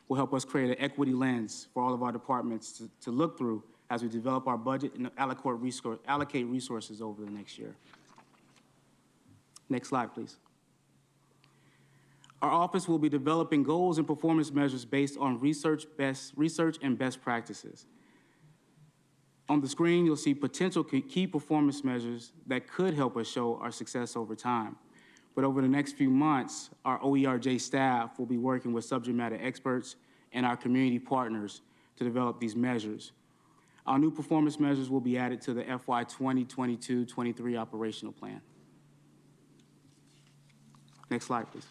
will help us create an equity lens for all of our departments to look through as we develop our budget and allocate resources over the next year. Next slide, please. Our office will be developing goals and performance measures based on research and best practices. On the screen, you'll see potential key performance measures that could help us show our success over time. But over the next few months, our OERJ staff will be working with subject matter experts and our community partners to develop these measures. Our new performance measures will be added to the FY 2022-23 operational plan. Next slide, please.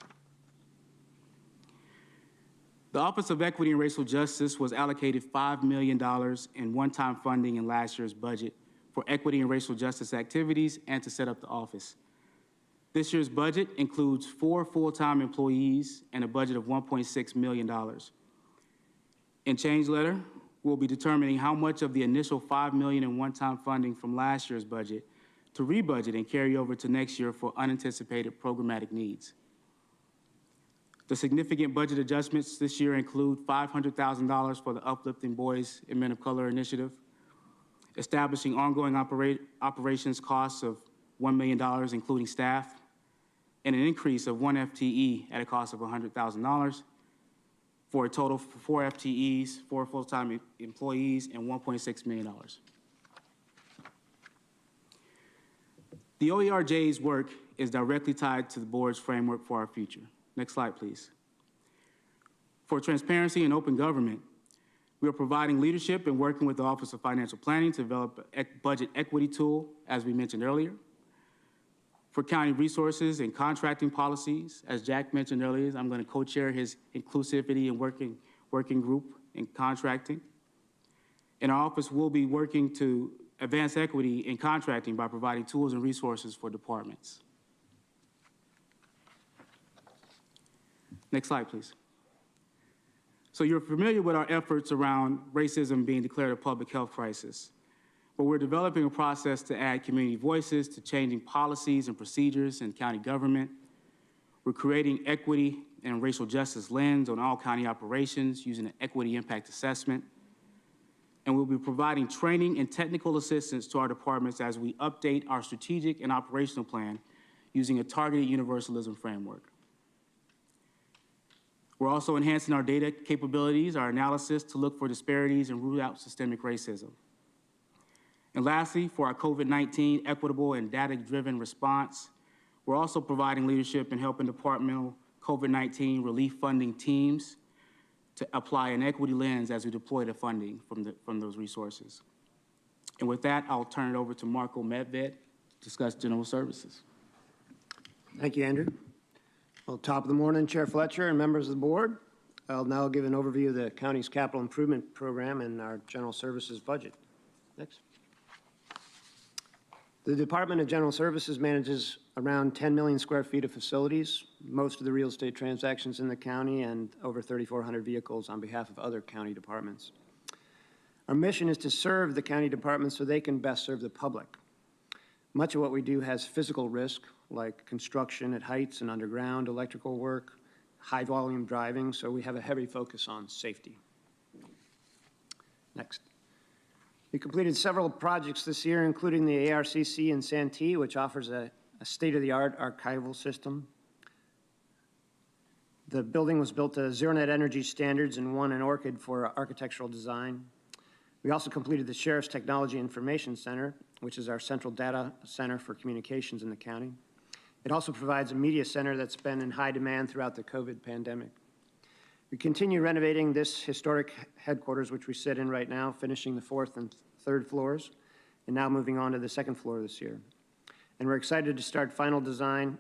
The Office of Equity and Racial Justice was allocated $5 million in one-time funding in last year's budget for equity and racial justice activities and to set up the office. This year's budget includes 4 full-time employees and a budget of $1.6 million. In change letter, we'll be determining how much of the initial $5 million in one-time funding from last year's budget to rebudget and carry over to next year for unanticipated programmatic needs. The significant budget adjustments this year include $500,000 for the Uplifting Boys and Men of Color initiative, establishing ongoing operations costs of $1 million, including staff, and an increase of 1 FTE at a cost of $100,000 for a total of 4 FTEs, 4 full-time employees, and $1.6 million. The OERJ's work is directly tied to the board's framework for our future. Next slide, please. For transparency and open government, we are providing leadership and working with the Office of Financial Planning to develop a budget equity tool, as we mentioned earlier. For county resources and contracting policies, as Jack mentioned earlier, I'm going to co-chair his inclusivity and working group in contracting. And our office will be working to advance equity in contracting by providing tools and resources for departments. Next slide, please. So you're familiar with our efforts around racism being declared a public health crisis, but we're developing a process to add community voices to changing policies and procedures in county government. We're creating equity and racial justice lens on all county operations using an equity impact assessment. And we'll be providing training and technical assistance to our departments as we update our strategic and operational plan using a targeted universalism framework. We're also enhancing our data capabilities, our analysis to look for disparities and root out systemic racism. And lastly, for our COVID-19 equitable and data-driven response, we're also providing leadership in helping departmental COVID-19 relief funding teams to apply an equity lens as we deploy the funding from those resources. And with that, I'll turn it over to Marco Medved to discuss general services. Thank you, Andrew. Well, top of the morning, Chair Fletcher and members of the board. I'll now give an overview of the county's capital improvement program and our general services budget. Next. The Department of General Services manages around 10 million square feet of facilities, most of the real estate transactions in the county, and over 3,400 vehicles on behalf of other county departments. Our mission is to serve the county departments so they can best serve the public. Much of what we do has physical risk, like construction at heights and underground, electrical work, high volume driving, so we have a heavy focus on safety. Next. We completed several projects this year, including the ARCC in Santee, which offers a state-of-the-art archival system. The building was built to Zero Net Energy standards and won an ORCID for architectural design. We also completed the Sheriff's Technology Information Center, which is our central data center for communications in the county. It also provides a media center that's been in high demand throughout the COVID pandemic. We continue renovating this historic headquarters, which we sit in right now, finishing the 4th and 3rd floors, and now moving on to the 2nd floor this year. And we're excited to start final design,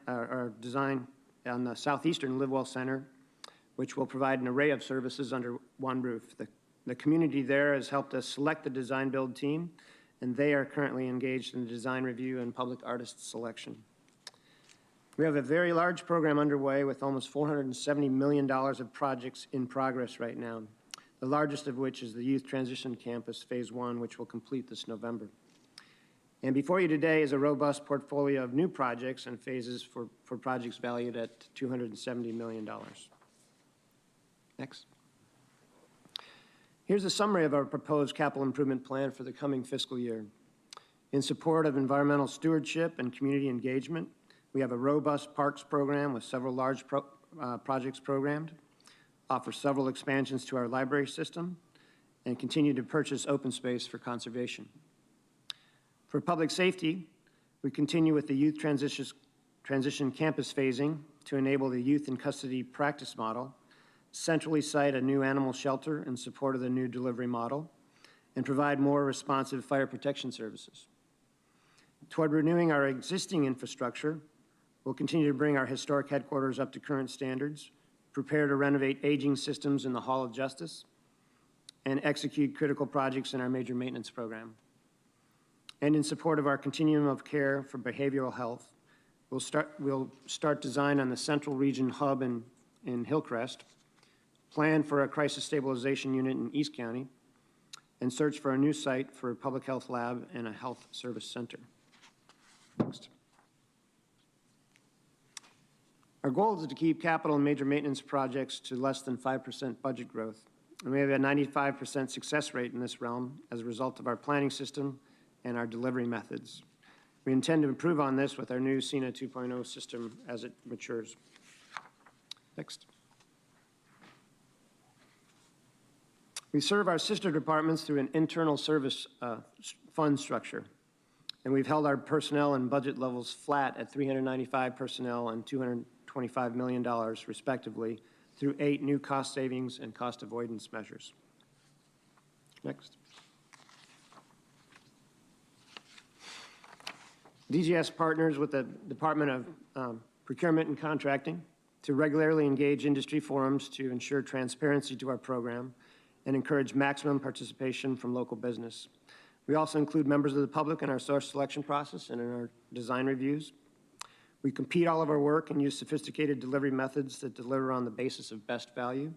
design on the Southeastern Livewell Center, which will provide an array of services under one roof. The community there has helped us select the design build team, and they are currently engaged in the design review and public artist selection. We have a very large program underway with almost $470 million of projects in progress right now, the largest of which is the Youth Transition Campus Phase 1, which will complete this November. And before you today is a robust portfolio of new projects and phases for projects valued at $270 million. Next. Here's a summary of our proposed capital improvement plan for the coming fiscal year. In support of environmental stewardship and community engagement, we have a robust parks program with several large projects programmed, offer several expansions to our library system, and continue to purchase open space for conservation. For public safety, we continue with the youth transition campus phasing to enable the youth in custody practice model, centrally site a new animal shelter in support of the new delivery model, and provide more responsive fire protection services. Toward renewing our existing infrastructure, we'll continue to bring our historic headquarters up to current standards, prepare to renovate aging systems in the Hall of Justice, and execute critical projects in our major maintenance program. And in support of our continuum of care for behavioral health, we'll start design on the Central Region Hub in Hillcrest, plan for a crisis stabilization unit in East County, and search for a new site for a public health lab and a health service center. Next. Our goal is to keep capital and major maintenance projects to less than 5% budget growth. And we have a 95% success rate in this realm as a result of our planning system and our delivery methods. We intend to improve on this with our new CENA 2.0 system as it matures. Next. We serve our sister departments through an internal service fund structure. And we've held our personnel and budget levels flat at 395 personnel and $225 million respectively through 8 new cost savings and cost avoidance measures. Next. DGS partners with the Department of Procurement and Contracting to regularly engage industry forums to ensure transparency to our program and encourage maximum participation from local business. We also include members of the public in our source selection process and in our design reviews. We compete all of our work and use sophisticated delivery methods that deliver on the basis of best value.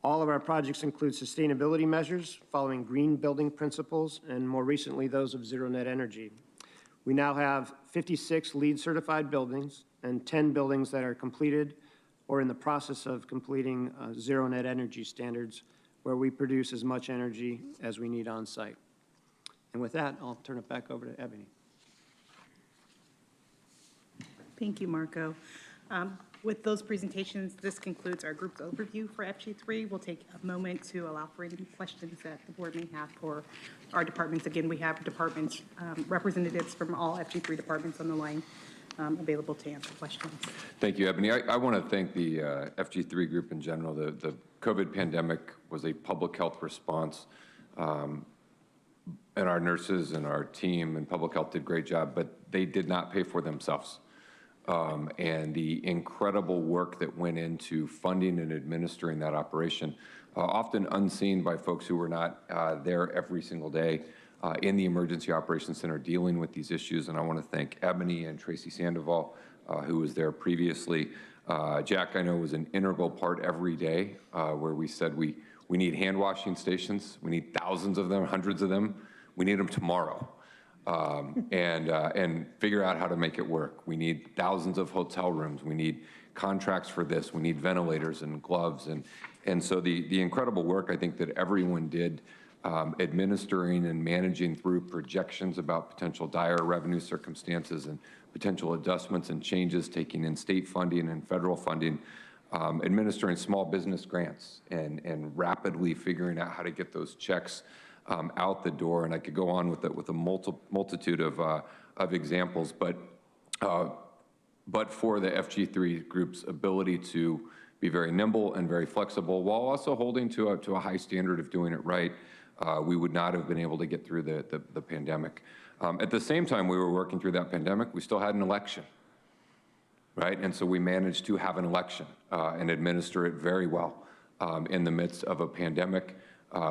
All of our projects include sustainability measures following green building principles and more recently those of zero net energy. We now have 56 LEED certified buildings and 10 buildings that are completed or in the process of completing zero net energy standards where we produce as much energy as we need on site. And with that, I'll turn it back over to Ebony. Thank you, Marco. With those presentations, this concludes our group's overview for FG3. We'll take a moment to allow for any questions that the board may have for our departments. Again, we have departments, representatives from all FG3 departments on the line available to answer questions. Thank you, Ebony. I want to thank the FG3 group in general. The COVID pandemic was a public health response, and our nurses and our team and public health did a great job, but they did not pay for themselves. And the incredible work that went into funding and administering that operation, often unseen by folks who were not there every single day in the Emergency Operations Center dealing with these issues. And I want to thank Ebony and Tracy Sandoval, who was there previously. Jack, I know, was an integral part every day where we said we need hand washing stations. We need thousands of them, hundreds of them. We need them tomorrow. And figure out how to make it work. We need thousands of hotel rooms. We need contracts for this. We need ventilators and gloves. And so the incredible work I think that everyone did administering and managing through projections about potential dire revenue circumstances and potential adjustments and changes, taking in state funding and federal funding, administering small business grants and rapidly figuring out how to get those checks out the door, and I could go on with a multitude of examples, but for the FG3 group's ability to be very nimble and very flexible while also holding to a high standard of doing it right, we would not have been able to get through the pandemic. At the same time we were working through that pandemic, we still had an election, right? And so we managed to have an election and administer it very well in the midst of a pandemic.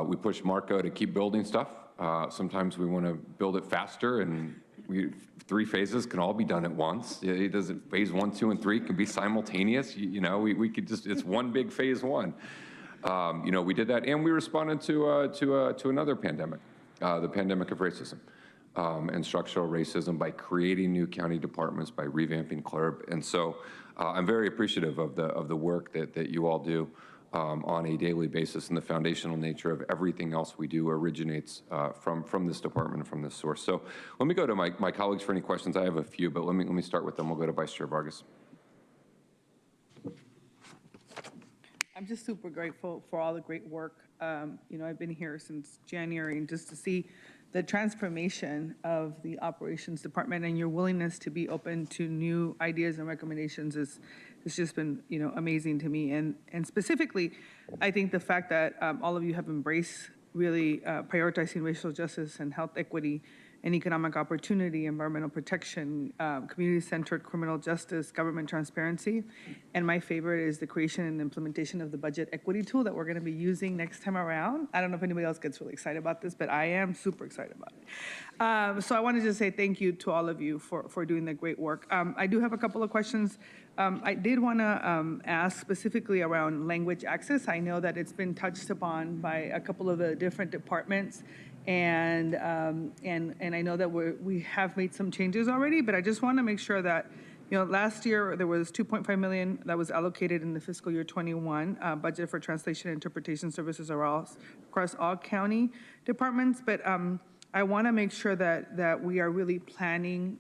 We pushed Marco to keep building stuff. Sometimes we want to build it faster, and 3 phases can all be done at once. It doesn't. Phase 1, 2, and 3 can be simultaneous. You know, we could just. It's one big phase 1. You know, we did that, and we responded to another pandemic, the pandemic of racism and structural racism, by creating new county departments, by revamping CLRB. And so, I'm very appreciative of the work that you all do. On a daily basis, and the foundational nature of everything else we do originates from this department and from this source. So let me go to my colleagues for any questions. I have a few, but let me start with them. We'll go to Vice Chair Vargas. I'm just super grateful for all the great work. You know, I've been here since January, and just to see the transformation of the operations department and your willingness to be open to new ideas and recommendations it's just been, you know, amazing to me. And specifically, I think the fact that all of you have embraced really prioritizing racial justice and health equity and economic opportunity, environmental protection, community-centered criminal justice, government transparency. And my favorite is the creation and implementation of the budget equity tool that we're going to be using next time around. I don't know if anybody else gets really excited about this, but I am super excited about it. So I wanted to say thank you to all of you for doing the great work. I do have a couple of questions. I did want to ask specifically around language access. I know that it's been touched upon by a couple of the different departments, and I know that we have made some changes already, but I just want to make sure that, you know, last year there was $2.5 million that was allocated in the fiscal year 21 budget for translation and interpretation services across all county departments, but I want to make sure that we are really planning,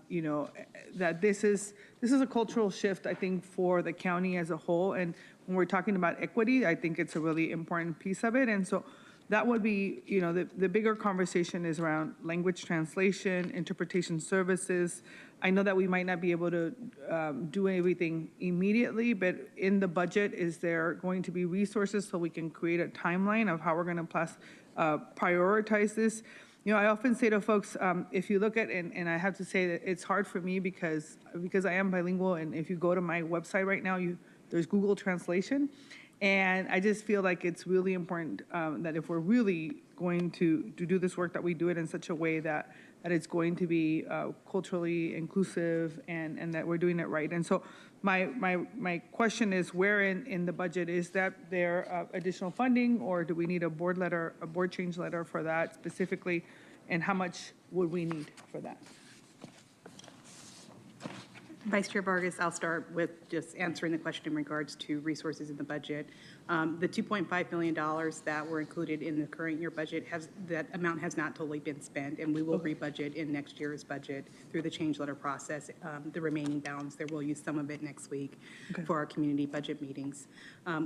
you know, that this is a cultural shift, I think, for the county as a whole. And when we're talking about equity, I think it's a really important piece of it. And so that would be, you know, the bigger conversation is around language translation, interpretation services. I know that we might not be able to do everything immediately, but in the budget, is there going to be resources so we can create a timeline of how we're going to prioritize this? You know, I often say to folks, if you look at, and I have to say that it's hard for me because I am bilingual, and if you go to my website right now, there's Google Translation. And I just feel like it's really important that if we're really going to do this work, that we do it in such a way that it's going to be culturally inclusive and that we're doing it right. And so my question is, where in the budget is that there additional funding, or do we need a board change letter for that specifically, and how much would we need for that? Vice Chair Vargas, I'll start with just answering the question in regards to resources in the budget. The $2.5 million that were included in the current year budget, that amount has not totally been spent, and we will rebudget in next year's budget through the change letter process. The remaining balance, there we'll use some of it next week for our community budget meetings.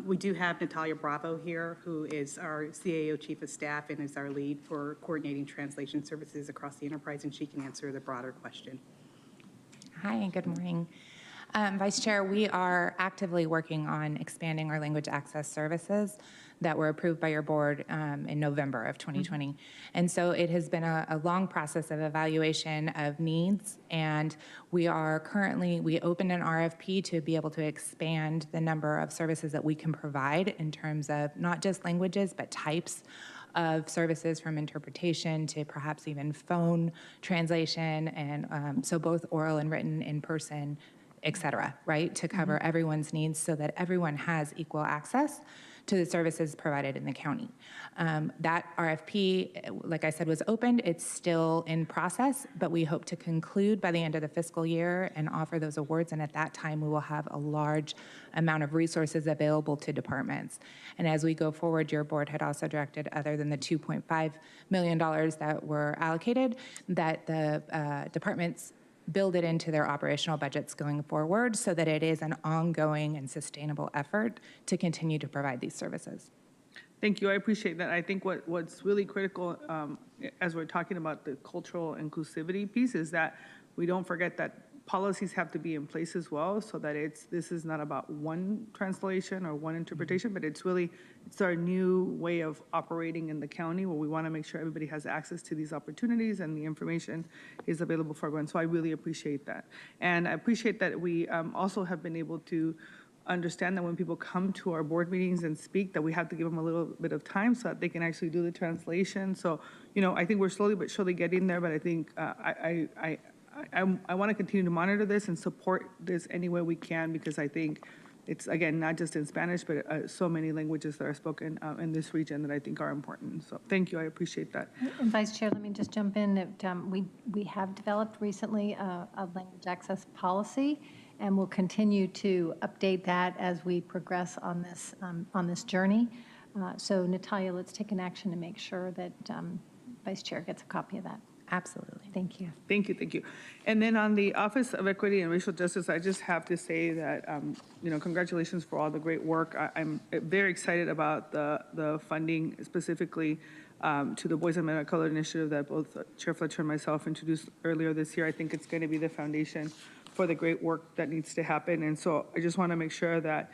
We do have Natalia Bravo here, who is our CAO Chief of Staff and is our lead for coordinating translation services across the enterprise, and she can answer the broader question. Hi, good morning. Vice Chair, we are actively working on expanding our language access services that were approved by your board in November of 2020. And so it has been a long process of evaluation of needs, and we opened an RFP to be able to expand the number of services that we can provide in terms of not just languages, but types of services, from interpretation to perhaps even phone translation, and so both oral and written, in person, et cetera, right, to cover everyone's needs so that everyone has equal access to the services provided in the county. That RFP, like I said, was opened. It's still in process, but we hope to conclude by the end of the fiscal year and offer those awards, and at that time we will have a large amount of resources available to departments. And as we go forward, your board had also directed, other than the $2.5 million that were allocated, that the departments build it into their operational budgets going forward so that it is an ongoing and sustainable effort to continue to provide these services. Thank you. I appreciate that. I think what's really critical as we're talking about the cultural inclusivity piece is that we don't forget that policies have to be in place as well, so that this is not about one translation or one interpretation, but it's our new way of operating in the county, where we want to make sure everybody has access to these opportunities and the information is available for everyone. So I really appreciate that. And I appreciate that we also have been able to understand that when people come to our board meetings and speak, that we have to give them a little bit of time so that they can actually do the translation. So, you know, I think we're slowly but surely getting there, but I think I want to continue to monitor this and support this any way we can, because I think it's, again, not just in Spanish, but so many languages that are spoken in this region that I think are important. So thank you. I appreciate that. And Vice Chair, let me just jump in. That we have developed recently a language access policy, and we'll continue to update that as we progress on this journey. So Natalia, let's take an action to make sure that Vice Chair gets a copy of that. Absolutely. Thank you. Thank you, thank you. And then on the Office of Equity and Racial Justice, I just have to say that, congratulations for all the great work. I'm very excited about the funding, specifically to the Boys and Men of Color initiative that both Chair Fletcher and myself introduced earlier this year. I think it's going to be the foundation for the great work that needs to happen. And so I just want to make sure that,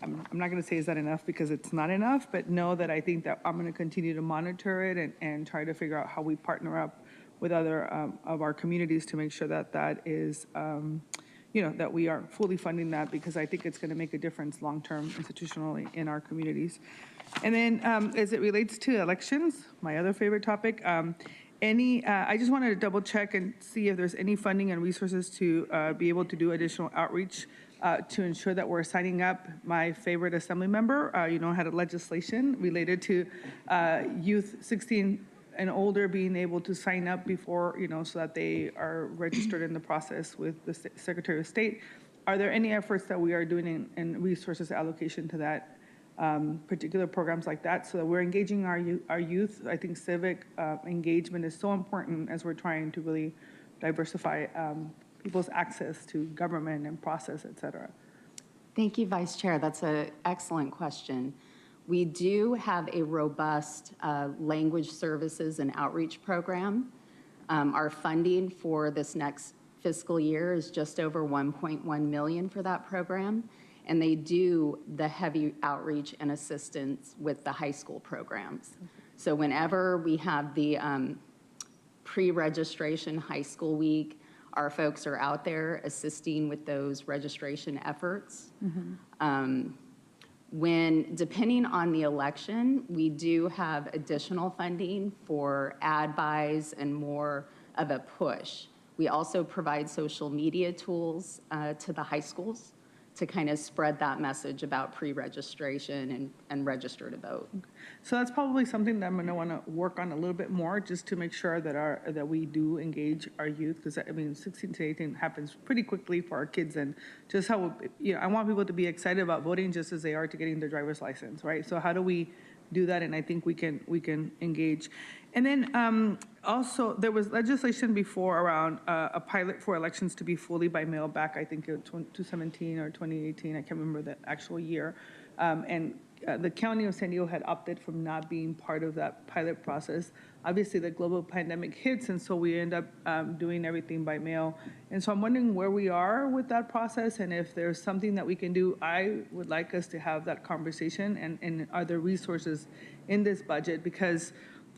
I'm not going to say is that enough, because it's not enough, but know that I think that I'm going to continue to monitor it and try to figure out how we partner up with other of our communities to make sure that that is, that we are fully funding that, because I think it's going to make a difference long-term institutionally in our communities. And then as it relates to elections, my other favorite topic, I just wanted to double check and see if there's any funding and resources to be able to do additional outreach to ensure that we're signing up. My favorite assembly member, had a legislation related to youth 16 and older being able to sign up before, so that they are registered in the process with the Secretary of State. Are there any efforts that we are doing in resources allocation to that, particular programs like that, so that we're engaging our youth? I think civic engagement is so important as we're trying to really diversify people's access to government and process, et cetera. Thank you, Vice Chair. That's an excellent question. We do have a robust language services and outreach program. Our funding for this next fiscal year is just over $1.1 million for that program, and they do the heavy outreach and assistance with the high school programs. So whenever we have the pre-registration high school week, our folks are out there assisting with those registration efforts. When, depending on the election, we do have additional funding for ad buys and more of a push. We also provide social media tools to the high schools to kind of spread that message about pre-registration and register to vote. So that's probably something that I'm going to want to work on a little bit more, just to make sure that we do engage our youth, because I mean 16 to 18 happens pretty quickly for our kids, and just how, you know, I want people to be excited about voting just as they are to getting their driver's license, right? So how do we do that? And I think we can engage. And then also there was legislation before around a pilot for elections to be fully by mail back, I think it was 2017 or 2018, I can't remember the actual year. The county of San Diego had opted from not being part of that pilot process. Obviously the global pandemic hits, and so we end up doing everything by mail. And so I'm wondering where we are with that process, and if there's something that we can do. I would like us to have that conversation, and are there resources in this budget? Because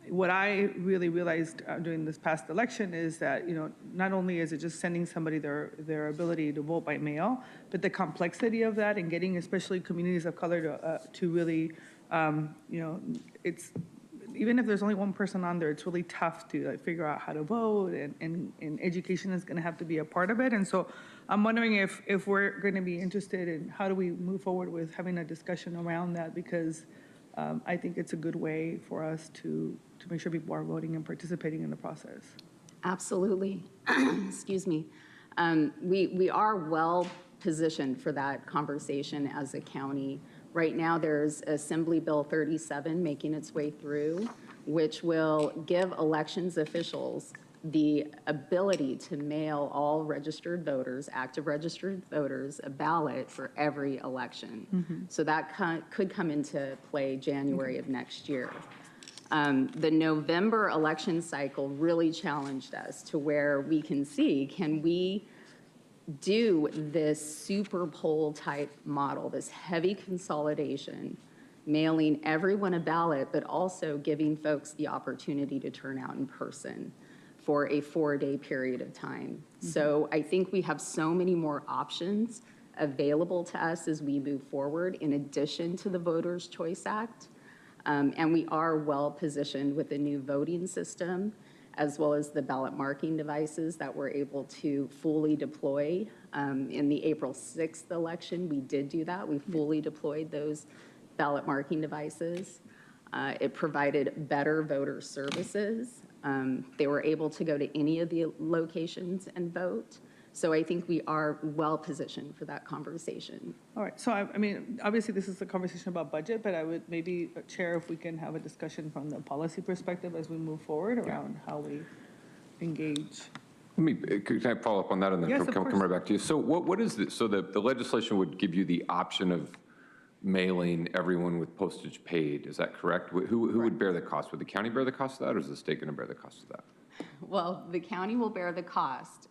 what I really realized during this past election is that, you know, not only is it just sending somebody their ability to vote by mail, but the complexity of that and getting especially communities of color to really, you know, it's, even if there's only one person on there, it's really tough to like figure out how to vote, and education is going to have to be a part of it. And so I'm wondering if we're going to be interested in how do we move forward with having a discussion around that, because I think it's a good way for us to make sure people are voting and participating in the process. Absolutely. Excuse me. We are well positioned for that conversation as a county. Right now, there's Assembly Bill 37 making its way through, which will give elections officials the ability to mail all registered voters, active registered voters, a ballot for every election. So that could come into play January of next year. The November election cycle really challenged us to where we can see, can we do this super poll type model, this heavy consolidation, mailing everyone a ballot, but also giving folks the opportunity to turn out in person for a 4-day period of time. So I think we have so many more options available to us as we move forward, in addition to the Voters' Choice Act. And we are well positioned with the new voting system, as well as the ballot marking devices that we're able to fully deploy. In the April 6th election, we did do that. We fully deployed those ballot marking devices. It provided better voter services. They were able to go to any of the locations and vote. So I think we are well positioned for that conversation. All right, so I mean, obviously this is a conversation about budget, but I would maybe, Chair, if we can have a discussion from the policy perspective as we move forward around how we engage. Can I follow up on that and then Yes, come right back to you? So what is this? So the legislation would give you the option of mailing everyone with postage paid, is that correct? Who would bear the cost? Would the county bear the cost of that, or is the state going to bear the cost of that? Well, the county will bear the cost.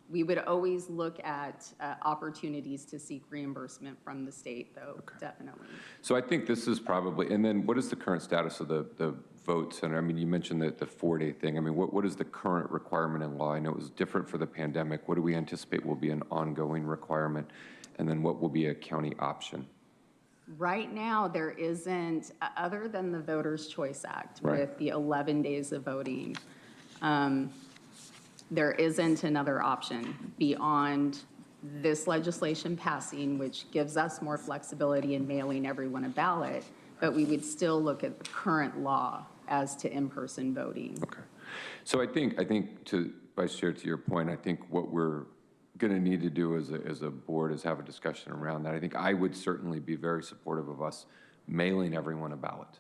We would always look at opportunities to seek reimbursement from the state, though, definitely. So I think this is probably, and then what is the current status of the vote center? I mean, you mentioned the 4-day thing. I mean, what is the current requirement in law? I know it was different for the pandemic. What do we anticipate will be an ongoing requirement? And then what will be a county option? Right now, there isn't, other than the Voters' Choice Act, Right. with the 11 days of voting, there isn't another option beyond this legislation passing, which gives us more flexibility in mailing everyone a ballot, but we would still look at the current law as to in-person voting. Okay. So I think to Vice Chair, to your point, I think what we're going to need to do as a board is have a discussion around that. I think I would certainly be very supportive of us mailing everyone a ballot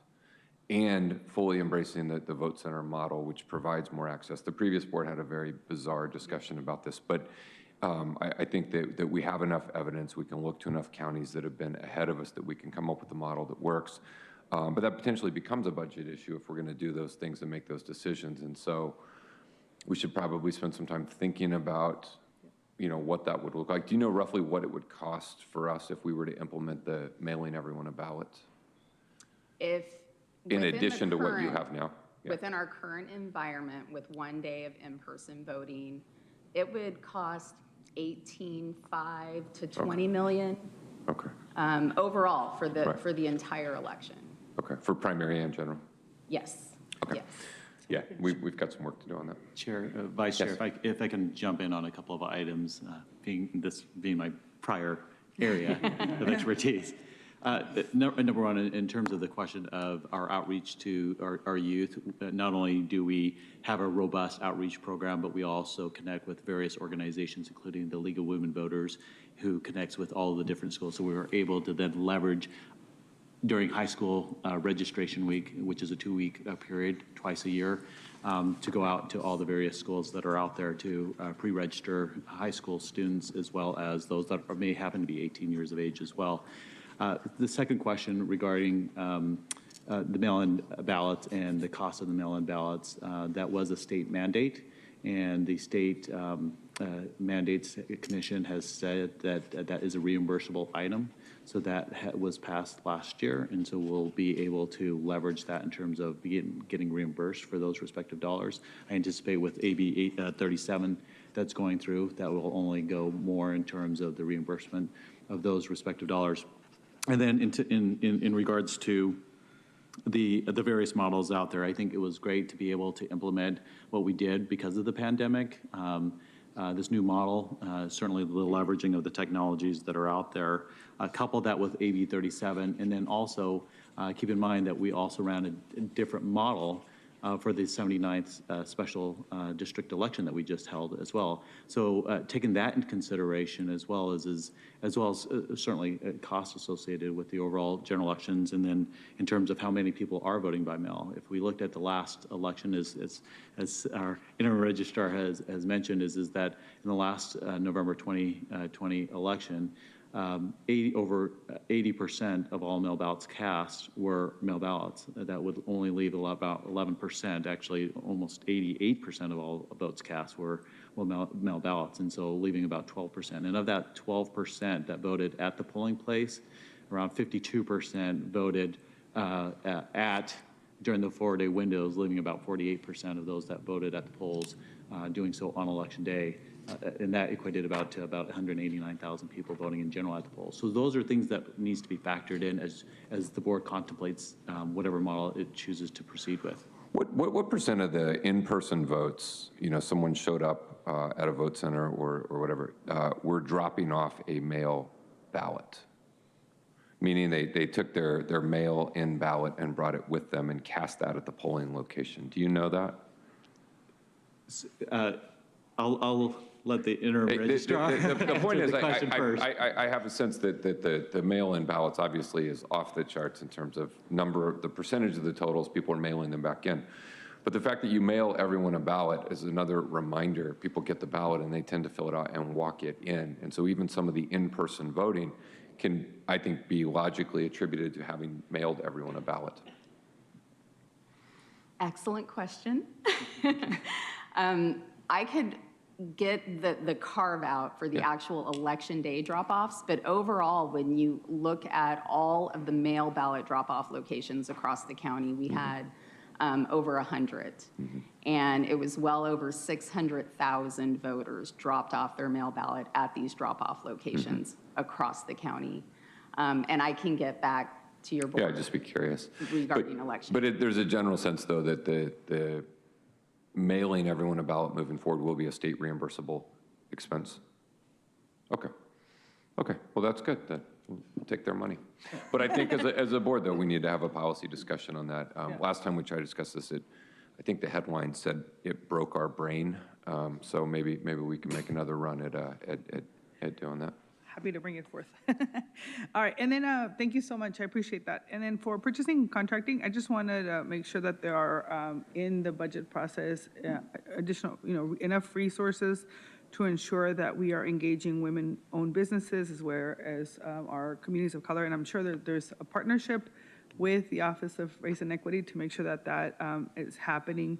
and fully embracing the vote center model, which provides more access. The previous board had a very bizarre discussion about this, but I think that we have enough evidence. We can look to enough counties that have been ahead of us that we can come up with a model that works. But that potentially becomes a budget issue if we're going to do those things and make those decisions. And so we should probably spend some time thinking about, what that would look like. Do you know roughly what it would cost for us if we were to implement the mailing everyone a ballot? If In addition to what you have now? Yeah. Within our current environment with 1 day of in-person voting, it would cost $18.5 to $20 million. Okay. Overall for the Right. for the entire election. Okay, for primary and general? Yes. Okay. Yes. Yeah, we've got some work to do on that. Chair, Vice Chair, Yes. if I can jump in on a couple of items, being my prior area of expertise. Number one, in terms of the question of our outreach to our youth, not only do we have a robust outreach program, but we also connect with various organizations, including the League of Women Voters, who connects with all of the different schools. So we were able to then leverage during high school registration week, which is a 2-week period, twice a year, to go out to all the various schools that are out there to pre-register high school students, as well as those that may happen to be 18 years of age as well. The second question regarding the mail-in ballots and the cost of the mail-in ballots, that was a state mandate, and the state mandates commission has said that that is a reimbursable item. So that was passed last year, and so we'll be able to leverage that in terms of getting reimbursed for those respective dollars. I anticipate with AB 37 that's going through, that will only go more in terms of the reimbursement of those respective dollars. And then in regards to the various models out there, I think it was great to be able to implement what we did because of the pandemic. This new model, certainly the leveraging of the technologies that are out there, couple that with AB 37, and then also keep in mind that we also ran a different model for the 79th special district election that we just held as well. So taking that into consideration, as well as certainly costs associated with the overall general elections, and then in terms of how many people are voting by mail. If we looked at the last election, as our interim registrar has mentioned, is that in the last November 2020 election, over 80% of all mail ballots cast were mail ballots. That would only leave about 11%, actually almost 88% of all votes cast were mail ballots, and so leaving about 12%. And of that 12% that voted at the polling place, around 52% voted during the 4-day windows, leaving about 48% of those that voted at the polls doing so on election day. And that equated to about 189,000 people voting in general at the polls. So those are things that needs to be factored in as the board contemplates whatever model it chooses to proceed with. What percent of the in-person votes, someone showed up at a vote center or whatever, were dropping off a mail ballot? Meaning they took their mail-in ballot and brought it with them and cast that at the polling location. Do you know that? I'll let the interim registrar the point is, the question first. I have a sense that the mail-in ballots obviously is off the charts in terms of the percentage of the totals, people are mailing them back in. But the fact that you mail everyone a ballot is another reminder. People get the ballot and they tend to fill it out and walk it in. And so even some of the in-person voting can, I think, be logically attributed to having mailed everyone a ballot. Excellent question. I could get the carve out for the actual election day drop-offs, but overall, when you look at all of the mail ballot drop-off locations across the county, we had over 100. And it was well over 600,000 voters dropped off their mail ballot at these drop-off locations across the county. And I can get back to your board. Yeah, I'd just be curious. Regarding elections. But there's a general sense, though, that the mailing everyone a ballot moving forward will be a state reimbursable expense. Okay. Well, that's good. We'll take their money. But I think as a board, though, we need to have a policy discussion on that. Last time we tried to discuss this, I think the headline said it broke our brain. So maybe we can make another run at doing that. Happy to bring it forth. All right, and then thank you so much. I appreciate that. And then for purchasing and contracting, I just wanted to make sure that there are in the budget process additional, enough resources to ensure that we are engaging women-owned businesses as well as our communities of color. And I'm sure that there's a partnership with the Office of Race and Equity to make sure that that is happening.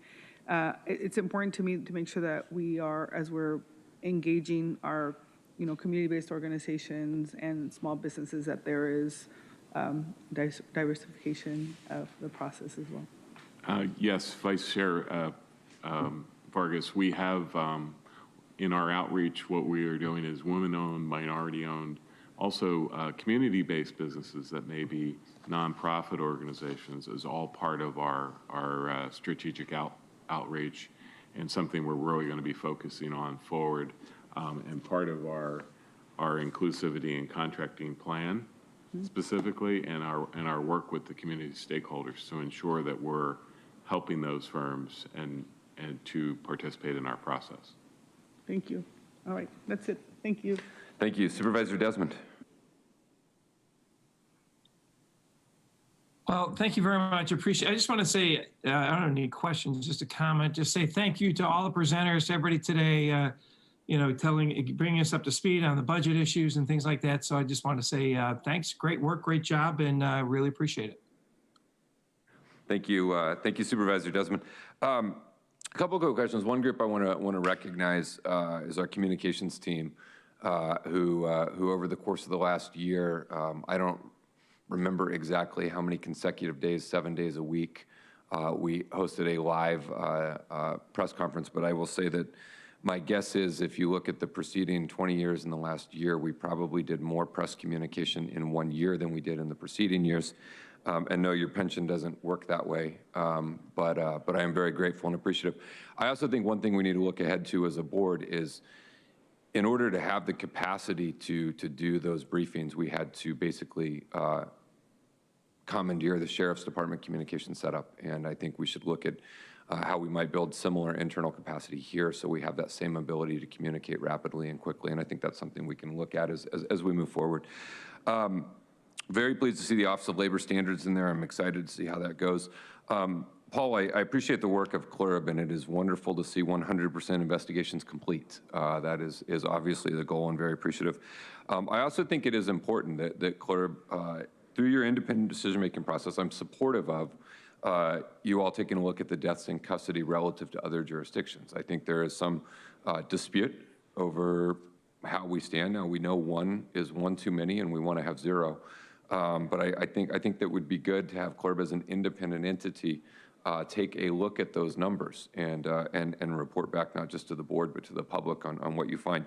It's important to me to make sure that we are, as we're engaging our, community-based organizations and small businesses, that there is diversification of the process as well. Yes, Vice Chair Vargas, we have in our outreach, what we are doing is women-owned, minority-owned, also community-based businesses that may be nonprofit organizations is all part of our strategic outreach and something we're really going to be focusing on forward and part of our inclusivity and contracting plan specifically and our work with the community stakeholders to ensure that we're helping those firms and to participate in our process. Thank you. All right, that's it. Thank you. Thank you. Supervisor Desmond. Well, thank you very much. Appreciate it. I just want to say, I don't need questions, just a comment. Just say thank you to all the presenters, everybody today, bringing us up to speed on the budget issues and things like that. So I just want to say thanks. Great work, great job, and really appreciate it. Thank you. Thank you, Supervisor Desmond. A couple of quick questions. One group I want to recognize is our communications team, who over the course of the last year, I don't remember exactly how many consecutive days, 7 days a week, we hosted a live press conference, but I will say that my guess is if you look at the preceding 20 years in the last year, we probably did more press communication in 1 year than we did in the preceding years. And no, your pension doesn't work that way, but I am very grateful and appreciative. I also think one thing we need to look ahead to as a board is in order to have the capacity to do those briefings, we had to basically commandeer the Sheriff's Department communication setup. And I think we should look at how we might build similar internal capacity here so we have that same ability to communicate rapidly and quickly. And I think that's something we can look at as we move forward. Very pleased to see the Office of Labor Standards in there. I'm excited to see how that goes. Paul, I appreciate the work of CLRB, and it is wonderful to see 100% investigations complete. That is obviously the goal, and very appreciative. I also think it is important that CLRB, through your independent decision-making process, I'm supportive of you all taking a look at the deaths in custody relative to other jurisdictions. I think there is some dispute over how we stand. Now, we know one is one too many, and we want to have zero. But I think that would be good to have CLRB as an independent entity take a look at those numbers and report back not just to the board but to the public on what you find.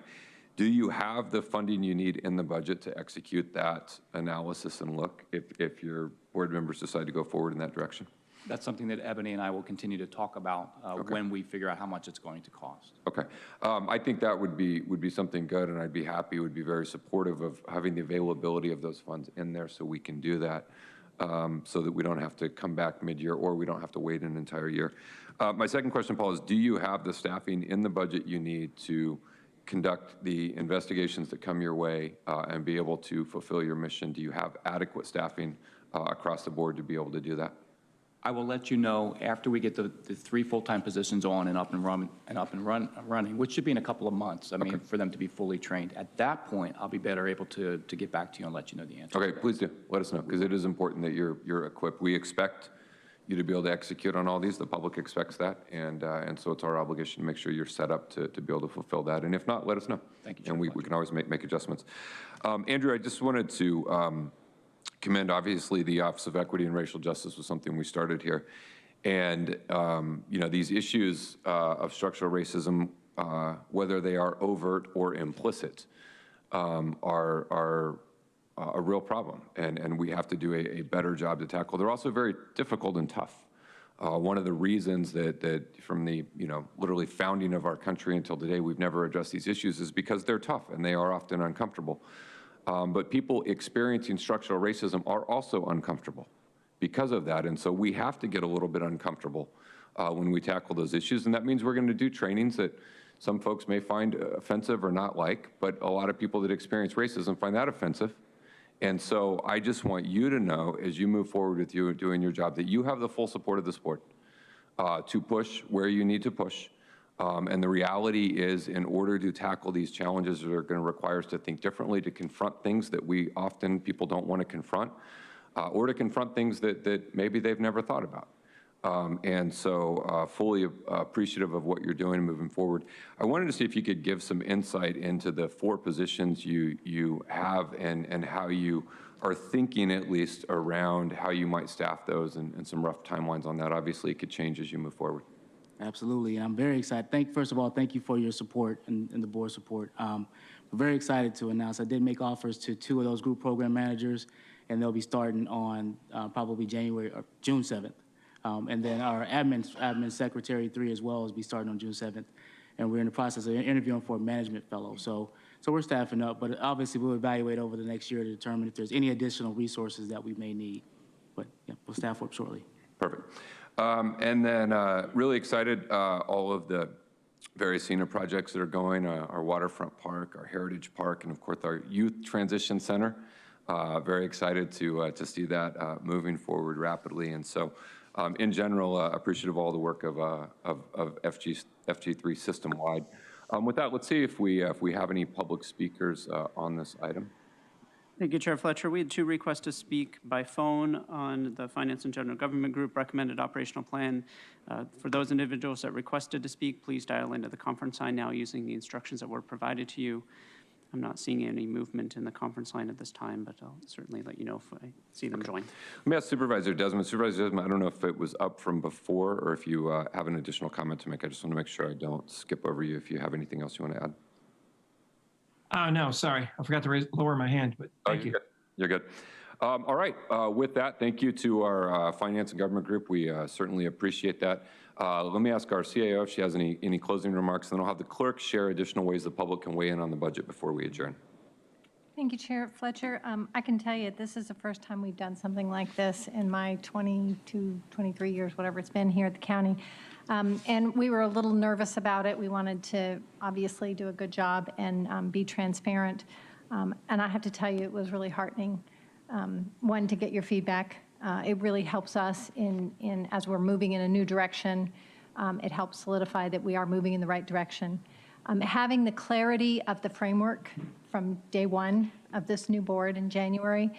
Do you have the funding you need in the budget to execute that analysis and look if your board members decide to go forward in that direction? That's something that Ebony and I will continue to talk about when we figure out how much it's going to cost. Okay. I think that would be something good, and I'd be happy, would be very supportive of having the availability of those funds in there so we can do that, so that we don't have to come back mid-year or we don't have to wait an entire year. My second question, Paul, is do you have the staffing in the budget you need to conduct the investigations that come your way and be able to fulfill your mission? Do you have adequate staffing across the board to be able to do that? I will let you know after we get the 3 full-time positions on and up and running, which should be in a couple of months. I mean, for them to be fully trained. At that point, I'll be better able to get back to you and let you know the answer. Okay, please do. Let us know, because it is important that you're equipped. We expect you to be able to execute on all these. The public expects that, and so it's our obligation to make sure you're set up to be able to fulfill that. And if not, let us know. Thank you. And we can always make adjustments. Andrew, I just wanted to commend, obviously, the Office of Equity and Racial Justice was something we started here. And, these issues of structural racism, whether they are overt or implicit, are a real problem. And we have to do a better job to tackle. They're also very difficult and tough. One of the reasons that from the, literally founding of our country until today, we've never addressed these issues is because they're tough and they are often uncomfortable. But people experiencing structural racism are also uncomfortable because of that. And so we have to get a little bit uncomfortable when we tackle those issues. And that means we're going to do trainings that some folks may find offensive or not like, but a lot of people that experience racism find that offensive. And so I just want you to know, as you move forward with you doing your job, that you have the full support of this board to push where you need to push, And the reality is, in order to tackle these challenges that are going to require us to think differently, to confront things that people don't want to confront, or to confront things that maybe they've never thought about. And so fully appreciative of what you're doing moving forward. I wanted to see if you could give some insight into the 4 positions you have and how you are thinking at least around how you might staff those and some rough timelines on that. Obviously, it could change as you move forward. Absolutely, and I'm very excited. First of all, thank you for your support and the board support. We're very excited to announce I did make offers to 2 of those group program managers, and they'll be starting on probably June 7th. And then our admin secretary 3 as well will be starting on June 7th. And we're in the process of interviewing for a management fellow. So we're staffing up, but obviously we'll evaluate over the next year to determine if there's any additional resources that we may need. But yeah, we'll staff up shortly. Perfect. And then really excited, all of the various senior projects that are going, our waterfront park, our heritage park, and of course our youth transition center. Very excited to see that moving forward rapidly. And so in general, appreciative of all the work of FG3 system-wide. With that, let's see if we have any public speakers on this item. Thank you, Chair Fletcher. We had 2 requests to speak by phone on the Finance and General Government Group recommended operational plan. For those individuals that requested to speak, please dial into the conference line now using the instructions that were provided to you. I'm not seeing any movement in the conference line at this time, but I'll certainly let you know if I see them join. Let me ask Supervisor Desmond. Supervisor Desmond, I don't know if it was up from before or if you have an additional comment to make. I just want to make sure I don't skip over you if you have anything else you want to add. No, sorry. I forgot to lower my hand, but thank you. Good. You're good. All right. With that, thank you to our Finance and Government Group. We certainly appreciate that. Let me ask our CAO if she has any closing remarks, and then I'll have the clerk share additional ways the public can weigh in on the budget before we adjourn. Thank you, Chair Fletcher. I can tell you this is the first time we've done something like this in my 22, 23 years, whatever it's been here at the county. And we were a little nervous about it. We wanted to obviously do a good job and be transparent. And I have to tell you, it was really heartening, one, to get your feedback. It really helps us as we're moving in a new direction. It helps solidify that we are moving in the right direction. Having the clarity of the framework from day one of this new board in January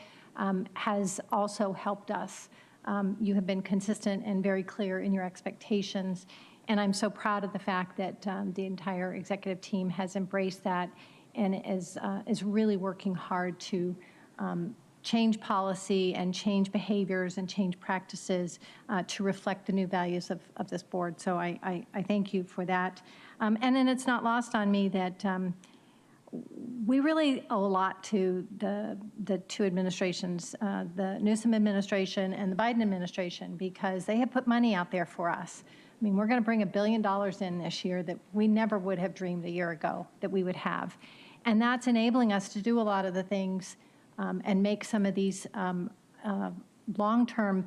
has also helped us. You have been consistent and very clear in your expectations, and I'm so proud of the fact that the entire executive team has embraced that and is really working hard to change policy and change behaviors and change practices to reflect the new values of this board. So I thank you for that. And then it's not lost on me that we really owe a lot to the 2 administrations, the Newsom administration and the Biden administration, because they have put money out there for us. I mean, we're going to bring $1 billion in this year that we never would have dreamed a year ago that we would have. And that's enabling us to do a lot of the things and make some of these long-term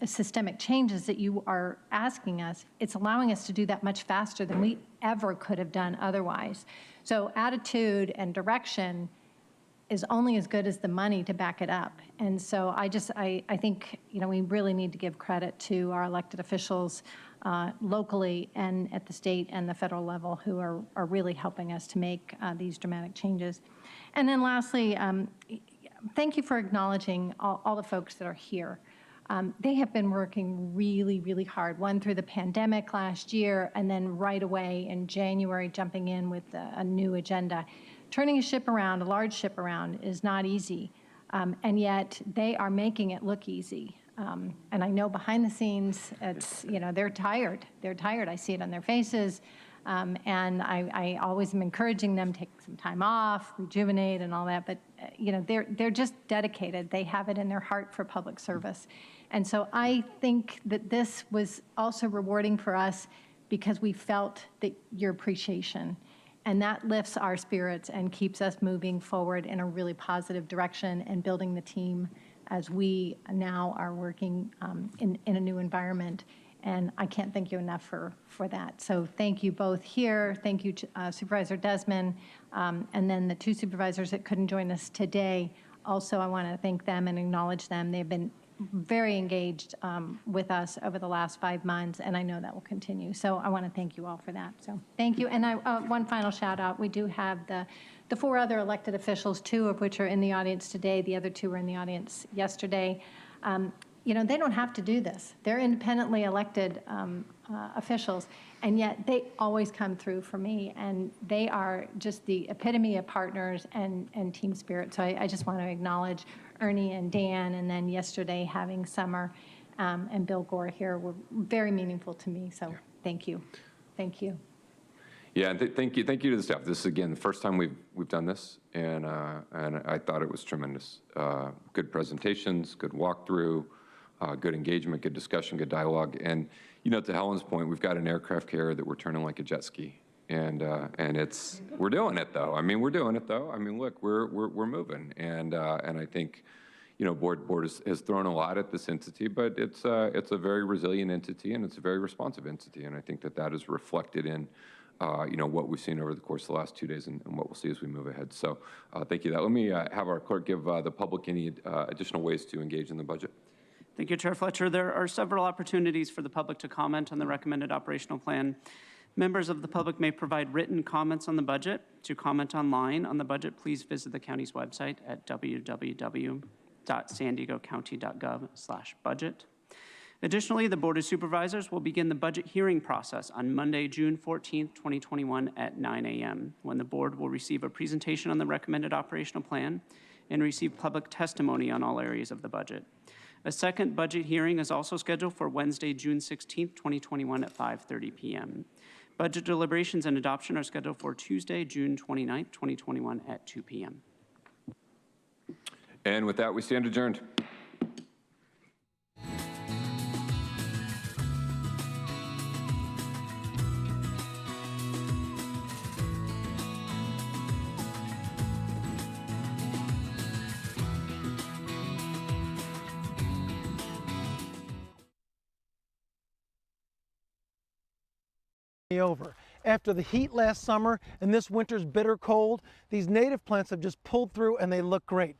systemic changes that you are asking us. It's allowing us to do that much faster than we ever could have done otherwise. So attitude and direction is only as good as the money to back it up. And so I think, we really need to give credit to our elected officials locally and at the state and the federal level who are really helping us to make these dramatic changes. And then lastly, thank you for acknowledging all the folks that are here. They have been working really, really hard, one through the pandemic last year, and then right away in January, jumping in with a new agenda. Turning a ship around, a large ship around, is not easy, and yet they are making it look easy. And I know behind the scenes, it's, they're tired. They're tired. I see it on their faces. And I always am encouraging them to take some time off, rejuvenate and all that. But, they're just dedicated. They have it in their heart for public service. And so I think that this was also rewarding for us because we felt that your appreciation. And that lifts our spirits and keeps us moving forward in a really positive direction and building the team as we now are working in a new environment. And I can't thank you enough for that. So thank you both here. Thank you, Supervisor Desmond, and then the 2 supervisors that couldn't join us today. Also, I want to thank them and acknowledge them. They've been very engaged with us over the last 5 months, and I know that will continue. So I want to thank you all for that. So thank you. And one final shout out. We do have the 4 other elected officials, 2 of which are in the audience today. The other 2 were in the audience yesterday. You know, they don't have to do this. They're independently elected officials, and yet they always come through for me, and they are just the epitome of partners and team spirit. So I just want to acknowledge Ernie and Dan, and then yesterday having Summer and Bill Gore here were very meaningful to me. So thank you. Thank you. Yeah, and thank you to the staff. This is, again, the first time we've done this, and I thought it was tremendous. Good presentations, good walkthrough, good engagement, good discussion, good dialogue. And, you know, to Helen's point, we've got an aircraft carrier that we're turning like a jet ski. And we're doing it though. I mean, we're doing it though. I mean, look, we're moving. And I think, you know, board has thrown a lot at this entity, but it's a very resilient entity, and it's a very responsive entity. And I think that is reflected in, you know, what we've seen over the course of the last 2 days and what we'll see as we move ahead. So thank you. Let me have our clerk give the public any additional ways to engage in the budget. Thank you, Chair Fletcher. There are several opportunities for the public to comment on the recommended operational plan. Members of the public may provide written comments on the budget. To comment online on the budget, please visit the county's website at www.sandiegocounty.gov/budget. Additionally, the Board of Supervisors will begin the budget hearing process on Monday, June 14th, 2021 at 9 a.m., when the board will receive a presentation on the recommended operational plan and receive public testimony on all areas of the budget. A second budget hearing is also scheduled for Wednesday, June 16th, 2021 at 5:30 p.m. Budget deliberations and adoption are scheduled for Tuesday, June 29th, 2021 at 2 p.m. And with that, we stand adjourned. Over. After the heat last summer and this winter's bitter cold, these native plants have just pulled through and they look great.